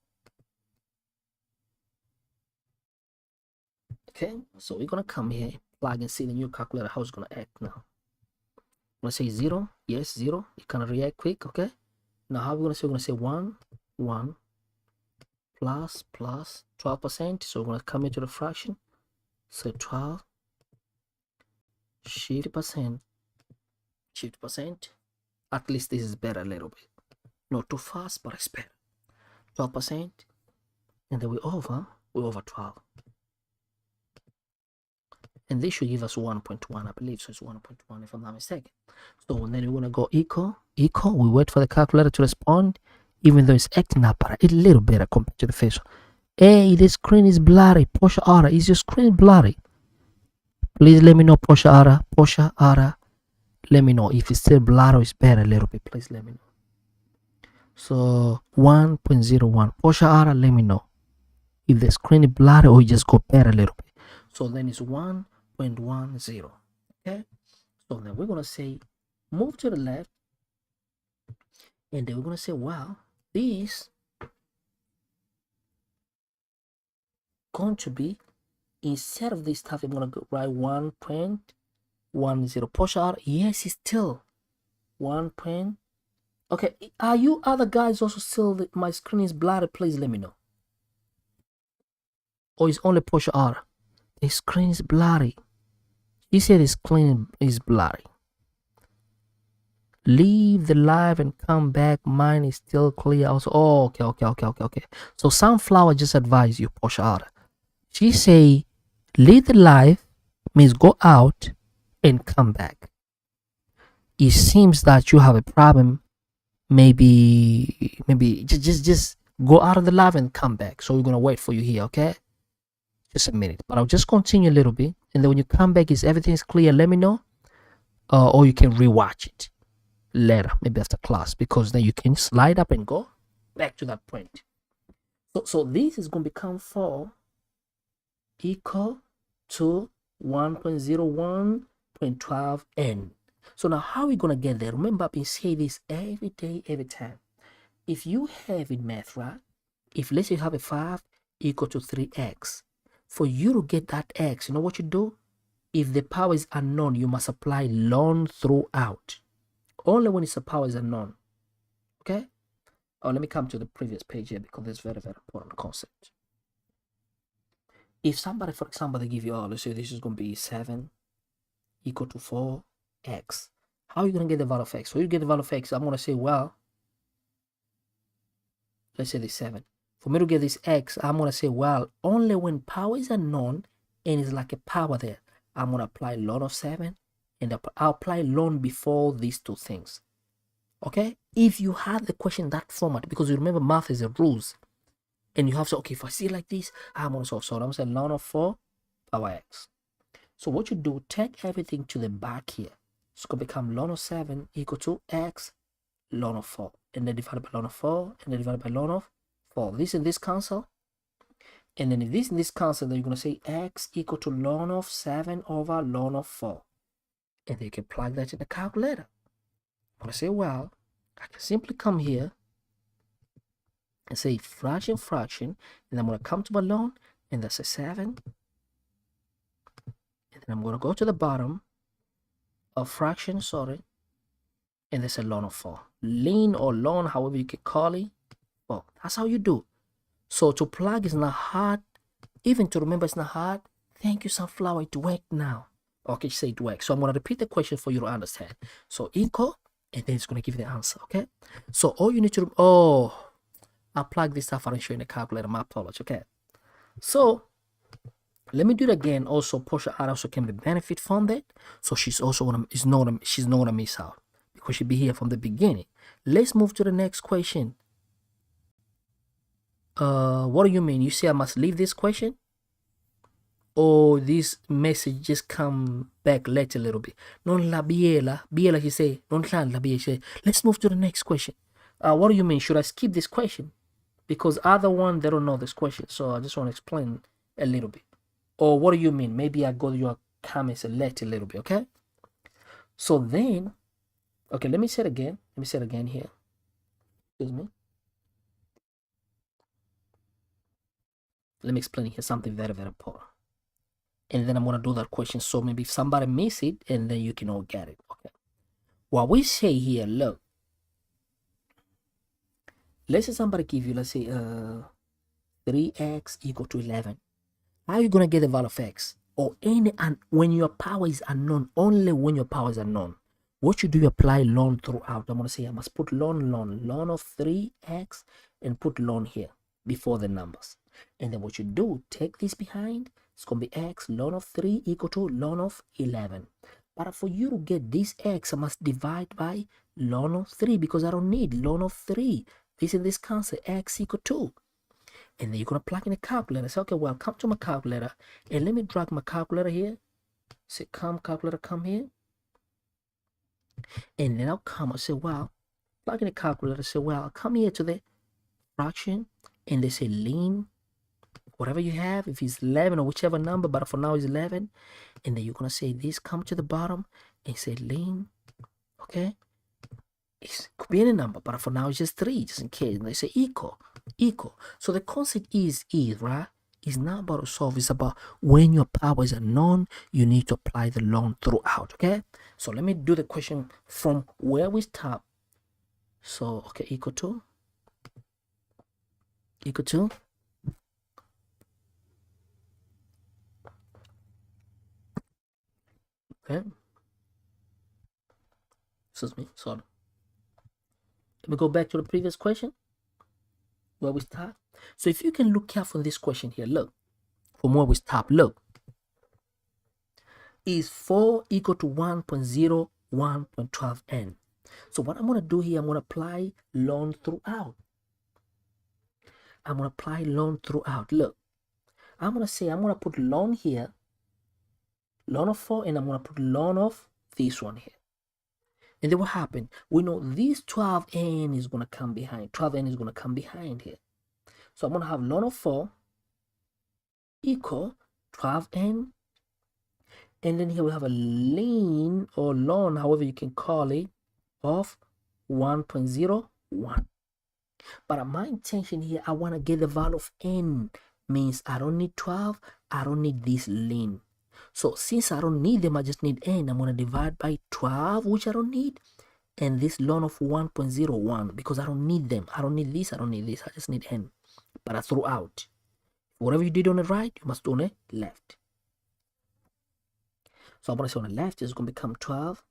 Okay, so we're gonna come here, plug and see the new calculator, how it's gonna act now. I'm gonna say 0, yes, 0. It can react quick, okay? Now how we're gonna say 1, 1 plus 12%. So we're gonna come into the fraction, say 12, shift percent. At least this is better a little bit. Not too fast, but it's better. 12%, and then we're over 12. And this should give us 1.1, I believe. So it's 1.1 if I'm not mistaken. So then we're gonna go equal. We wait for the calculator to respond, even though it's acting up a little better compared to the first one. Hey, the screen is blurry. Portia Ara, is your screen blurry? Please let me know, Portia Ara. Let me know if it's still blurry or it's better a little bit. Please let me know. So 1.01. Portia Ara, let me know if the screen is blurry or you just go better a little bit. So then it's 1.10. Okay. So then we're gonna say move to the left, and then we're gonna say, wow, this going to be, instead of this stuff, I'm gonna write 1.10. Portia Ara, yes, it's still 1. Okay, are you other guys also still, my screen is blurry? Please let me know. Or is only Portia Ara? The screen is blurry. She said the screen is blurry. Leave the live and come back. Mine is still clear also. Oh, okay. So Sunflower just advised you, Portia Ara. She say leave the live means go out and come back. It seems that you have a problem. Maybe just go out of the live and come back. So we're gonna wait for you here, okay? Just a minute, but I'll just continue a little bit, and then when you come back, is everything's clear, let me know. Or you can rewatch it later, maybe after class, because then you can slide up and go back to that point. So this is going to become 4 equal to 1.01.12n. So now how are we going to get there? Remember, I've been saying this every day, every time. If you have in math, right, if let's say you have a 5 equal to 3x, for you to get that x, you know what you do? If the power is unknown, you must apply ln throughout. Only when the power is unknown. Okay? Oh, let me come to the previous page here, because it's very, very important concept. If somebody, for example, they give you, let's say this is going to be 7 equal to 4x. How are you going to get the value of x? So you get the value of x, I'm going to say, well, let's say this 7. For me to get this x, I'm going to say, well, only when power is unknown and it's like a power there, I'm going to apply ln of 7, and I'll apply ln before these two things. Okay? If you had the question in that format, because you remember math is a rules, and you have to, okay, if I see it like this, I'm going to solve. So I'm going to say ln of 4 power x. So what you do, take everything to the back here. It's going to become ln of 7 equal to x ln of 4. And then divided by ln of 4, and then divided by ln of 4. This and this cancel. And then if this and this cancel, then you're going to say x equal to ln of 7 over ln of 4. And then you can plug that in the calculator. I'm going to say, well, I can simply come here and say fraction, and I'm going to come to my ln, and that's a 7. And then I'm going to go to the bottom of fraction, and there's a ln of 4. Lean or ln, however you can call it. Well, that's how you do. So to plug is not hard. Even to remember it's not hard. Thank you, Sunflower. It worked now. Okay, say it works. So I'm going to repeat the question for you to understand. So equal, and then it's going to give you the answer, okay? So all you need to, I'll plug this stuff out and show you in the calculator. My apologies, okay? So let me do it again. Also, Portia also can benefit from that. So she's also she's not gonna miss out, because she'll be here from the beginning. Let's move to the next question. What do you mean? You say I must leave this question? Or this message just come back later a little bit? Non la biela, she say, non la biela, she say, let's move to the next question. What do you mean? Should I skip this question? Because other one, they don't know this question. So I just want to explain a little bit. Or what do you mean? Maybe I go to your comments and let a little bit, okay? So then Okay, let me say it again. Let me say it again here. Excuse me. Let me explain here something very, very important. And then I'm going to do that question. So maybe if somebody miss it, and then you can all get it. Okay. What we say here, look. Let's say somebody give you, let's say, 3x equal to 11. How are you going to get the value of x? Or any, and when your power is unknown, only when your power is unknown. What you do, you apply ln throughout. I'm going to say I must put ln of 3x and put ln here before the numbers. And then what you do, take this behind, it's going to be x ln of 3 equal to ln of 11. But for you to get this x, I must divide by ln of 3 because I don't need ln of 3. This is this concept, x equal to. And then you're going to plug in a calculator. Say, okay, well, come to my calculator and let me drag my calculator here. Say, come, calculator, come here. And then I'll come. I say, well, plug in a calculator. Say, well, come here to the fraction. And they say, lean, whatever you have, if it's 11 or whichever number, but for now it's 11. And then you're going to say this, come to the bottom and say, lean, okay? It could be any number, but for now it's just 3, just in case. And they say equal. So the concept is right? It's not about to solve. It's about when your power is unknown, you need to apply the ln throughout. Okay. So let me do the question from where we start. So okay, equal to. Okay. Excuse me. Sorry. Let me go back to the previous question where we start. So if you can look careful in this question here, look from where we start. Look. Is 4 equal to 1.01.12n? So what I'm going to do here, I'm going to apply ln throughout. Look, I'm going to say, I'm going to put ln here, ln of 4, and I'm going to put ln of this one here. And then what happened? We know this 12n is going to come behind. 12n is going to come behind here. So I'm going to have ln of 4 equal 12n. And then here we have a lean or ln, however you can call it, of 1.01. But my intention here, I want to get the value of n. Means I don't need 12. I don't need this lean. So since I don't need them, I just need n. I'm going to divide by 12, which I don't need. And this ln of 1.01 because I don't need them. I don't need this. I don't need this. I just need n. But I throw out. Whatever you did on the right, you must do on the left. So I'm going to say on the left is going to become 12.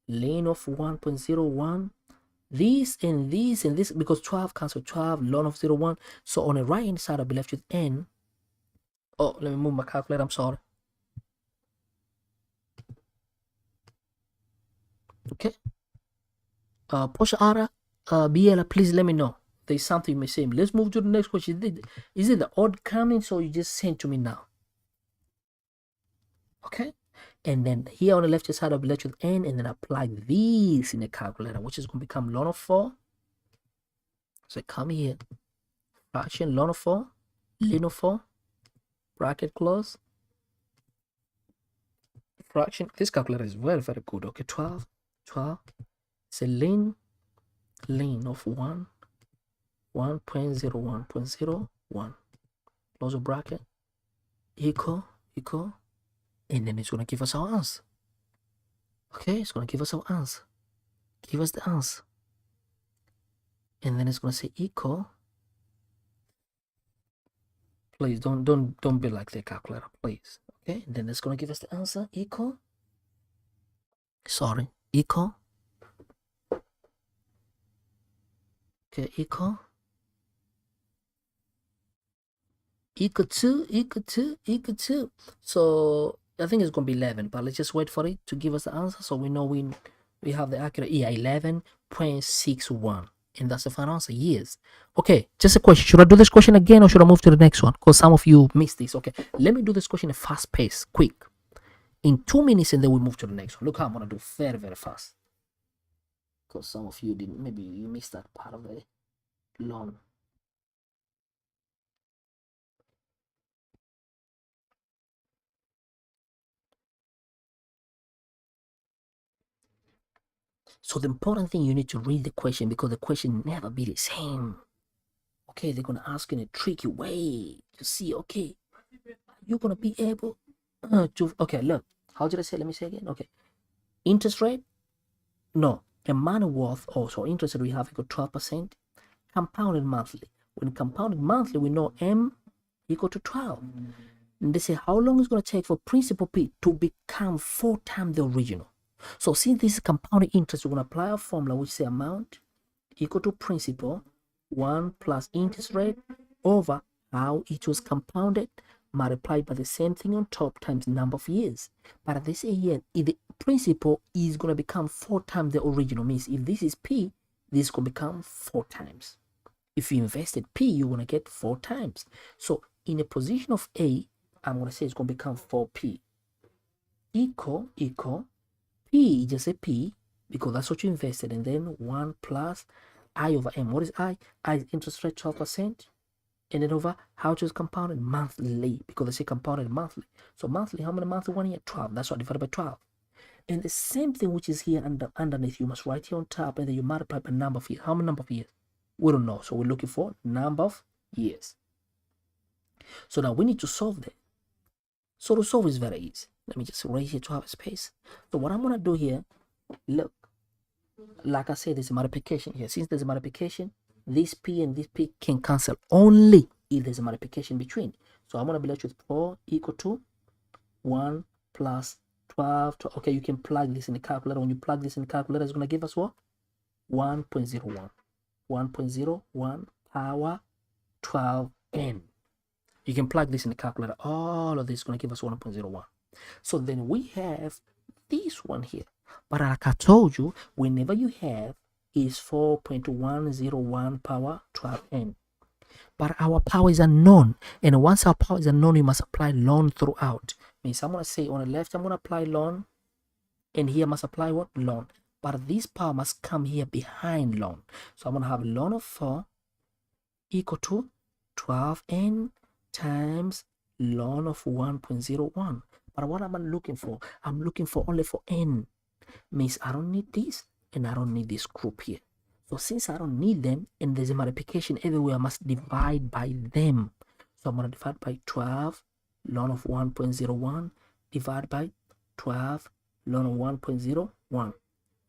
Ln of 1.01. This and this and this, because 12 cancel 12, ln of 0.1. So on the right hand side, I'll be left with n. Oh, let me move my calculator. I'm sorry. Okay. Portia Ara, Biela, please let me know. There's something you may say. Let's move to the next question. Is it the odd coming? So you just send to me now. Okay. And then here on the left hand side, I'll be left with n, and then apply this in the calculator, which is going to become ln of 4. So come here, fraction ln of 4, ln of 4, bracket close, fraction. This calculator is very, very good. Okay, 12. It's a ln of 1.01.01. Close the bracket, equal, and then it's going to give us our answer. Okay, it's going to give us our answer. Give us the answer. And then it's going to say equal. Please don't be like the calculator, please. Okay, and then it's going to give us the answer equal. Sorry, equal. Okay, equal to. So I think it's going to be 11, but let's just wait for it to give us the answer so we know we have the accurate. Yeah, 11.61. And that's the final answer. Yes. Okay, just a question. Should I do this question again or should I move to the next one? Because some of you missed this. Okay, let me do this question in a fast pace, quick. In 2 minutes, and then we move to the next one. Look how I'm going to do very, very fast. Because some of you didn't, maybe you missed that part of the long. So the important thing, you need to read the question, because the question never be the same. Okay, they're gonna ask in a tricky way to see, okay, you're gonna be able to, okay, look, how did I say? Let me say again. Okay, interest rate, no, a money worth also interest rate we have equal 12%, compounded monthly. When compounded monthly, we know M equal to 12. And they say how long it's going to take for principal P to become 4 times the original. So since this is compounded interest, we're going to apply a formula which say amount equal to principal 1 plus interest rate over how it was compounded multiplied by the same thing on top times number of years. But they say here, if the principal is going to become 4 times the original, means if this is P, this is going to become 4 times. If you invested P, you're going to get 4 times. So in a position of A, I'm going to say it's going to become 4P equal P, just a P, because that's what you invested, and then 1 plus I over M. What is I? I is interest rate 12%, and then over how it is compounded monthly, because they say compounded monthly. So monthly, how many months 1 year? 12. That's what divided by 12. And the same thing which is here underneath, you must write here on top, and then you multiply by number of years. How many number of years? We don't know, so we're looking for number of years. So now we need to solve that. So to solve is very easy. Let me just erase here to have a space. So what I'm going to do here, look, like I said, there's a multiplication here. Since there's a multiplication, this P and this P can cancel only if there's a multiplication between. So I'm going to be left with 4 equal to 1 plus 12. Okay, you can plug this in the calculator. When you plug this in the calculator, it's going to give us what? 1.01. 1.01 power 12n. You can plug this in the calculator. All of this is going to give us 1.01. So then we have this one here. But like I told you, whenever you have is 4.101 power 12n. But our power is unknown. And once our power is unknown, you must apply ln throughout. Means I'm going to say on the left, I'm going to apply ln. And here I must apply what? Ln. But this power must come here behind ln. So I'm going to have ln of 4 equal to 12n times ln of 1.01. But what am I looking for? I'm looking for only for n. Means I don't need this and I don't need this group here. So since I don't need them and there's a multiplication everywhere, I must divide by them. So I'm going to divide by 12 ln of 1.01 divided by 12 ln of 1.01.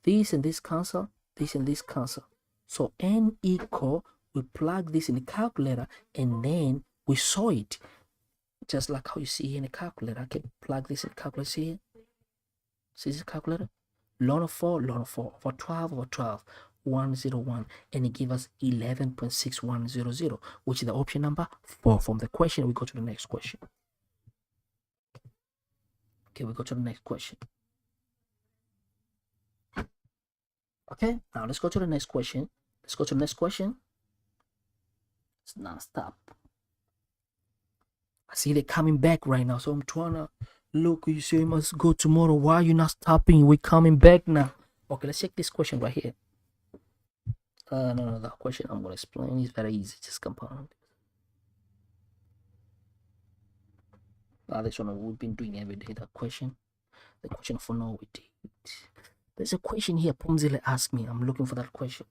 This and this cancel, this and this cancel. So n equal, we plug this in the calculator and then we saw it. Just like how you see here in the calculator. I can plug this in the calculator. See here? See this calculator? Ln of 4, over 12 over 12, 101. And it gives us 11.6100, which is the option number 4. From the question, we go to the next question. Okay, we go to the next question. Okay, now let's go to the next question. Let's go to the next question. It's non-stop. I see they're coming back right now, so I'm trying to look. You say you must go tomorrow. Why are you not stopping? We're coming back now. Okay, let's check this question right here. No, the question I'm going to explain is very easy. Just compound. This one we've been doing every day. That question, the question for now we did. There's a question here. Pomzile asked me. I'm looking for that question.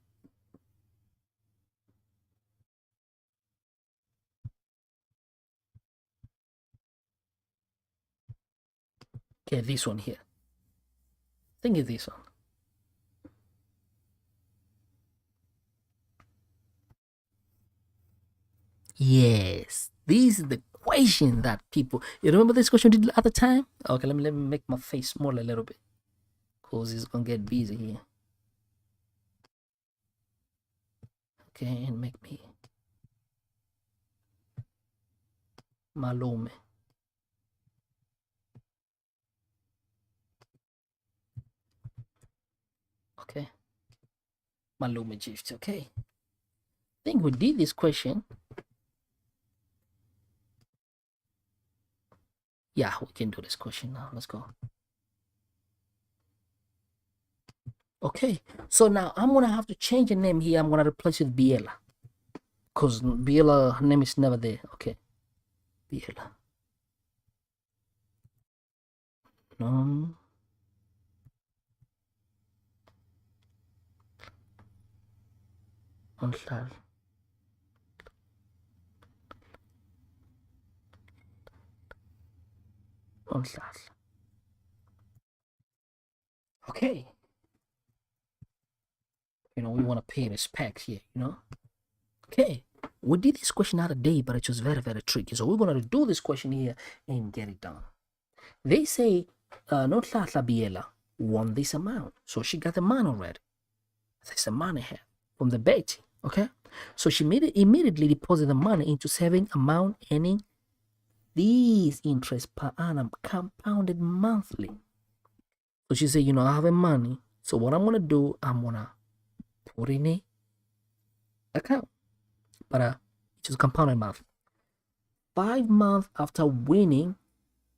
Okay, this one here. I think it's this one. Yes, this is the question that people. You remember this question we did at the time? Okay, let me make my face smaller a little bit, cause it's gonna get busy here. Okay, and make me Malume. Okay, Malume gift. Okay, I think we did this question. Yeah, we can do this question now. Let's go. Okay, so now I'm gonna have to change the name here. I'm gonna replace it with Biela, because Biela, her name is never there. Okay, Biela. unhlahla. Unhlahla. Okay. You know, we want to pay respect here, you know. Okay. We did this question the other day, but it was very, very tricky. So we're going to do this question here and get it done. They say, Nonhlahla Biela won this amount. So she got the money already. That's the money here from the bet. Okay. So she immediately deposited the money into saving amount earning these interest per annum compounded monthly. So she said, you know, I have a money. So what I'm going to do, I'm going to put in a account. But it was compounded monthly. 5 months after winning,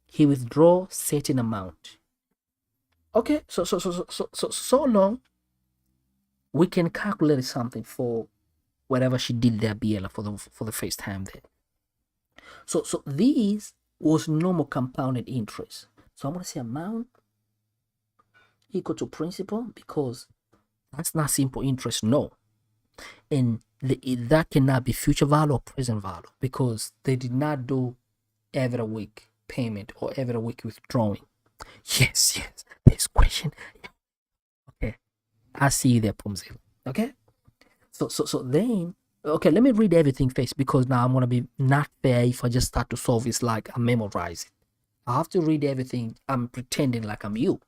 he withdraw certain amount. Okay, so long we can calculate something for whatever she did there, Biela, for the first time there. So these was normal compounded interest. So I'm gonna say amount equal to principal because that's not simple interest, no. And that cannot be future value or present value because they did not do every week payment or every week withdrawing. Yes, this question. Okay, I see you there, Pumzil. Okay, so then, okay, let me read everything first because now I'm gonna be not fair if I just start to solve this like I memorize it. I have to read everything. I'm pretending like I'm you.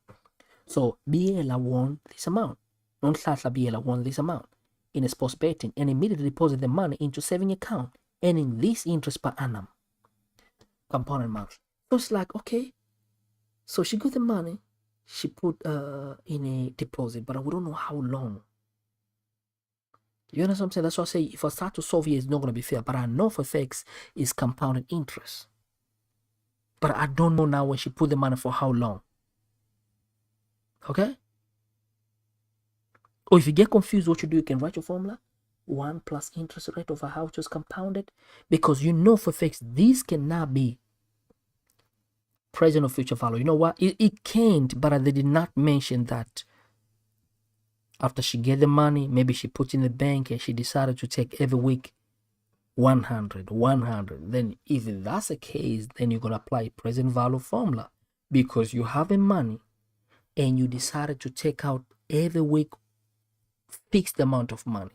So Biela won this amount. Nonhlahla Biela won this amount in a sports betting and immediately deposit the money into saving account, earning this interest per annum, compounded month. So it's like, okay, so she got the money, she put in a deposit, but we don't know how long. You understand what I'm saying? That's why I say if I start to solve here, it's not going to be fair. But I know for facts is compounded interest. But I don't know now when she put the money for how long. Okay? Or if you get confused, what you do, you can write your formula. 1 plus interest rate over how it was compounded. Because you know for facts, these cannot be present or future value. You know what? It can't, but they did not mention that after she get the money, maybe she put in the bank and she decided to take every week 100. Then if that's the case, then you're going to apply present value formula because you have the money and you decided to take out every week fixed amount of money.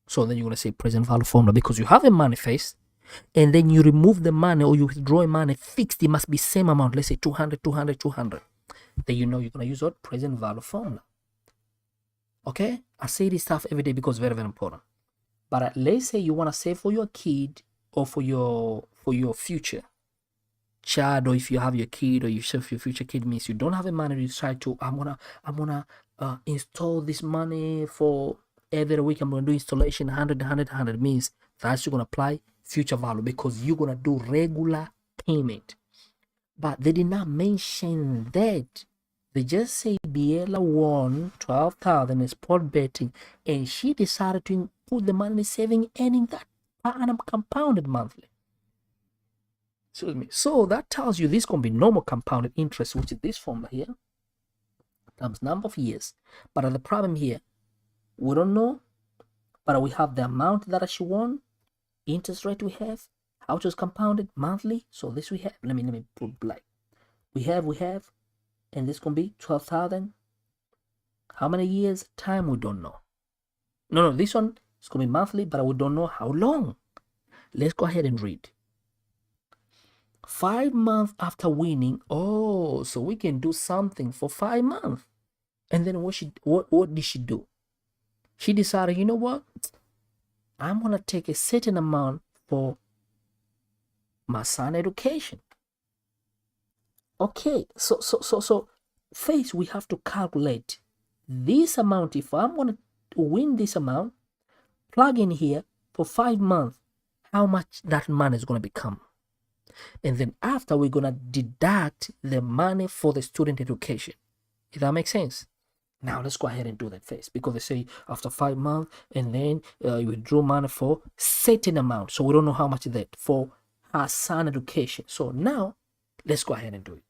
So then you're going to say present value formula because you have a money first and then you remove the money or you withdraw money fixed. It must be same amount. Let's say 200. Then you know you're going to use what? Present value formula. Okay? I say this stuff every day because it's very, very important. But let's say you want to save for your kid or for your future child, or if you have your kid or you save for your future kid, means you don't have the money, you decide to, I'm gonna install this money for every week. I'm gonna do installation 100 means that's you're gonna apply future value because you're gonna do regular payment. But they did not mention that. They just say Biela won 12,000 in sport betting and she decided to put the money in saving, earning that per annum compounded monthly. Excuse me. So that tells you this is going to be normal compounded interest, which is this formula here, times number of years. But the problem here, we don't know, but we have the amount that she won, interest rate we have, how it was compounded monthly. So this we have. Let me put black. We have, and this going to be 12,000. How many years? Time we don't know. No, this one is going to be monthly, but we don't know how long. Let's go ahead and read. 5 months after winning, oh, so we can do something for 5 months. And then what did she do? She decided, you know what? I'm gonna take a certain amount for my son education. Okay, so first we have to calculate this amount. If I'm gonna win this amount, plug in here for 5 months, how much that money is gonna become. And then after, we're going to deduct the money for the student education. If that makes sense. Now, let's go ahead and do that first. Because they say after 5 months, and then you withdraw money for certain amount. So we don't know how much is that for our son education. So now, let's go ahead and do it.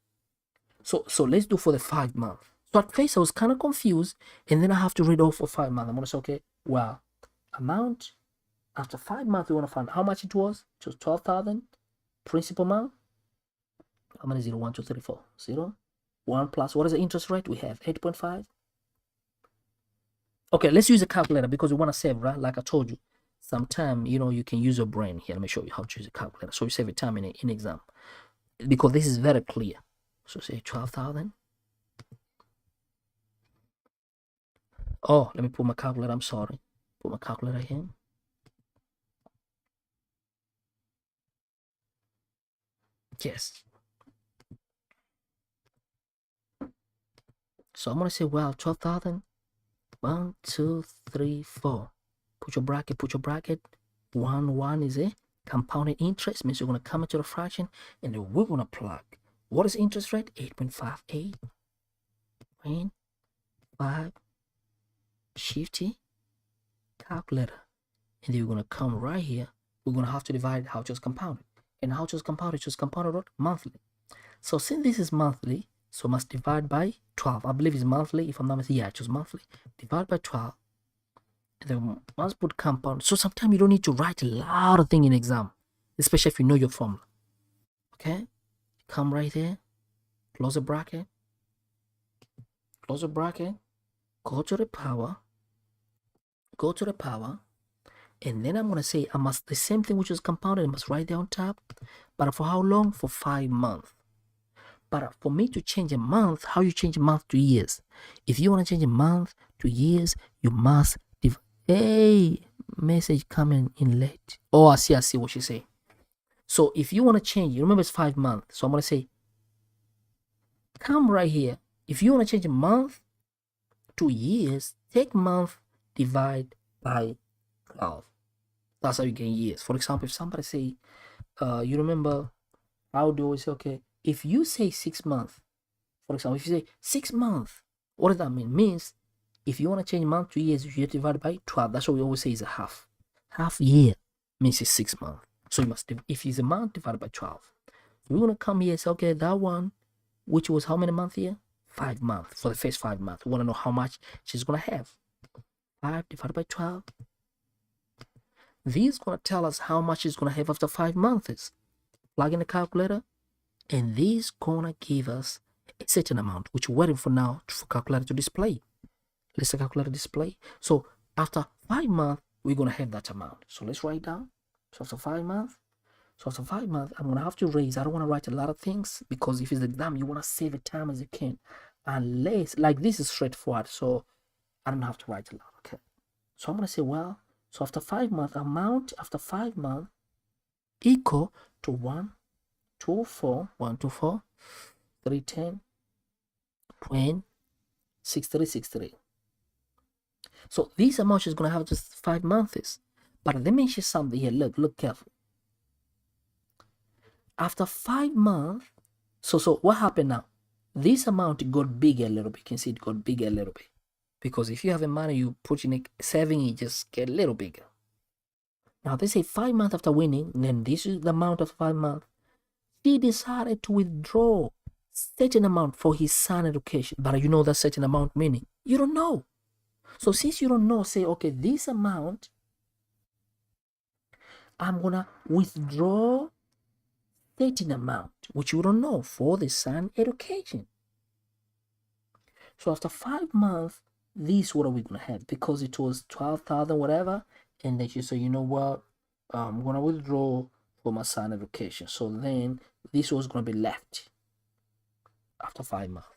So let's do for the 5 months. So at first I was kind of confused, and then I have to read all for 5 months. I'm gonna say, okay, well, amount after 5 months we want to find how much it was. It was 12,000. Principal amount. How many 0? 1, 2, 3, 4. 0. 1 plus what is the interest rate? We have 8.5. Okay, let's use a calculator because we want to save, right? Like I told you, sometime you can use your brain here. Let me show you how to use a calculator so you save your time in exam, because this is very clear. So say 12,000. Oh, let me put my calculator. I'm sorry. Put my calculator here. Yes. So I'm gonna say, well, 12,000. 1, 2, 3, 4. Put your bracket. 1 is a compounded interest, means you're gonna come into the fraction, and then we're gonna plug. What is interest rate? 8.58. 5. Shifty calculator, and then we're gonna come right here. We're gonna have to divide how just compounded, and how just compounded what? Monthly. So since this is monthly, so must divide by 12. I believe it's monthly. If I'm not mistaken, yeah, it's just monthly. Divide by 12. And then must put compound. So sometimes you don't need to write a lot of things in exam, especially if you know your formula. Okay, come right there, close the bracket, go to the power, and then I'm gonna say I must the same thing which is compounded. I must write there on top, but for how long? For 5 months. But for me to change a month, how you change a month to years? If you want to change a month to years, you must hey, message coming in late. Oh, I see what you say. So if you want to change, you remember it's 5 months. So I'm gonna say, come right here. If you want to change a month to years, take month, divide by 12. That's how you gain years. For example, if somebody say, you remember how do we say, okay, if you say 6 months, for example, if you say 6 months, what does that mean? Means if you want to change month to years, you divide by 12. That's what we always say is a half. Half year means it's 6 months. So you must, if it's a month, divide by 12. We're going to come here and say, okay, that one, which was how many months here? 5 months. For the first 5 months. We want to know how much she's going to have. 5 divided by 12. This is going to tell us how much she's going to have after 5 months. Plug in the calculator. And this is going to give us a certain amount, which we're waiting for now for calculator to display. Let's calculator display. So after 5 months, we're going to have that amount. So let's write down. So after 5 months, I'm going to have to raise. I don't want to write a lot of things because if it's exam, you want to save the time as you can. Unless, like this is straightforward, so I don't have to write a lot. Okay. So I'm going to say, well, so after 5 months, amount after 5 months equal to 124, 310, 6363. So this amount is going to have just 5 months. But let me mention something here. Look carefully. After 5 months, so what happened now? This amount got bigger a little bit. You can see it got bigger a little bit. Because if you have a money you put in a saving, it just get a little bigger. Now they say 5 months after winning, then this is the amount of 5 months. He decided to withdraw certain amount for his son education. But you know that certain amount meaning? You don't know. So since you don't know, say, okay, this amount, I'm going to withdraw certain amount, which you don't know, for the son education. So after 5 months, this what are we going to have? Because it was 12,000 whatever, and then you say, you know what, I'm going to withdraw for my son education. So then this was going to be left after 5 months.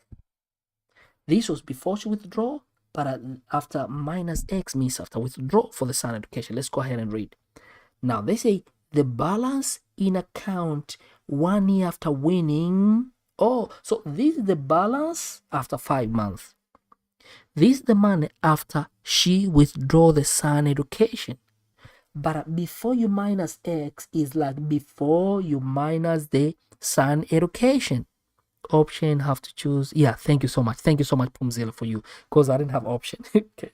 This was before she withdraw, but after minus X means after withdraw for the son education. Let's go ahead and read. Now they say the balance in account 1 year after winning. Oh, so this is the balance after 5 months. This is the money after she withdraw the son education. But before you minus X is like before you minus the son education. Option have to choose. Yeah, thank you so much. Thank you so much, Pumzilla, for you, because I didn't have option. Okay.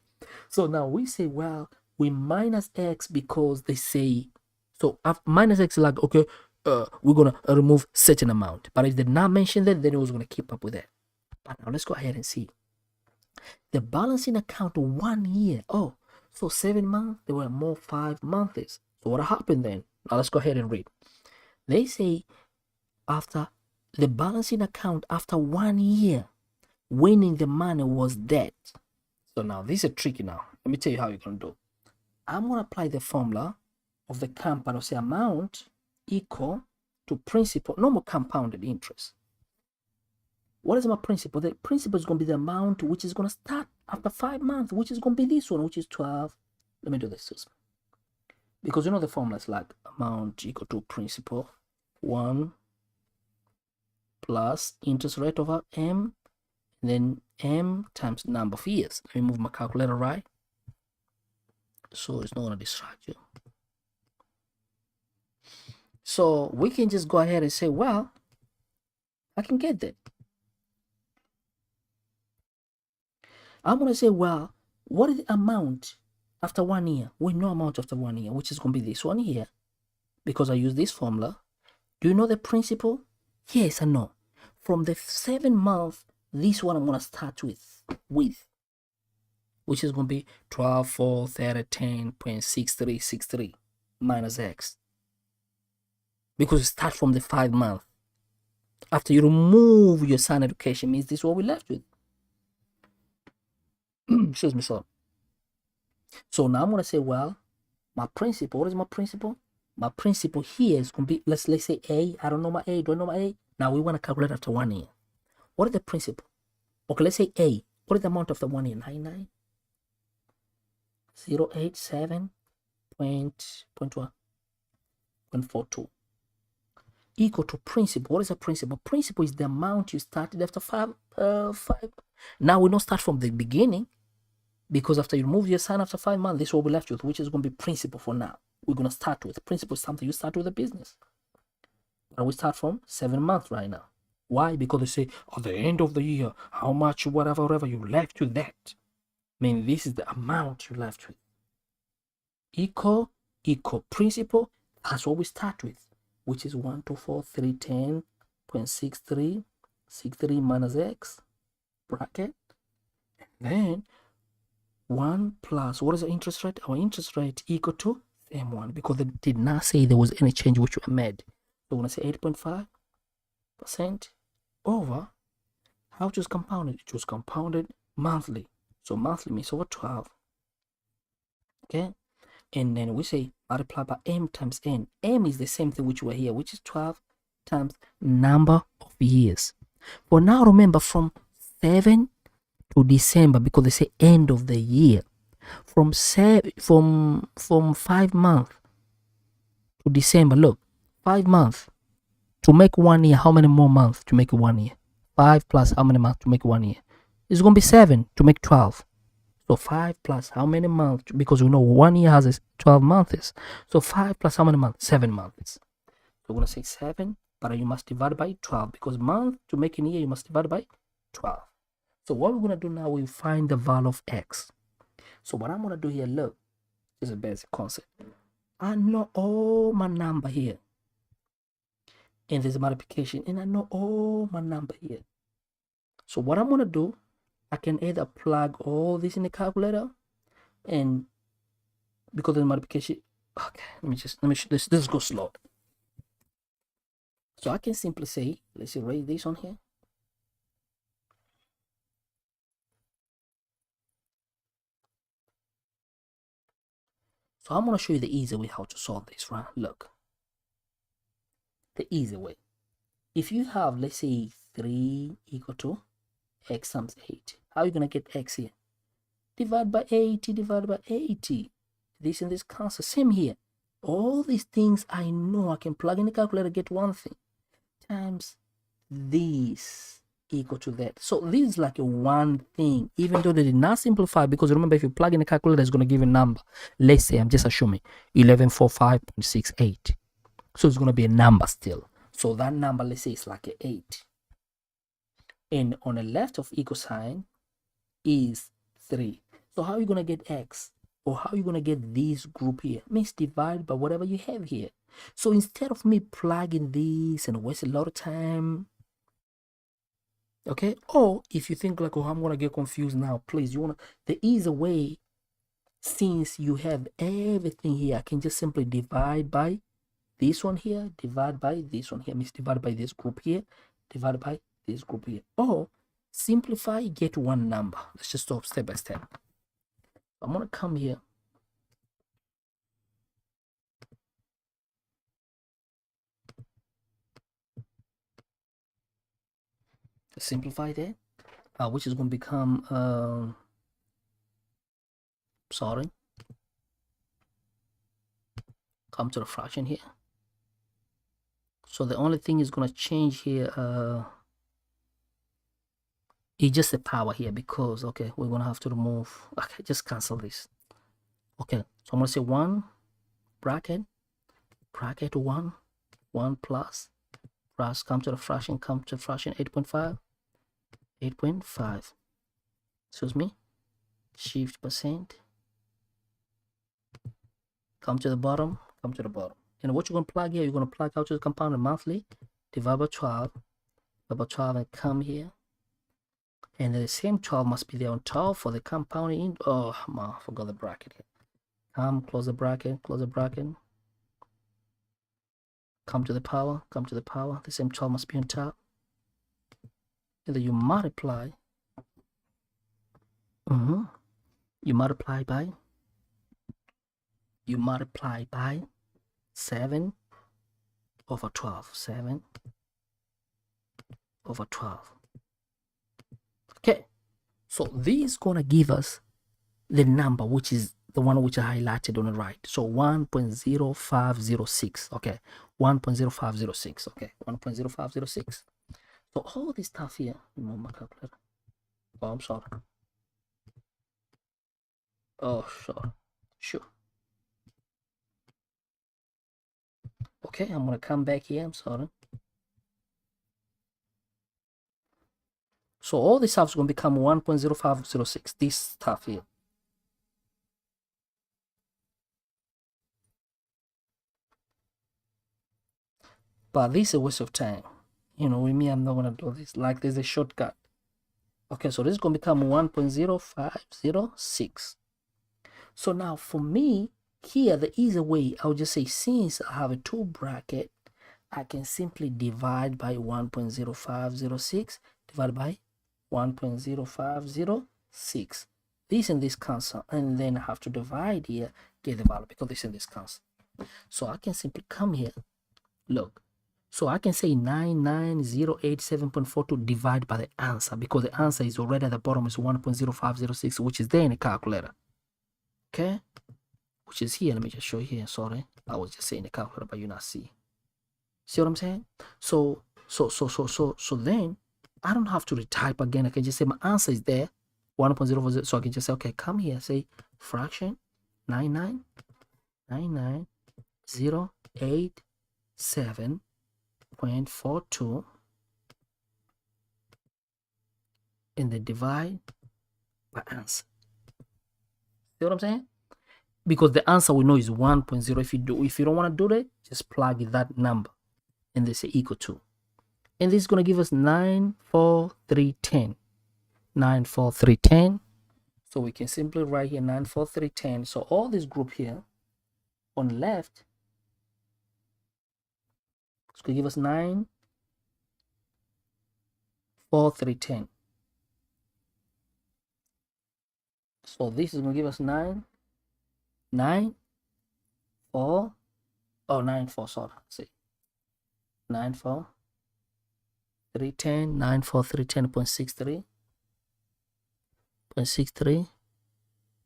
So now we say, well, we minus X because they say, so minus X is like, okay, we're going to remove certain amount. But if they did not mention that, then it was going to keep up with that. But now let's go ahead and see. The balancing account 1 year. Oh, so 7 months, there were more 5 months. So what happened then? Now let's go ahead and read. They say after the balancing account after 1 year, winning the money was debt. So now this is tricky now. Let me tell you how you're going to do. I'm going to apply the formula of the compound of say amount equal to principal, normal compounded interest. What is my principal? The principal is going to be the amount which is going to start after 5 months, which is going to be this one, which is 12. Let me do this. Because you know the formula is like amount equal to principal 1 plus interest rate over M, and then M times number of years. Let me move my calculator right, so it's not going to distract you. So we can just go ahead and say, well, I can get that. I'm going to say, well, what is the amount after 1 year? We know amount after 1 year, which is going to be this one here, because I use this formula. Do you know the principal? Yes, I know. From the 7 months, this one I'm going to start with, which is going to be 12, 4, 30, 10.6363 minus X. Because it starts from the 5 months. After you remove your son education, means this is what we left with. Excuse me, so now I'm going to say, well, my principal, what is my principal? My principal here is going to be, let's say A. I don't know my A. Do I know my A? Now we want to calculate after 1 year. What is the principal? Okay, let's say A. What is the amount after 1 year? 99,087.42 equal to principal. What is a principal? Principal is the amount you started after 5. Now we don't start from the beginning, because after you remove your son after 5 months, this is what we left with, which is going to be principal for now. We're going to start with principal is something you start with a business. And we start from 7 months right now. Why? Because they say at the end of the year, how much, whatever you left with that. I mean, this is the amount you left with. Equal principal. That's what we start with, which is 124,310.6363 minus X bracket. And then 1 plus, what is the interest rate? Our interest rate equal to M1, because they did not say there was any change which were made. So we're going to say 8.5% over, how it was compounded? It was compounded monthly. So monthly means over 12. Okay. And then we say multiply by M times N. M is the same thing which were here, which is 12 times number of years. For now, remember from 7 to December, because they say end of the year. From 5 months to December. Look, 5 months to make 1 year. How many more months to make 1 year? 5 plus how many months to make 1 year? It's going to be 7 to make 12. So 5 plus how many months? Because we know 1 year has 12 months. So 5 plus how many months? 7 months. So we're going to say 7, but you must divide by 12, because month to make a year, you must divide by 12. So what we're going to do now, we find the value of X. So what I'm going to do here, look, this is a basic concept. I know all my number here. And there's a multiplication, and I know all my number here. So what I'm going to do, I can either plug all this in the calculator, and because of the multiplication, okay, let me let's go slow. So I can simply say, let's erase this on here. So I'm going to show you the easy way how to solve this, right? Look, the easy way. If you have, let's say, 3 equal to X times 8, how are you going to get X here? Divide by 80, divide by 80. This and this cancel. Same here. All these things I know I can plug in the calculator, get one thing. Times this equal to that. So this is like a one thing, even though they did not simplify, because remember, if you plug in the calculator, it's going to give you a number. Let's say, I'm just assuming 1145.68. So it's going to be a number still. So that number, let's say, it's like an 8. And on the left of equal sign is 3. So how are you going to get X? Or how are you going to get this group here? It means divide by whatever you have here. So instead of me plugging this and waste a lot of time, Okay, or if you think like, oh, I'm gonna get confused now, please, there is a way. Since you have everything here, I can just simply divide by this one here, divide by this one here, means divide by this group here, divide by this group here, or simplify, get one number. Let's just stop step by step. I'm gonna come here. Simplify that, which is going to become sorry, come to the fraction here. So the only thing is going to change here is just the power here, because okay, we're going to have to remove, okay, just cancel this. Okay, so I'm going to say 1 bracket 1 plus come to the fraction 8.5 excuse me, shift percent, come to the bottom, and what you're going to plug here, you're going to plug out to the compounded monthly, divide by 12, and come here, and the same 12 must be there on top for the compounding. Oh man, I forgot the bracket here. Close the bracket, come to the power, the same 12 must be on top, and then you multiply. You multiply by 7 over 12. 7 over 12. Okay, so this is gonna give us the number, which is the one which I highlighted on the right. So 1.0506. Okay, 1.0506. Okay, 1.0506. So all this stuff here, remove my calculator. Oh, I'm sorry. Oh, sure. Okay, I'm gonna come back here. I'm sorry. So all this stuff is gonna become 1.0506. This stuff here. But this is a waste of time. You know, with me, I'm not gonna do this. Like, there's a shortcut. Okay, so this is gonna become 1.0506. So now for me, here, the easy way, I'll just say, since I have a 2 bracket, I can simply divide by 1.0506, divided by 1.0506. This and this cancel, and then I have to divide here, get the value, because this and this cancel. So I can simply come here, look. So I can say 99087.42 divided by the answer, because the answer is already at the bottom, is 1.0506, which is there in the calculator. Okay, which is here. Let me just show you here. Sorry, I was just saying the calculator, but you not see. See what I'm saying? So then I don't have to retype again. I can just say my answer is there, 1.0. So I can just say, okay, come here, say fraction 99087.42, and then divide by answer. See what I'm saying? Because the answer we know is 1.0. If you don't want to do that, just plug that number and they say equal to. And this is going to give us 94310. 94310. So we can simply write here 94310. So all this group here on the left, it's going to give us 94310. So this is going to give us 9 4, sorry, see, 94310, 94310.63,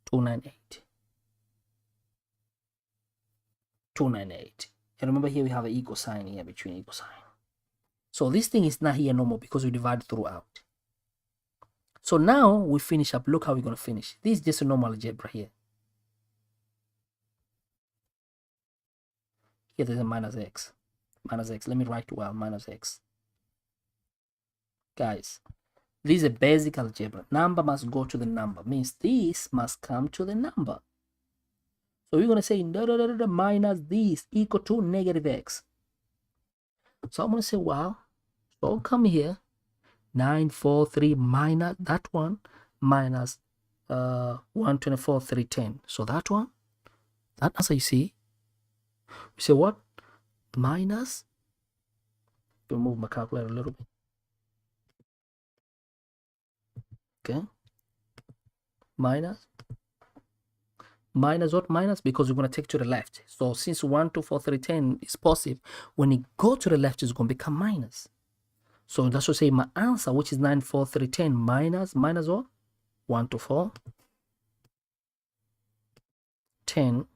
298. And remember, here we have an equal sign here, between equal sign. So this thing is not here no more, because we divide throughout. So now we finish up. Look how we're going to finish. This is just a normal algebra here. Here there's a minus x. Let me write well, minus x. Guys, this is a basic algebra. Number must go to the number. Means this must come to the number. So we're going to say minus this equal to negative x. So I'm going to say, well, so I'll come here, 943 minus that one minus 124 310. So that one, that answer you see, you say what? Minus, remove my calculator a little bit. Okay, minus what? Minus, because we're going to take to the left. So since 124 310 is positive, when it go to the left, it's going to become minus. So that's what say my answer, which is 943 310 minus what? 124 10.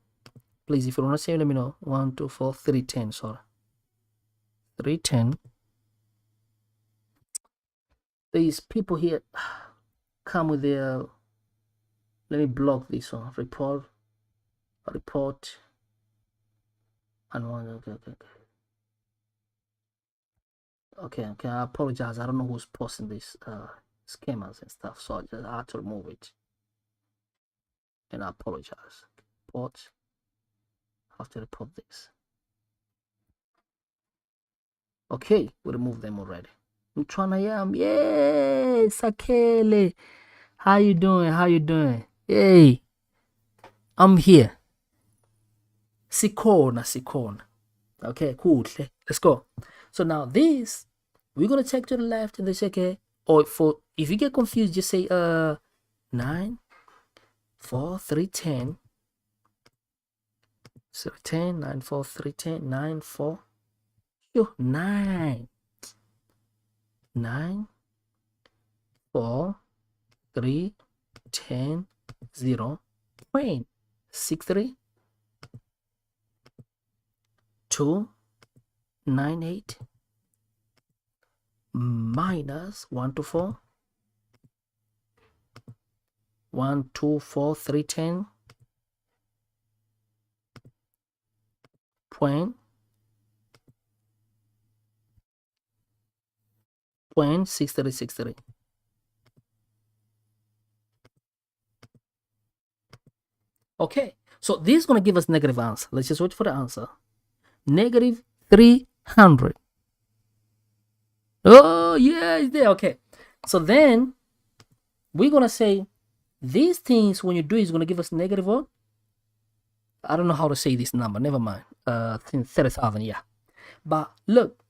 Please, if you want to say, let me know. 124 310. Sorry, 310. These people here come with their, let me block this one. Report and one. Okay, I apologize. I don't know who's posting these schemas and stuff, so I had to remove it. And I apologize. Report. I have to report this. Okay, we removed them already. Mtwanayam, yay, Sakele. How you doing? Hey, I'm here. Sikona. Okay, cool. Let's go. So now this, we're gonna check to the left and they say, okay, or for, if you get confused, just say 9 4 3 10. So 10 9 4 3 10 9 4 9 4 3 10 0 point 63 2 9 8 minus 124 124 310 point 6363. Okay, so this is going to give us negative answer. Let's just wait for the answer. Negative 300. Oh yeah, it's there. Okay, so then we're going to say these things, when you do, is going to give us negative what? I don't know how to say this number, never mind. 30,000, yeah. But look,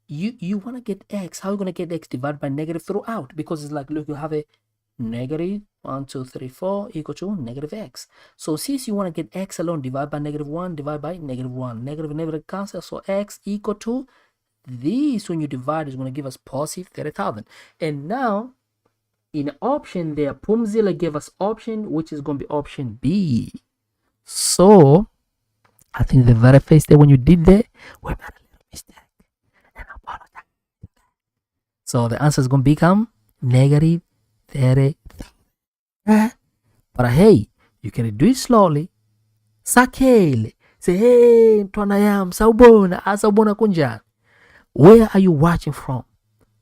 you want to get x. How are you going to get x? Divided by negative throughout, because it's like, look, you have a negative 1 2 3 4 equal to negative x. So since you want to get x alone, divide by negative 1, divide by negative 1. Negative cancel, so x equal to this, when you divide, is going to give us positive 30,000. And now in option there, Pumzilla gave us option, which is going to be option B. So I think the very first day when you did that, we made a little mistake, and I apologize. So the answer is going to become negative 30. But hey, you can do it slowly. Sakele. Say, hey, Twanayam, Saubona Kunjan. Where are you watching from?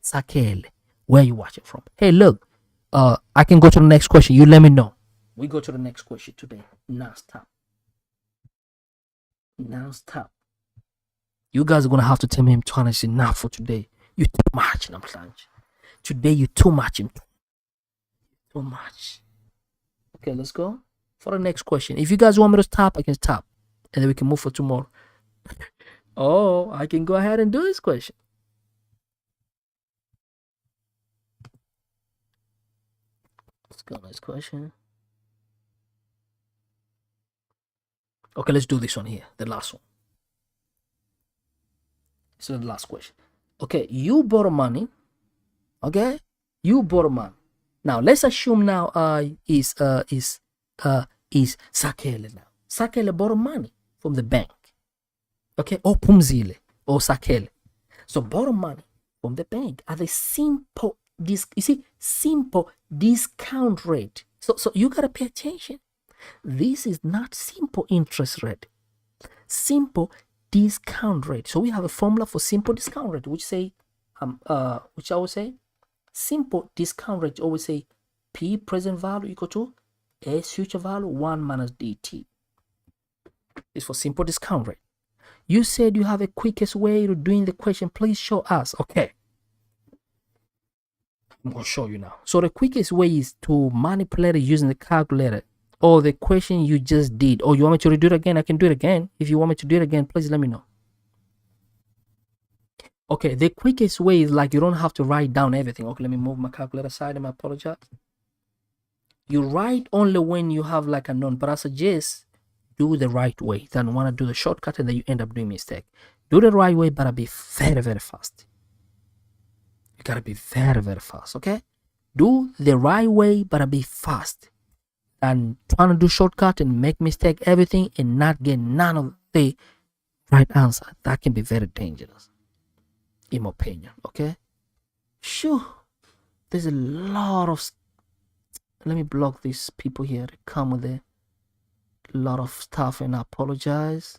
Sakele. Where are you watching from? Hey, look, I can go to the next question. You let me know. We go to the next question today. Now stop. You guys are going to have to tell me Twana is enough for today. You're too much. Today you're too much. Too much. Okay, let's go for the next question. If you guys want me to stop, I can stop. And then we can move for tomorrow. Oh, I can go ahead and do this question. Let's go next question. Okay, let's do this one here. The last one. So the last question. Okay, you borrow money. Okay, you borrow money. Now let's assume now is Sakele now. Sakele borrow money from the bank. Okay, or Pumzile or Sakele. So borrow money from the bank at a simple simple discount rate. So you gotta pay attention. This is not simple interest rate. Simple discount rate. So we have a formula for simple discount rate, which I would say simple discount rate. Always say P present value equal to S future value 1 minus DT. It's for simple discount rate. You said you have a quickest way to doing the question. Please show us. Okay. I'm going to show you now. So the quickest way is to manipulate it using the calculator or the question you just did. Oh, you want me to redo it again? I can do it again. If you want me to do it again, please let me know. Okay, the quickest way is like you don't have to write down everything. Okay, let me move my calculator aside and I apologize. You write only when you have like a known, but I suggest do the right way. Then want to do the shortcut and then you end up doing mistake. Do the right way, but be very, very fast. You gotta be very, very fast, okay? Do the right way, but be fast. And trying to do shortcut and make mistake everything and not get none of the right answer. That can be very dangerous, in my opinion, okay? Sure, there's a lot of, let me block these people here that come with a lot of stuff and I apologize.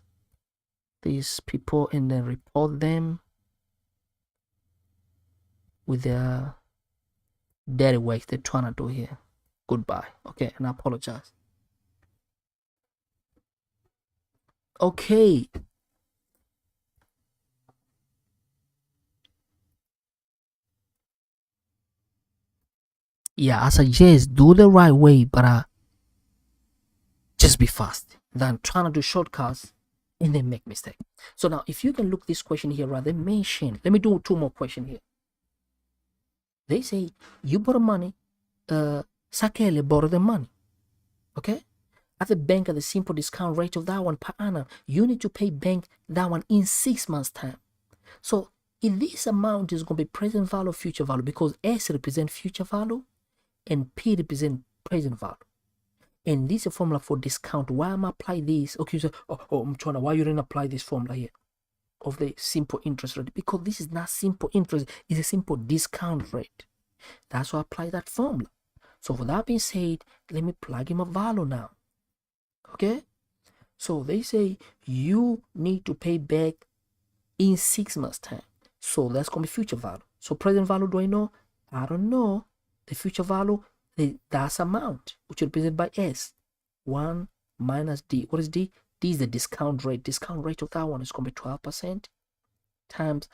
These people and then report them with their dirty work they're trying to do here. Goodbye, okay, and I apologize. Okay. Yeah, I suggest do the right way, but just be fast than trying to do shortcuts and then make mistake. So now, if you can look this question here, right? They mention. Let me do two more questions here. They say you borrow money. Sakele borrow the money. Okay. At the bank at the simple discount rate of that one per annum, you need to pay bank that one in 6 months time. So if this amount is going to be present value, future value, because S represent future value and P represent present value. And this is a formula for discount. Why am I apply this? Okay, so I'm trying to, why you didn't apply this formula here of the simple interest rate? Because this is not simple interest, it's a simple discount rate. That's why I apply that formula. So for that being said, let me plug in my value now. Okay, so they say you need to pay back in 6 months time. So that's gonna be future value. So present value, do I know? I don't know. The future value, that's amount which is represented by S. 1 minus D. What is D? D is the discount rate. Discount rate of that one is gonna be 12% times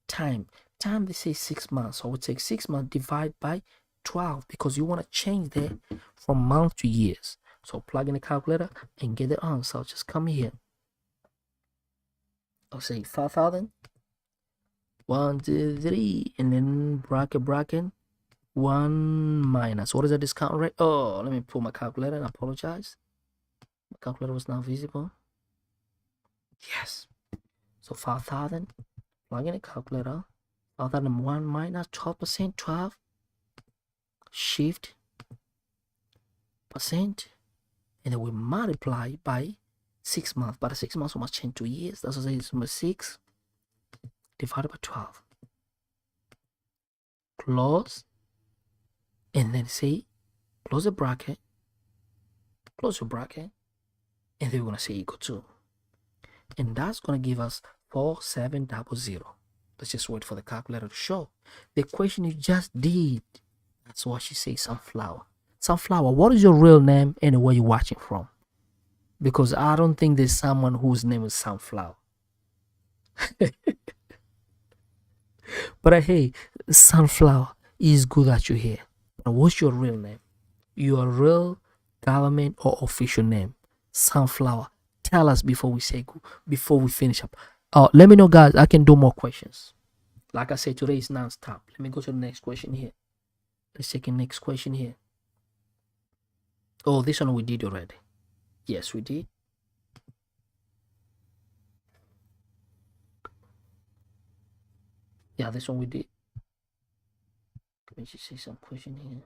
time. Time, they say 6 months. So I would take 6 months divide by 12 because you want to change that from month to years. So plug in the calculator and get the answer. I'll just come here. I'll say 5,000. 1, 2, 3, and then bracket 1 minus. What is the discount rate? Oh, let me pull my calculator and apologize. My calculator was not visible. Yes. So 5,000. Plug in the calculator. 5,001 minus 12%, 12. Shift percent. And then we multiply by 6 months. But the 6 months we must change to years. That's what it's number 6 divided by 12. Close. And then say, close the bracket. Close your bracket. And then we're going to say equal to. And that's going to give us 4700. Let's just wait for the calculator to show. The question you just did. That's what she says, sunflower. Sunflower, what is your real name and where you're watching from? Because I don't think there's someone whose name is Sunflower. But hey, Sunflower, is good that you're here. But what's your real name? Your real government or official name? Sunflower. Tell us before we finish up. Let me know, guys. I can do more questions. Like I said, today is non-stop. Let me go to the next question here. Let's take the next question here. Oh, this one we did already. Yes, we did. Yeah, this one we did. Let me just see some question here.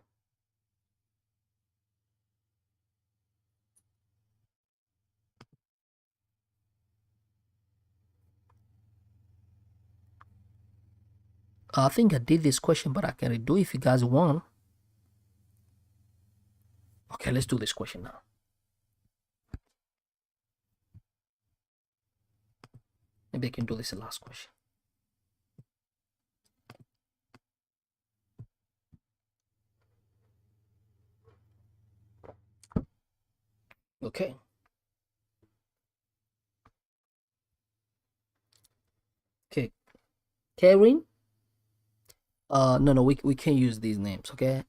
I think I did this question, but I can redo if you guys want. Okay, let's do this question now. Maybe I can do this the last question. Okay. Okay. Karen No, we can't use these names, okay?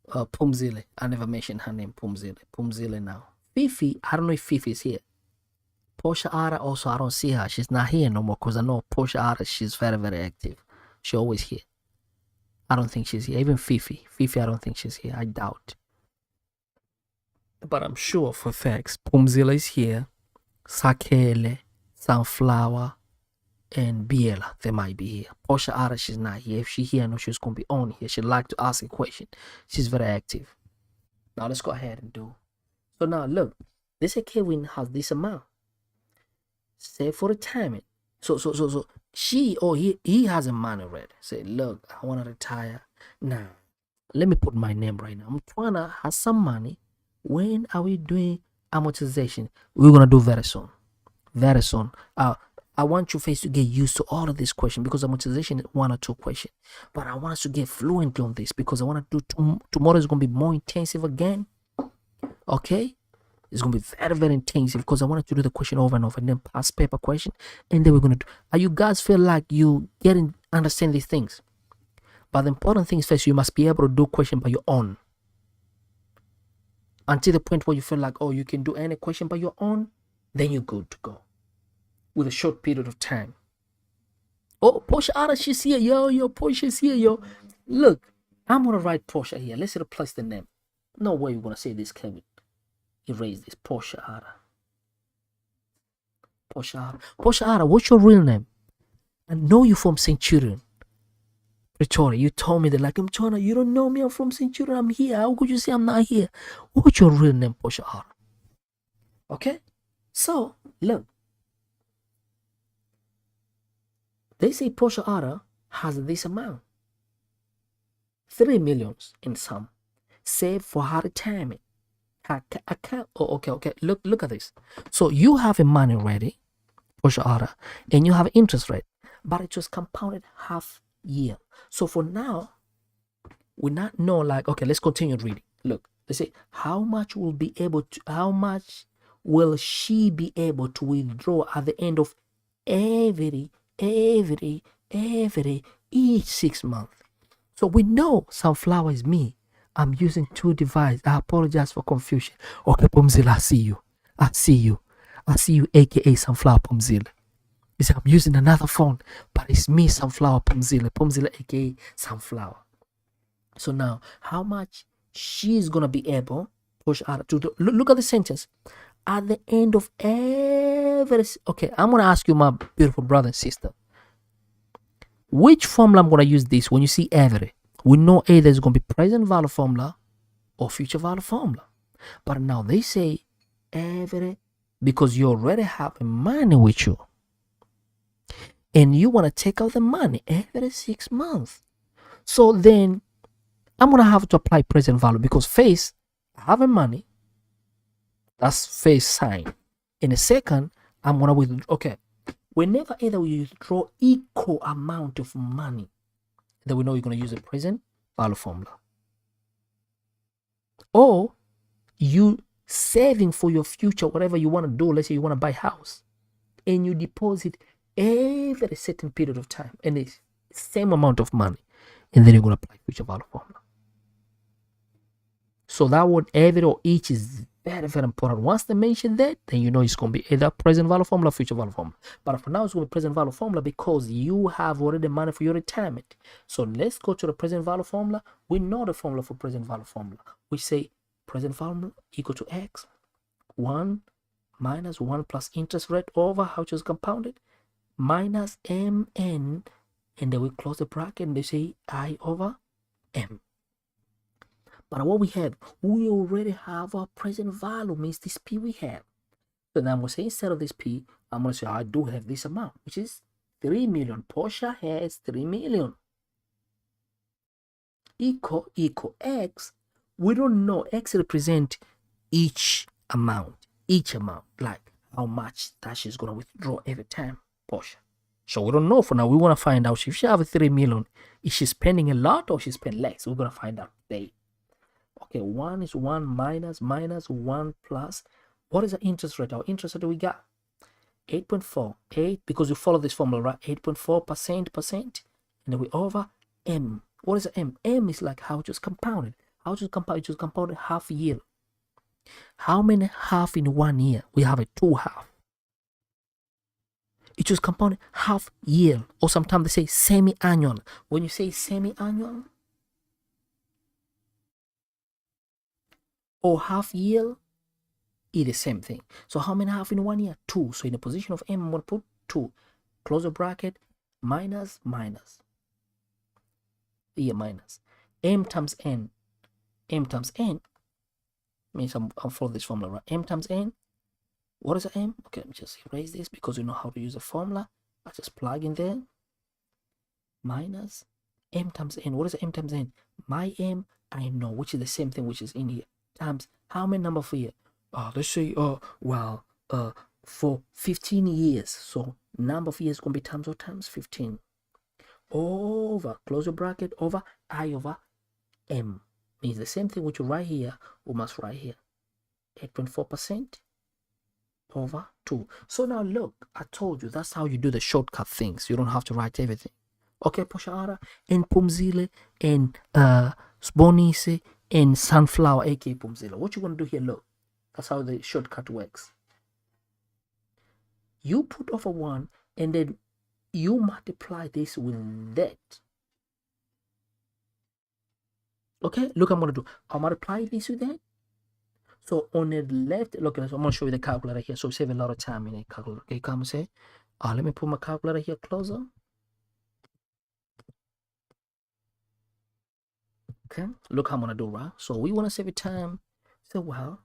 Pumzile. I never mentioned her name, Pumzile. Pumzile now. Fifi, I don't know if Fifi is here. Portia Ara also, I don't see her. She's not here no more because I know Portia Ara, she's very, very active. She always here. I don't think she's here. Even Fifi. Fifi, I don't think she's here. I doubt. But I'm sure for facts, Pumzila is here. Sakele, Sunflower, and Biela, they might be here. Portia Ara, she's not here. If she's here, I know she's going to be on here. She'd like to ask a question. She's very active. Now let's go ahead and do. So now look, they say Kevin has this amount. Say for retirement. So she or he has a money already. Say, look, I want to retire. Now, let me put my name right now. I'm trying to have some money. When are we doing amortization? We're gonna do very soon. Very soon. I want you face to get used to all of these questions because amortization is 1 or 2 questions. But I want us to get fluent on this because I want to do tomorrow is gonna be more intensive again. Okay? It's gonna be very, very intensive because I wanted to do the question over and over and then past paper question. And then we're gonna do. Are you guys feel like you understand these things? But the important thing is first, you must be able to do question by your own. Until the point where you feel like, oh, you can do any question by your own, then you're good to go. With a short period of time. Oh, Portia Ara, she's here, yo, Portia's here, yo. Look, I'm gonna write Portia here. Let's replace the name. No way you're gonna say this, Kevin. Erase this. Portia Ara. Portia Ara. Portia Ara, what's your real name? I know you from Centurion. Pretoria, you told me that like I'm China, you don't know me, I'm from Centurion, I'm here. How could you say I'm not here? What's your real name, Portia Ara? Okay? So, look. They say Portia Ara has this amount. 3 million in sum. Saved for her retirement. Okay. Look at this. So you have a money ready, Portia Ara, and you have interest rate, but it was compounded half year. So for now, we not know like, okay, let's continue reading. Look, they say how much will she be able to withdraw at the end of each 6 months? So we know Sunflower is me. I'm using 2 devices. I apologize for confusion. Okay, Pumzila, I see you, aka Sunflower Pumzila. You see, I'm using another phone, but it's me, Sunflower Pumzila, aka Sunflower. So now, how much she's gonna be able to do? Look at the sentence. At the end of every. Okay, I'm gonna ask you, my beautiful brother and sister. Which formula I'm gonna use this when you see every? We know either it's gonna be present value formula or future value formula. But now they say every because you already have money with you. And you want to take out the money every 6 months. So then I'm going to have to apply present value because face, I have a money. That's face sign. In a second, I'm going to withdraw. Okay. Whenever either we withdraw equal amount of money, then we know you're going to use a present value formula. Or you saving for your future, whatever you want to do. Let's say you want to buy a house and you deposit every certain period of time and the same amount of money, and then you're going to apply future value formula. So that word every or each is very, very important. Once they mention that, then you know it's going to be either present value formula or future value formula. But for now, it's going to be present value formula because you have already money for your retirement. So let's go to the present value formula. We know the formula for present value formula. We say present value equal to x, 1 minus 1 plus interest rate over how it is compounded, minus mn, and then we close the bracket and they say I over m. But what we already have our present value, means this p we have. So now I'm going to say instead of this p, I'm going to say I do have this amount, which is 3 million. Portia has 3 million. Equal x. We don't know. X represent each amount, like how much that she's going to withdraw every time, Portia. So we don't know for now. We want to find out if she have 3 million, is she spending a lot or she spend less? We're going to find out today. Okay, 1 is 1 minus 1 plus. What is the interest rate? Our interest rate we got 8.4. 8, because you follow this formula, right? 8.4%, and then we over m. What is m? M is like how just compounded. How just compound? Just compounded half year. How many half in 1 year? We have a 2 half. It just compounded half year, or sometimes they say semi-annual. When you say semi-annual or half year, it's the same thing. So how many half in 1 year? 2. So in the position of m, I'm going to put 2. Close the bracket, minus, minus. Here, minus. M times n. M times n means I'll follow this formula, right? M times n. What is m? Okay, let me just erase this because you know how to use a formula. I just plug in there. Minus m times n. What is m times n? My m, I know, which is the same thing which is in here. Times how many number for here? Let's say for 15 years. So number of years is gonna be times or times 15. Over, close your bracket, over I over m. Means the same thing which you write here, we must write here. 8.4% over 2. So now look, I told you that's how you do the shortcut things. You don't have to write everything. Okay, Poshara and Pumzile and Sbonise and Sunflower, aka Pumzile. What you gonna do here? Look, that's how the shortcut works. You put over 1 and then you multiply this with that. Okay, look, I'm gonna do. I'll multiply this with that. So on the left, look, I'm gonna show you the calculator here. So save a lot of time in a calculator. Okay, come and say, let me put my calculator here closer. Okay, look how I'm gonna do, right? So we wanna save time. So well,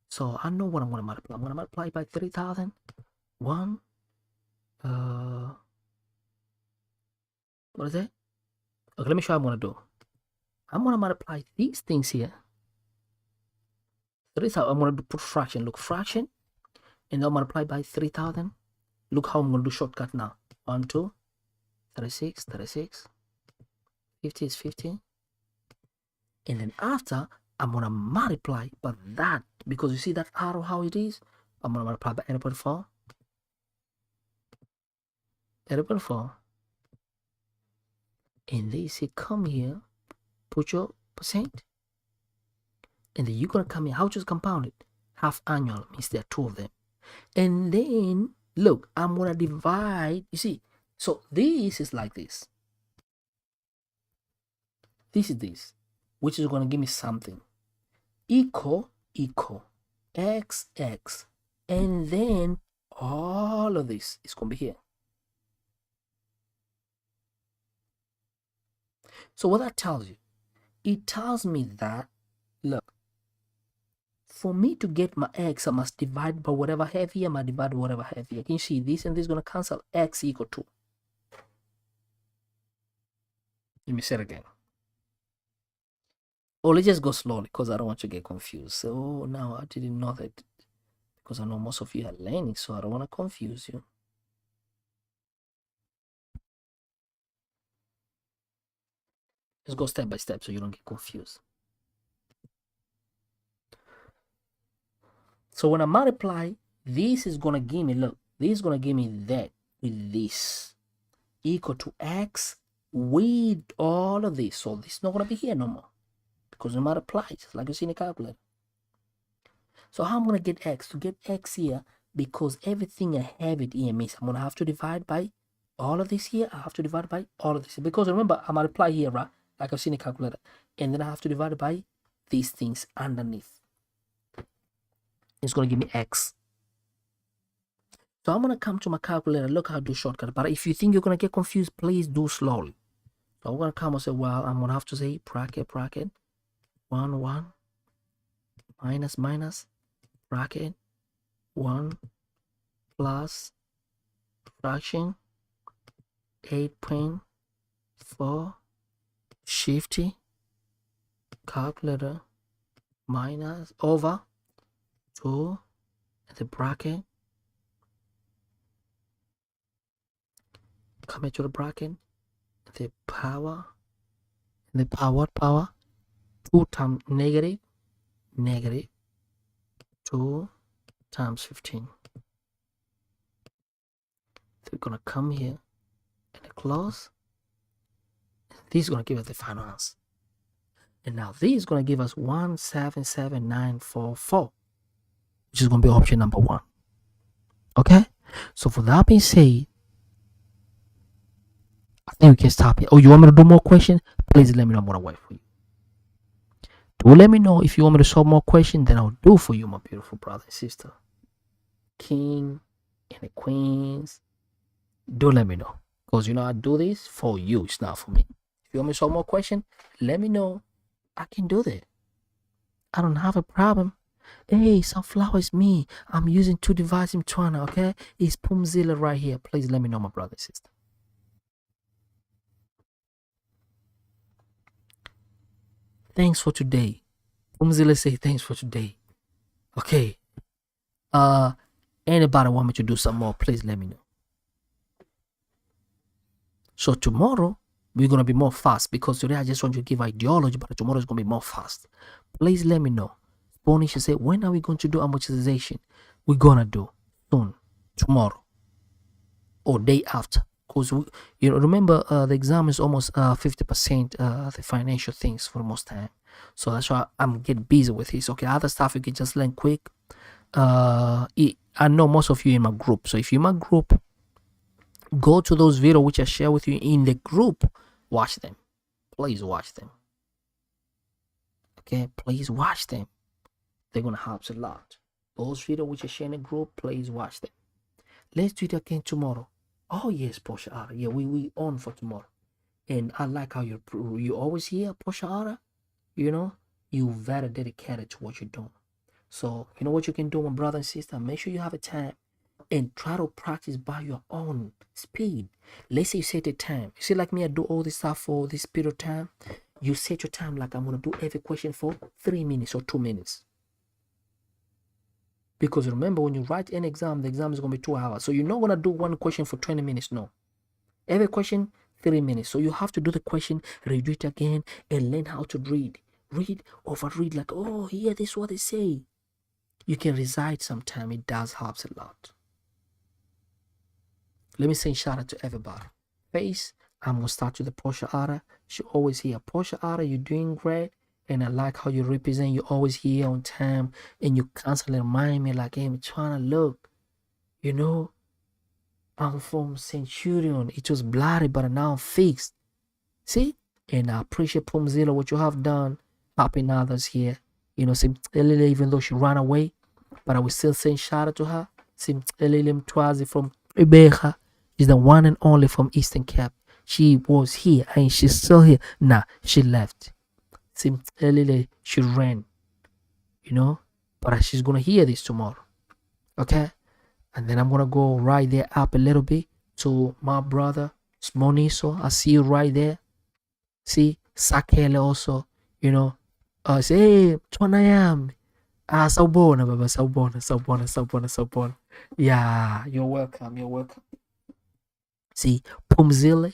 so I know what I'm gonna multiply. I'm gonna multiply by 3,000. 1. What is that? Okay, let me show you what I'm gonna do. I'm gonna multiply these things here. 3,000. I'm gonna put fraction. Look, fraction, and I'll multiply by 3,000. Look how I'm gonna do shortcut now. 1, 2, 36, 36. 50 is 50. And then after, I'm gonna multiply by that, because you see that arrow how it is. I'm gonna multiply by 8.4. 8.4. And they say come here, put your percent, and then you're gonna come here. How just compound it? Half annual means there are 2 of them. And then look, I'm gonna divide. You see, so this is like this. This is this, which is gonna give me something. Equal, x, and then all of this is gonna be here. So what that tells you, it tells me that, look, for me to get my x, I must divide by whatever I have here. I must divide by whatever I have here. Can you see this and this is going to cancel? X equal to. Let me say it again. Oh, let's just go slowly because I don't want you to get confused. So now I didn't know that, because I know most of you are learning, so I don't want to confuse you. Let's go step by step so you don't get confused. So when I multiply, this is going to give me, look, this is going to give me that with this equal to x with all of this. So this is not going to be here no more because it multiplies like you see in the calculator. So how I'm going to get x? To get x here, because everything I have it here means I'm going to have to divide by all of this here. I have to divide by all of this because remember I multiply here, right? Like I've seen in the calculator. And then I have to divide it by these things underneath. It's going to give me x. So I'm going to come to my calculator. Look how I do shortcut. But if you think you're going to get confused, please do slowly. So I'm going to come and say, well, I'm going to have to say bracket, 1, 1, minus, bracket, 1, plus, fraction, 8.4, shifty, calculator, minus, over, 2, the bracket, come into the bracket, the power, 2 times negative 2 times 15. So we're gonna come here and close This is going to give us the final answer. And now this is going to give us 177944, which is going to be option number 1. Okay? So for that being said, I think we can stop here. Oh, you want me to do more questions? Please let me know. I'm going to wait for you. Do let me know if you want me to solve more questions, then I'll do for you, my beautiful brother and sister. King and the queens. Do let me know. Because, I do this for you. It's not for me. If you want me to solve more questions, let me know. I can do that. I don't have a problem. Hey, Sunflower is me. I'm using 2 devices in Twana, okay? It's Pumzilla right here. Please let me know, my brother and sister. Thanks for today. Pumzilla say thanks for today. Okay. Anybody want me to do some more, please let me know. So tomorrow, we're going to be more fast because today I just want you to give ideology, but tomorrow is going to be more fast. Please let me know. Bonnie should say, when are we going to do amortization? We're going to do soon, tomorrow, or day after. Because, remember, the exam is almost 50% the financial things for most time. So that's why I'm getting busy with this. Okay, other stuff you can just learn quick. I know most of you in my group. So if you're in my group, go to those videos which I share with you in the group. Watch them. Please watch them. Okay, please watch them. They're going to help us a lot. Those videos which I share in the group, please watch them. Let's do it again tomorrow. Oh, yes, Portia Ara. Yeah, we on for tomorrow. And I like how you always here, Portia Ara. You very dedicated to what you're doing. So, you know what you can do, my brother and sister? Make sure you have a time and try to practice by your own speed. Let's say you set a time. You see, like me, I do all this stuff for this period of time. You set your time like I'm going to do every question for 3 minutes or 2 minutes. Because remember, when you write an exam, the exam is going to be 2 hours. So you're not going to do one question for 20 minutes, no. Every question, 3 minutes. So you have to do the question, read it again, and learn how to read. Read, overread, like, oh, here, this is what they say. You can recite sometime. It does help a lot. Let me say shout out to everybody. Face, I'm going to start with the Portia Ara. She always here. Portia Ara, you're doing great. And I like how you represent. You're always here on time. And you constantly remind me like, hey, I'm trying to look. I'm from Centurion. It was bloody, but now I'm fixed. See? And I appreciate Pumzilla, what you have done. Helping others here. Even though she ran away. But I will still send shout out to her. Sim Elilim Twazi from Ibeja. She's the one and only from Eastern Cape. She was here and she's still here. Nah, she left. Sim Elile, she ran. But she's gonna hear this tomorrow. Okay? And then I'm gonna go right there up a little bit to my brother Smoniso. I see you right there. See, Sakele also, say, hey, Twanayam. Sawubona, Baba, sawubona. Yeah, you're welcome. See, Pumzilla,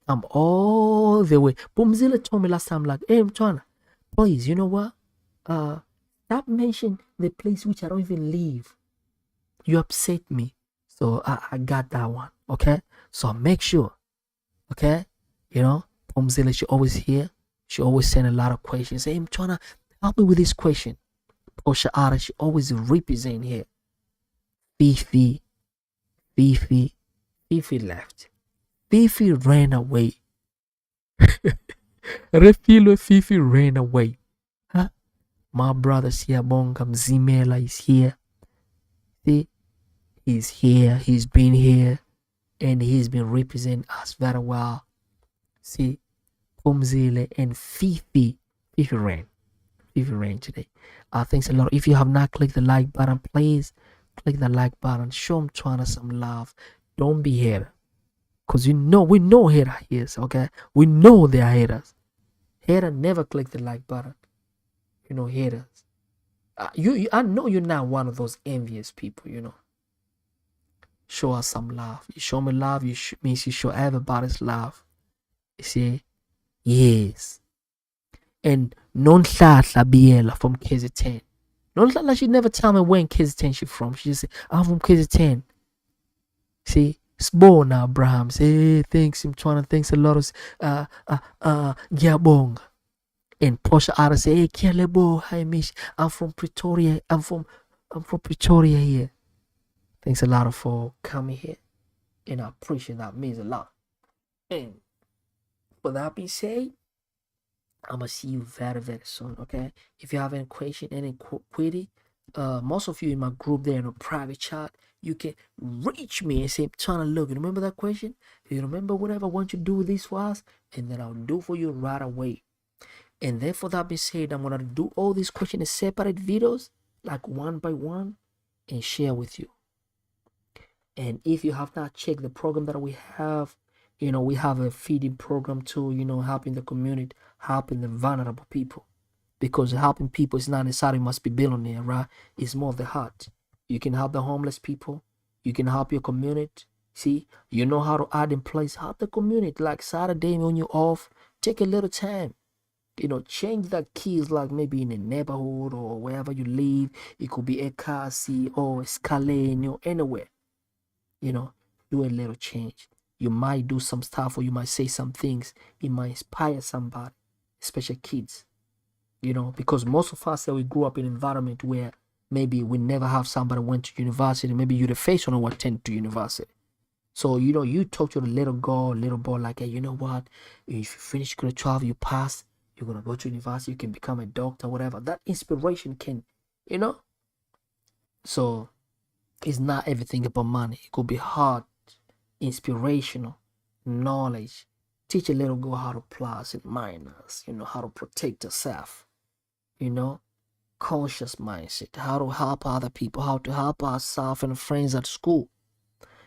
I'm all the way. Pumzilla told me last time, like, hey, Mtwana, please, you know what? Stop mentioning the place which I don't even live. You upset me. So I got that one, okay? So make sure, okay? Pumzilla, she always here. She always send a lot of questions. Hey, Mtwana, help me with this question. Portia Ara, she always represent here. Fifi left. Fifi ran away. Refilo Fifi ran away. Huh? My brother Siabonga Mzimela is here. See? He's here. He's been here. And he's been representing us very well. See? Pumzile and Fifi ran. Fifi ran today. Thanks a lot. If you have not clicked the like button, please click the like button. Show Mtwana some love. Don't be hater. Because we know hater is, okay? We know they are haters. Hater never click the like button. Haters. I know you're not one of those envious people, Show us some love. You show me love, means you show everybody's love. You see? Yes. And Nonhla Biela from KZN. Nonhla, she never tell me when KZN she from. She just say, I'm from KZN. See? Sbona Abrahams. Hey, thanks, Mtwana. Thanks a lot. Giabong. And Portia Ara say, hey, Kialebo, hi Mish. I'm from Pretoria. I'm from Pretoria here. Thanks a lot for coming here. And I appreciate that, means a lot. And for that being said, I'm gonna see you very, very soon. Okay. If you have any question, any query, most of you in my group there in a private chat, you can reach me and say, trying to look. You remember that question? You remember whatever I want you to do this for us, and then I'll do for you right away. And then for that being said, I'm gonna do all these questions in separate videos, like one by one, and share with you. And if you have not checked the program that we have, we have a feeding program too, helping the community, helping the vulnerable people. Because helping people is not necessarily must be billionaire, right? It's more of the heart. You can help the homeless people. You can help your community. See, you know how to add in place, help the community. Like Saturday when you're off, take a little time. Change that keys, like maybe in a neighborhood or wherever you live. It could be Ekasi or Scalene, anywhere. Do a little change. You might do some stuff or you might say some things. It might inspire somebody, especially kids. Because most of us we grew up in an environment where maybe we never have somebody went to university. Maybe you're the first one who attend to university. So, you talk to the little girl, little boy, like, hey, you know what? If you finish grade 12, you pass, you're going to go to university, you can become a doctor, whatever. That inspiration can, So, it's not everything about money. It could be hard, inspirational, knowledge. Teach a little girl how to plus and minus, how to protect herself, conscious mindset, how to help other people, how to help ourselves and friends at school.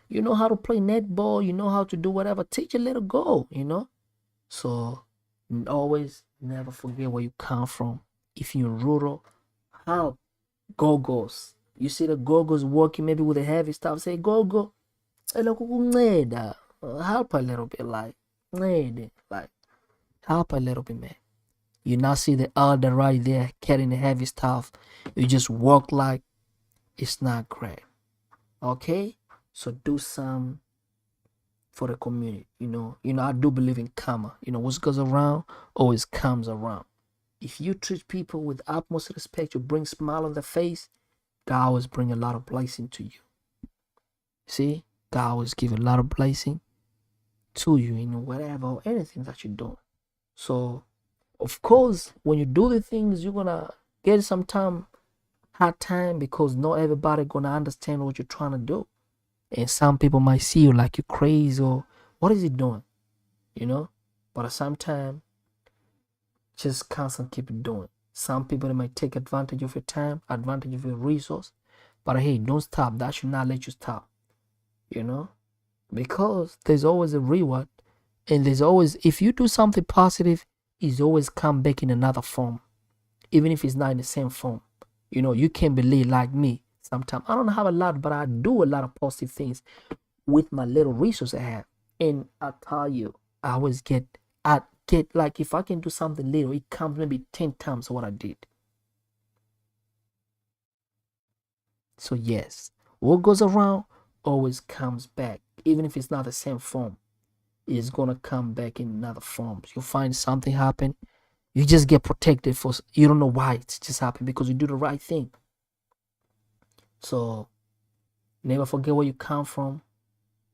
You know how to play netball, you know how to do whatever. Teach a little girl, So always never forget where you come from. If you're rural, help go-go's. You see the go-go's working maybe with the heavy stuff, say go-go. Help a little bit, like help a little bit, man. You now see the elder right there carrying the heavy stuff. You just walk like it's not great. Okay? So do some for the community. I do believe in karma. What goes around always comes around. If you treat people with utmost respect, you bring smile on their face, God always bring a lot of blessing to you. See? God always give a lot of blessing to you in whatever or anything that you do. So, of course, when you do the things, you're gonna get some hard time because not everybody gonna understand what you're trying to do. And some people might see you like you're crazy or what is he doing? But at some time, just constantly keep it doing. Some people, they might take advantage of your time, advantage of your resource. But hey, don't stop. That should not let you stop. Because there's always a reward. And there's always, if you do something positive, it's always come back in another form. Even if it's not in the same form. You can believe like me. Sometimes I don't have a lot, but I do a lot of positive things with my little resource I have. And I tell you, I always get like, if I can do something little, it comes maybe 10 times what I did. So yes, what goes around always comes back. Even if it's not the same form, it's gonna come back in another form. You find something happen, you just get protected for, you don't know why it's just happened, because you do the right thing. So never forget where you come from.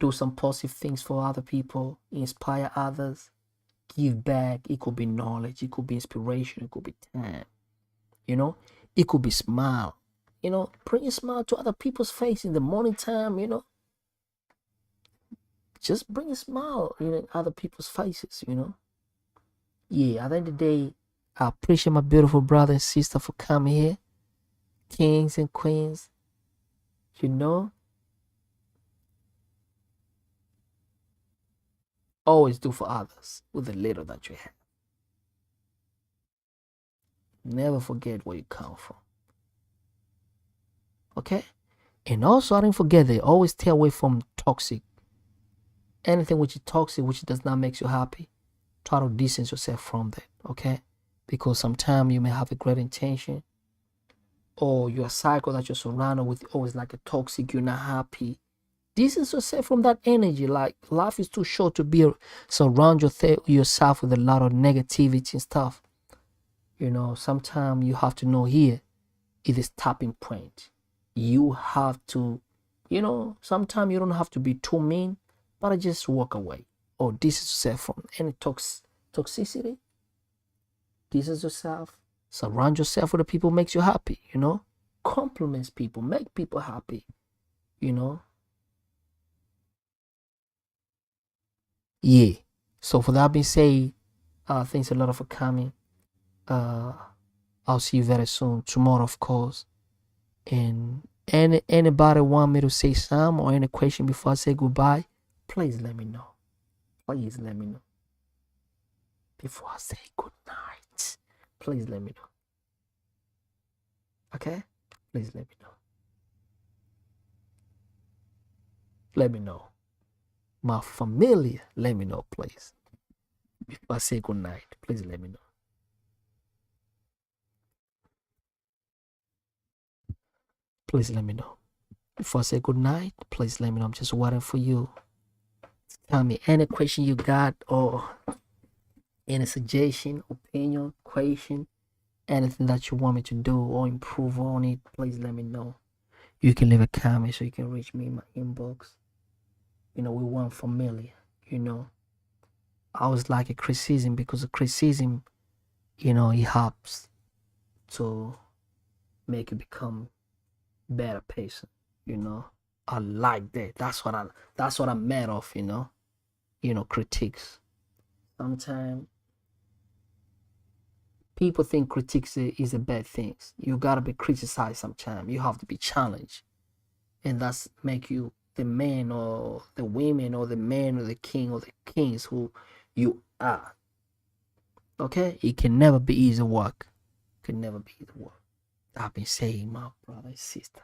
Do some positive things for other people, inspire others, give back. It could be knowledge, it could be inspiration, it could be time, it could be smile, bring a smile to other people's face in the morning time, just bring a smile in other people's faces, Yeah, at the end of the day, I appreciate my beautiful brother and sister for coming here, kings and queens, always do for others with the little that you have. Never forget where you come from. Okay? And also, I didn't forget that always stay away from toxic. Anything which is toxic, which does not make you happy, try to distance yourself from that. Okay? Because sometimes you may have a great intention, or your cycle that you're surrounded with always like a toxic, you're not happy. Distance yourself from that energy. Like, life is too short to be surround yourself with a lot of negativity and stuff. Sometimes you have to know here is a stopping point. You have to, sometimes you don't have to be too mean, but just walk away or distance yourself from any toxicity. Distance yourself. Surround yourself with the people who makes you happy. Compliments people, make people happy. Yeah. So for that being said, thanks a lot for coming. I'll see you very soon. Tomorrow, of course. And anybody want me to say some or any question before I say goodbye, please let me know. Please let me know. Before I say good night, please let me know. Okay? Please let me know. Let me know. My familia, let me know, please. Before I say good night, please let me know. Please let me know. Before I say good night, please let me know. I'm just waiting for you. Tell me any question you got or any suggestion, opinion, question, anything that you want me to do or improve on it, please let me know. You can leave a comment so you can reach me in my inbox. We weren't familiar, I was like a criticism because a criticism, it helps to make you become better person, I like that. That's what I'm made of, critiques. Sometimes people think critiques is a bad thing. You gotta be criticized sometimes. You have to be challenged. And that's make you the man or the women or the man or the king or the kings who you are. Okay? It can never be easy work. It can never be easy work. I've been saying, my brother and sister,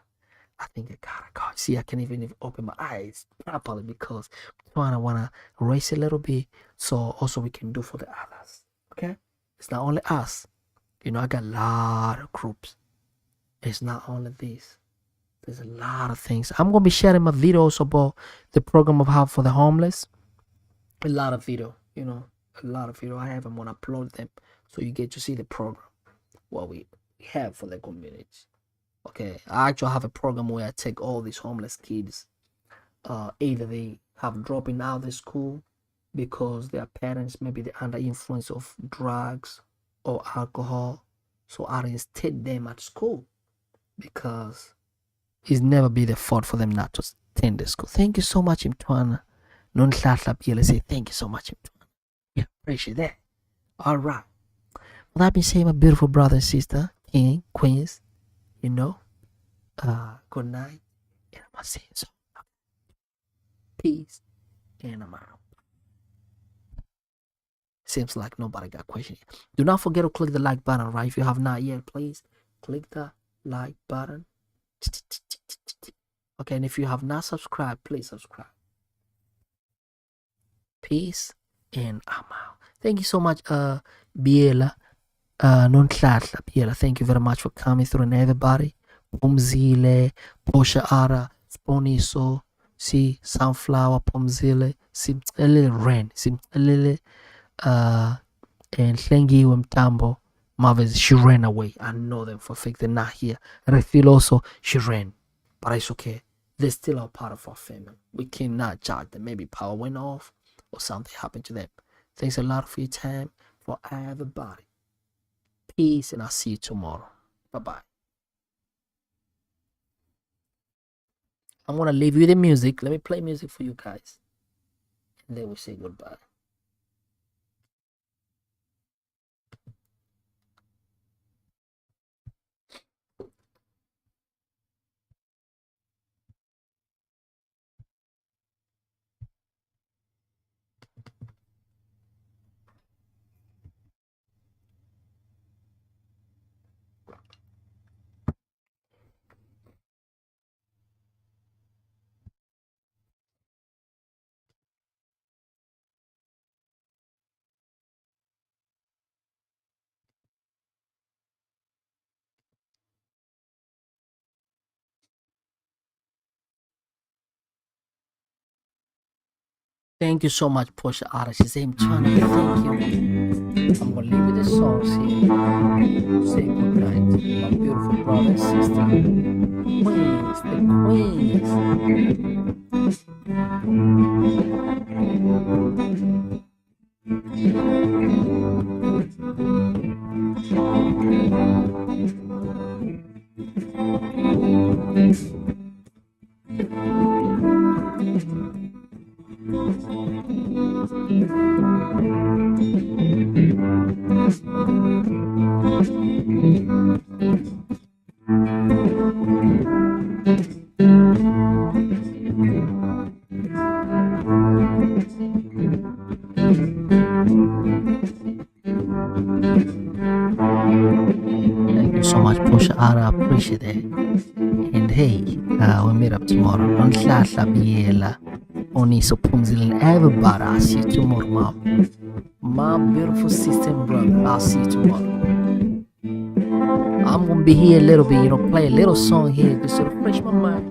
I think I gotta go. See, I can't even open my eyes properly because I wanna race a little bit so also we can do for the others. Okay? It's not only us. I got a lot of groups. It's not only this. There's a lot of things. I'm gonna be sharing my videos about the program of help for the homeless. A lot of video, a lot of video. I have them gonna upload them so you get to see the program what we have for the community. Okay, I actually have a program where I take all these homeless kids. Either they have dropping out of the school because their parents maybe they're under influence of drugs or alcohol, so I instead them at school because it's never be the fault for them not to attend the school. Thank you so much, Imtwana. Non say thank you so much, Imtwana. Yeah, appreciate that. All right. Well, that being said, my beautiful brother and sister, king, queens, good night. And I'm saying so. Peace. And I'm out. Seems like nobody got questions. Do not forget to click the like button, right? If you have not yet, please click the like button. Okay, and if you have not subscribed, please subscribe. Peace, and I'm out. Thank you so much, Biela. Nonhlanhla, Biela. Thank you very much for coming through, and everybody. Pomzile, Posha Ara, Sponiso, see Sunflower, Pomzile, Simcelele Ren, Simcelele, and Hlengiwe Mtambo. Marvels, she ran away. I know them for fake. They're not here. Refiloso, she ran. But it's okay. They're still a part of our family. We cannot judge them. Maybe power went off or something happened to them. Thanks a lot for your time, for everybody. Peace, and I'll see you tomorrow. Bye-bye. I'm going to leave you the music. Let me play music for you guys. And then we say goodbye. Thank you so much, Portia Artist. It's Mtwana. Thank you. I'm gonna leave you the songs here. Say good night, my beautiful brother and sister. Queens, Thank you so much, Portia Ara. I appreciate it. And hey, we meet up tomorrow. On Biela, on Isopunzil, and everybody. I'll see you tomorrow, mom. My beautiful sister and brother. I'll see you tomorrow. I'm gonna be here a little bit, play a little song here just to refresh my mind.